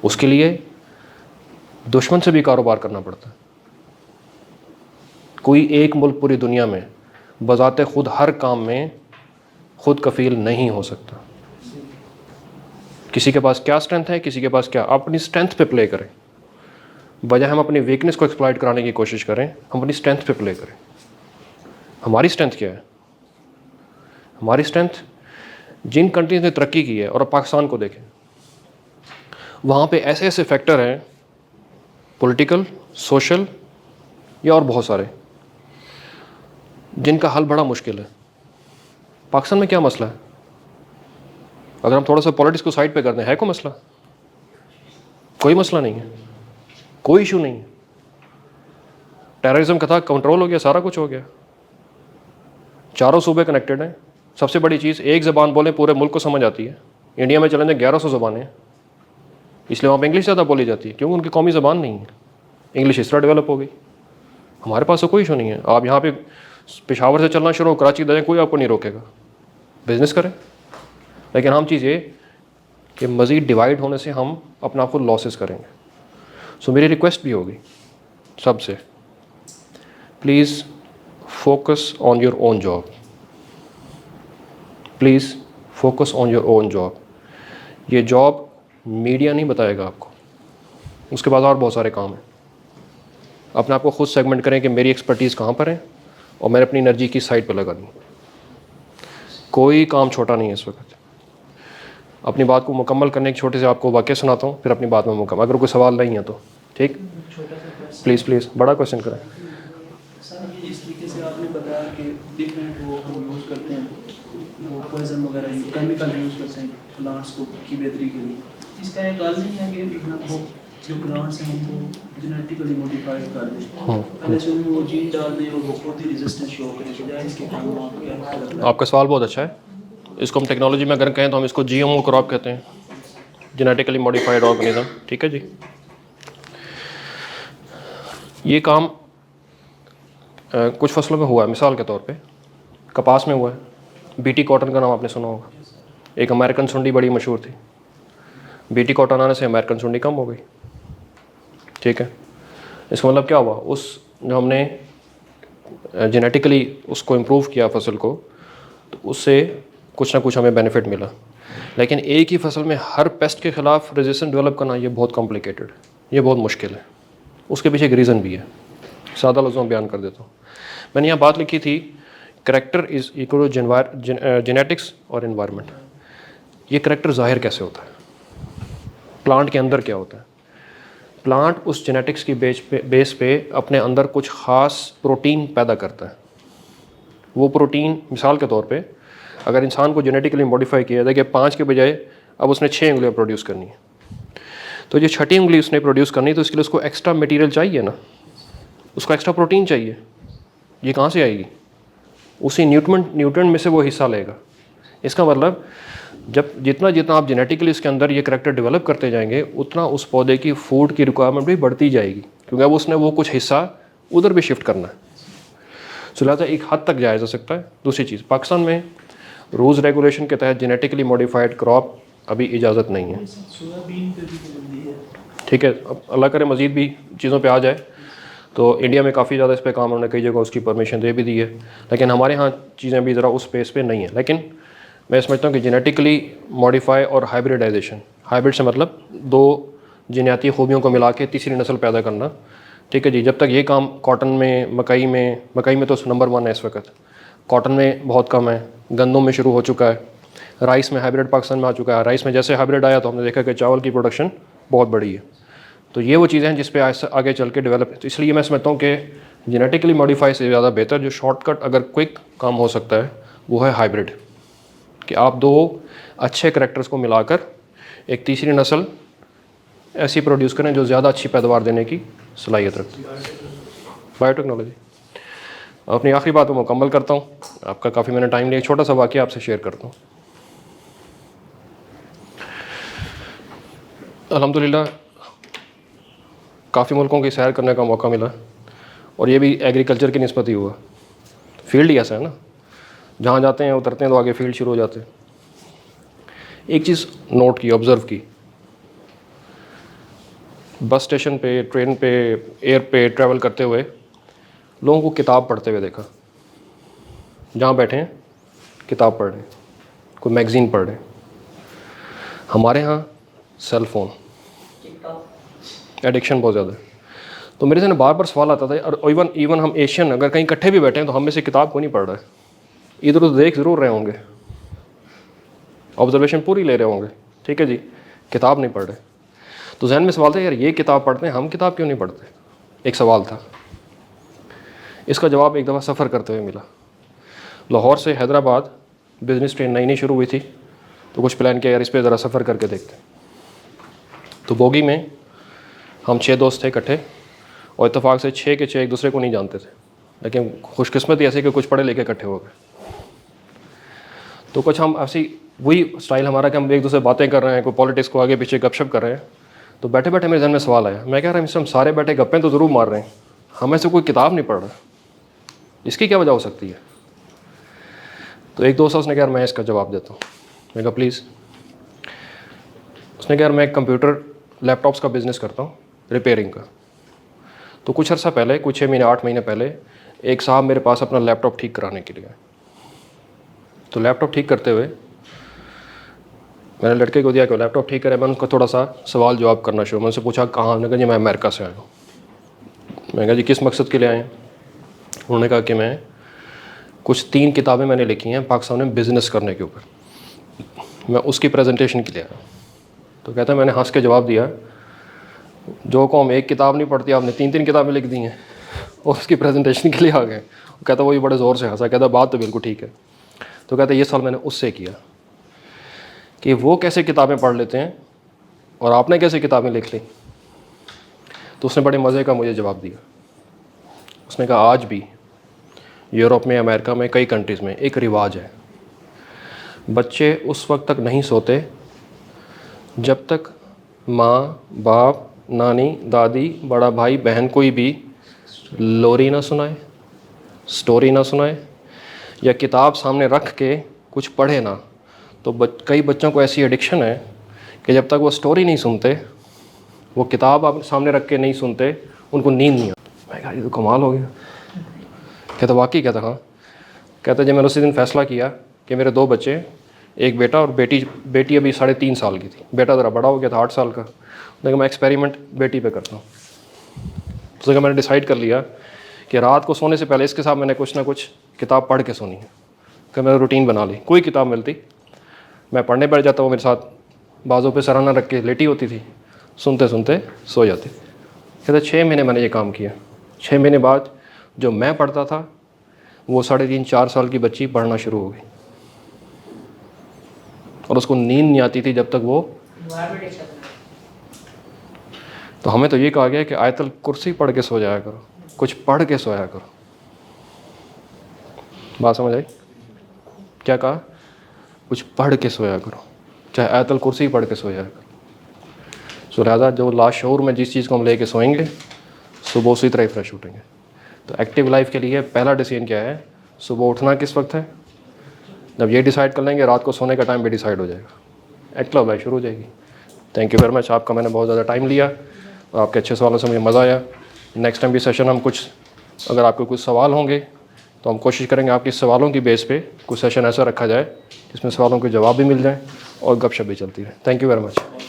उसके लिए दुश्मन से भी कारोबार करना पड़ता है। कोई एक मुल्क पूरी दुनिया में बजाते खुद हर काम में खुद कफील नहीं हो सकता। किसी के पास क्या स्ट्रेंथ है, किसी के पास क्या, अपनी स्ट्रेंथ पे प्ले करें। बजाय हम अपनी वीकनेस को एक्सप्लॉइट कराने की कोशिश करें, हम अपनी स्ट्रेंथ पे प्ले करें। हमारी स्ट्रेंथ क्या है? हमारी स्ट्रेंथ जिन कंट्रीज ने तरक्की की है, और अब पाकिस्तान को देखें, वहाँ पे ऐसे ऐसे फैक्टर हैं, पॉलिटिकल, सोशल या और बहुत सारे, जिनका हल बड़ा मुश्किल है। पाकिस्तान में क्या मसला है? अगर हम थोड़ा सा पॉलिटिक्स को साइड पे कर दें, है कोई मसला? कोई मसला नहीं है, कोई इशू नहीं है। टेररिज्म का था, कंट्रोल हो गया, सारा कुछ हो गया। चारों सूबे कनेक्टेड हैं। सबसे बड़ी चीज़, एक ज़बान बोले पूरे मुल्क को समझ आती है। इंडिया में चलें 1100 ज़बानें हैं, इसलिए वहाँ पर इंग्लिश ज़्यादा बोली जाती है, क्योंकि उनकी कौमी ज़बान नहीं है। इंग्लिश इस तरह डेवलप हो गई। हमारे पास तो कोई इशू नहीं है। आप यहाँ पे पेशावर से चलना शुरू हो, कराची जाएं, कोई आपको नहीं रोकेगा, बिज़नेस करें। लेकिन हम चीज़ ये कि मज़ीद डिवाइड होने से हम अपना आप को लॉसेस करेंगे। सो मेरी रिक्वेस्ट भी होगी सबसे, please focus on your own job. Please focus on your own job. ये जॉब मीडिया नहीं बताएगा आपको, उसके बाद और बहुत सारे काम हैं। अपने आप को खुद सेगमेंट करें कि मेरी एक्सपर्टीज़ कहाँ पर है और मैंने अपनी एनर्जी किस साइड पर लगा दी। कोई काम छोटा नहीं है इस वक्त। अपनी बात को मुकम्मल करने के छोटे से आपको वाक़या सुनाता हूँ, फिर अपनी बात में मुकम्मल, अगर कोई सवाल नहीं है तो ठीक। प्लीज़ बड़ा क्वेश्चन करें। सर ये जिस तरीके से आपने बताया कि डिफरेंट वो हम यूज़ करते हैं, वो पॉइजन वगैरह केमिकल यूज़ करते हैं प्लांट्स को की बेहतरी के लिए, इसका एक हल नहीं है कि वो जो प्लांट्स हैं उनको जेनेटिकली मॉडिफाइड कर दें, पहले से उनमें वो जीन डाल दें और वो खुद ही रेजिस्टेंस शो करें, बजाय इसके काम आप क्या लगता है? आपका सवाल बहुत अच्छा है। इसको हम टेक्नोलॉजी में अगर कहें तो हम इसको GMO क्रॉप कहते हैं, जेनेटिकली मॉडिफाइड ऑर्गेनिज्म। ठीक है जी। ये काम कुछ फसलों में हुआ है। मिसाल के तौर पे कपास में हुआ है। BT कॉटन का नाम आपने सुना होगा। एक अमेरिकन सुंडी बड़ी मशहूर थी। BT कॉटन आने से अमेरिकन सुंडी कम हो गई। ठीक है, इसका मतलब क्या हुआ? उस जो हमने जेनेटिकली उसको इम्प्रूव किया फसल को, तो उससे कुछ ना कुछ हमें बेनिफिट मिला। लेकिन एक ही फसल में हर पेस्ट के ख़िलाफ़ रेजिस्टेंस डेवलप करना ये बहुत कॉम्प्लिकेटेड है। ये बहुत मुश्किल है। उसके पीछे एक रीज़न भी है, सादा लफ्ज़ों में बयान कर देता हूँ। मैंने यहाँ बात लिखी थी character is equal to genetics और एनवायरनमेंट। ये करैक्टर ज़ाहिर कैसे होता है, प्लांट के अंदर क्या होता है? प्लांट उस जेनेटिक्स की बेस पे अपने अंदर कुछ ख़ास प्रोटीन पैदा करता है। वो प्रोटीन, मिसाल के तौर पे अगर इंसान को जेनेटिकली मॉडिफाई किया जाए कि 5 के बजाय अब उसने 6 उंगलियाँ प्रोड्यूस करनी है, तो जो 6ठी उंगली उसने प्रोड्यूस करनी है तो इसके लिए उसको एक्स्ट्रा मटेरियल चाहिए ना, उसको एक्स्ट्रा प्रोटीन चाहिए। ये कहाँ से आएगी? उसी न्यूट्रन में से वो हिस्सा लेगा। इसका मतलब जब जितना आप जेनेटिकली इसके अंदर ये करैक्टर डेवलप करते जाएंगे, उतना उस पौधे की फूड की रिक्वायरमेंट भी बढ़ती जाएगी, क्योंकि अब उसने वो कुछ हिस्सा उधर भी शिफ्ट करना है। सो लिहाजा एक हद तक जाया जा सकता है। दूसरी चीज़, पाकिस्तान में रूल्स रेगुलेशन के तहत जेनेटिकली मॉडिफाइड क्रॉप अभी इजाज़त नहीं है। सोयाबीन पे भी पाबंदी है। ठीक है, अब अल्लाह करे मज़ीद भी चीज़ों पे आ जाए तो इंडिया में काफ़ी ज़्यादा इस पे काम, उन्होंने कई जगह उसकी परमिशन दे भी दी है, लेकिन हमारे यहाँ चीज़ें भी ज़रा उस स्पेस पे नहीं है। लेकिन मैं समझता हूँ कि जेनेटिकली मॉडिफाई और हाइब्रिडाइजेशन, हाइब्रिड से मतलब 2 जीनियाती खूबियों को मिला के तीसरी नस्ल पैदा करना, ठीक है जी। जब तक ये काम कॉटन में, मकई में तो नंबर 1 है इस वक्त, कॉटन में बहुत कम है, गंदम में शुरू हो चुका है, राइस में हाइब्रिड पाकिस्तान में आ चुका है। राइस में जैसे हाइब्रिड आया तो हमने देखा कि चावल की प्रोडक्शन बहुत बड़ी है। तो ये वो चीज़ें हैं जिस पे आगे चल के डेवलप, तो इसलिए मैं समझता हूँ कि जेनेटिकली मॉडिफाई से ज़्यादा बेहतर जो शॉर्टकट अगर क्विक काम हो सकता है वो है हाइब्रिड, कि आप 2 अच्छे करैक्टर्स को मिलाकर एक तीसरी नस्ल ऐसी प्रोड्यूस करें जो ज़्यादा अच्छी पैदावार देने की सलाहियत रखती है। बायोटेक्नोलॉजी। अपनी आखिरी बात को मुकम्मल करता हूँ, आपका काफ़ी मैंने टाइम लिया, एक छोटा सा वाक़या आपसे शेयर करता हूँ। अल्हम्दुलिल्लाह काफ़ी मुल्कों की सैर करने का मौका मिला, और ये भी एग्रीकल्चर की निस्बत ही हुआ। फील्ड ही ऐसा है ना, जहाँ जाते हैं उतरते हैं तो आगे फील्ड शुरू हो जाते हैं। एक चीज़ नोट की, ऑब्ज़र्व की, बस स्टेशन पे, ट्रेन पे, एयर पे ट्रैवल करते हुए लोगों को किताब पढ़ते हुए देखा। जहाँ बैठे हैं किताब पढ़ रहे हैं, कोई मैगज़ीन पढ़ रहे हैं। हमारे यहाँ सेल फ़ोन एडिक्शन बहुत ज़्यादा है। तो मेरे से बार बार सवाल आता था, और इवन हम एशियन अगर कहीं इकट्ठे भी बैठे हैं तो हम में से किताब को नहीं पढ़ रहा है, इधर उधर देख ज़रूर रहे होंगे, ऑब्जर्वेशन पूरी ले रहे होंगे, ठीक है जी, किताब नहीं पढ़ रहे। तो जहन में सवाल था, यार ये किताब पढ़ते हैं, हम किताब क्यों नहीं पढ़ते? एक सवाल था। इसका जवाब एक दफ़ा सफ़र करते हुए मिला। लाहौर से हैदराबाद बिज़नेस ट्रेन नई शुरू हुई थी, तो कुछ प्लान किया यार इस पर ज़रा सफ़र करके देखते हैं। तो बोगी में हम 6 दोस्त थे इकट्ठे, और इत्तेफाक से 6 के 6 एक दूसरे को नहीं जानते थे, लेकिन खुशकिस्मती ऐसी कि कुछ पढ़े लिखे इकट्ठे हो गए। तो कुछ हम ऐसी, वही स्टाइल हमारा कि हम एक दूसरे बातें कर रहे हैं, कोई पॉलिटिक्स को आगे पीछे गपशप कर रहे हैं। तो बैठे बैठे मेरे जहन में सवाल आया, मैं कह रहा हूँ हम सारे बैठे गप्पें तो ज़रूर मार रहे हैं, हमें से कोई किताब नहीं पढ़ रहा, इसकी क्या वजह हो सकती है? तो एक दोस्त उसने कहा यार मैं इसका जवाब देता हूँ। मैं कहा प्लीज़। उसने कहा यार मैं कंप्यूटर लैपटॉप्स का बिज़नेस करता हूँ, रिपेयरिंग का। तो कुछ अर्सा पहले, कुछ 6 महीने 8 महीने पहले, एक साहब मेरे पास अपना लैपटॉप ठीक कराने के लिए आए। तो लैपटॉप ठीक करते हुए मैंने लड़के को दिया कि लैपटॉप ठीक करे। मैंने उनको थोड़ा सा सवाल जवाब करना शुरू, मैं उनसे पूछा कहाँ? उन्होंने कहा जी मैं अमेरिका से आया हूँ। मैं कहा जी किस मकसद के लिए आए हैं? उन्होंने कहा कि मैं कुछ 3 किताबें मैंने लिखी हैं पाकिस्तान में बिज़नेस करने के ऊपर, मैं उसकी प्रेजेंटेशन के लिए आया। तो कहता है मैंने हंस के जवाब दिया, जो कौम एक किताब नहीं पढ़ती आपने 3-3 किताबें लिख दी हैं और उसकी प्रेजेंटेशन के लिए आ गए। कहता वही बड़े ज़ोर से हंसा, कहता बात तो बिल्कुल ठीक है। तो कहता ये सवाल मैंने उससे किया कि वो कैसे किताबें पढ़ लेते हैं और आपने कैसे किताबें लिख ली। तो उसने बड़े मज़े का मुझे जवाब दिया। उसने कहा आज भी यूरोप में, अमेरिका में, कई कंट्रीज़ में एक रिवाज है, बच्चे उस वक्त तक नहीं सोते जब तक माँ, बाप, नानी, दादी, बड़ा भाई, बहन कोई भी लोरी ना सुनाए, स्टोरी ना सुनाए, या किताब सामने रख के कुछ पढ़े ना। तो कई बच्चों को ऐसी एडिक्शन है कि जब तक वो स्टोरी नहीं सुनते, वो किताब आप सामने रख के नहीं सुनते, उनको नींद नहीं आती। मैं कहा ये तो कमाल हो गया। कहता वाकई? कहता हाँ। कहता जब मैंने उसी दिन फ़ैसला किया कि मेरे 2 बच्चे, एक बेटा और बेटी अभी 3.5 साल की थी, बेटा ज़रा बड़ा हो गया था 8 साल का, लेकिन मैं एक्सपेरिमेंट बेटी पे करता हूँ। तो मैंने डिसाइड कर लिया कि रात को सोने से पहले इसके साथ मैंने कुछ ना कुछ किताब पढ़ के सोनी है। कि मैंने रूटीन बना ली, कोई किताब मिलती मैं पढ़ने बैठ जाता, वो मेरे साथ बाजों पे सराहना रख के लेटी होती थी, सुनते सुनते सो जाती। कहते 6 महीने मैंने ये काम किया। 6 महीने बाद जो मैं पढ़ता था वो 3.5-4 साल की बच्ची पढ़ना शुरू हो गई, और उसको नींद नहीं आती थी जब तक वो। तो हमें तो ये कहा गया कि आयतल कुर्सी पढ़ के सो जाया करो, कुछ पढ़ के सोया करो। बात समझ आई? क्या कहा? कुछ पढ़ के सोया करो, चाहे आयतल कुर्सी पढ़ के सोया करो। सो लिहाजा जो लाशऊर में जिस चीज़ को हम लेके सोएंगे सुबह उसी तरह ही फ्रेश उठेंगे। तो एक्टिव लाइफ के लिए पहला डिसीजन क्या है? सुबह उठना किस वक्त है? जब ये डिसाइड कर लेंगे रात को सोने का टाइम भी डिसाइड हो जाएगा, एक्टिव लाइफ शुरू हो जाएगी। Thank you very much. आपका मैंने बहुत ज़्यादा टाइम लिया और आपके अच्छे सवालों से मुझे मज़ा आया। नेक्स्ट टाइम भी सेशन हम कुछ, अगर आपको कुछ सवाल होंगे तो हम कोशिश करेंगे आपके सवालों की बेस पे कुछ सेशन ऐसा रखा जाए जिसमें सवालों के जवाब भी मिल जाएँ और गपशप भी चलती रहे। Thank you very much.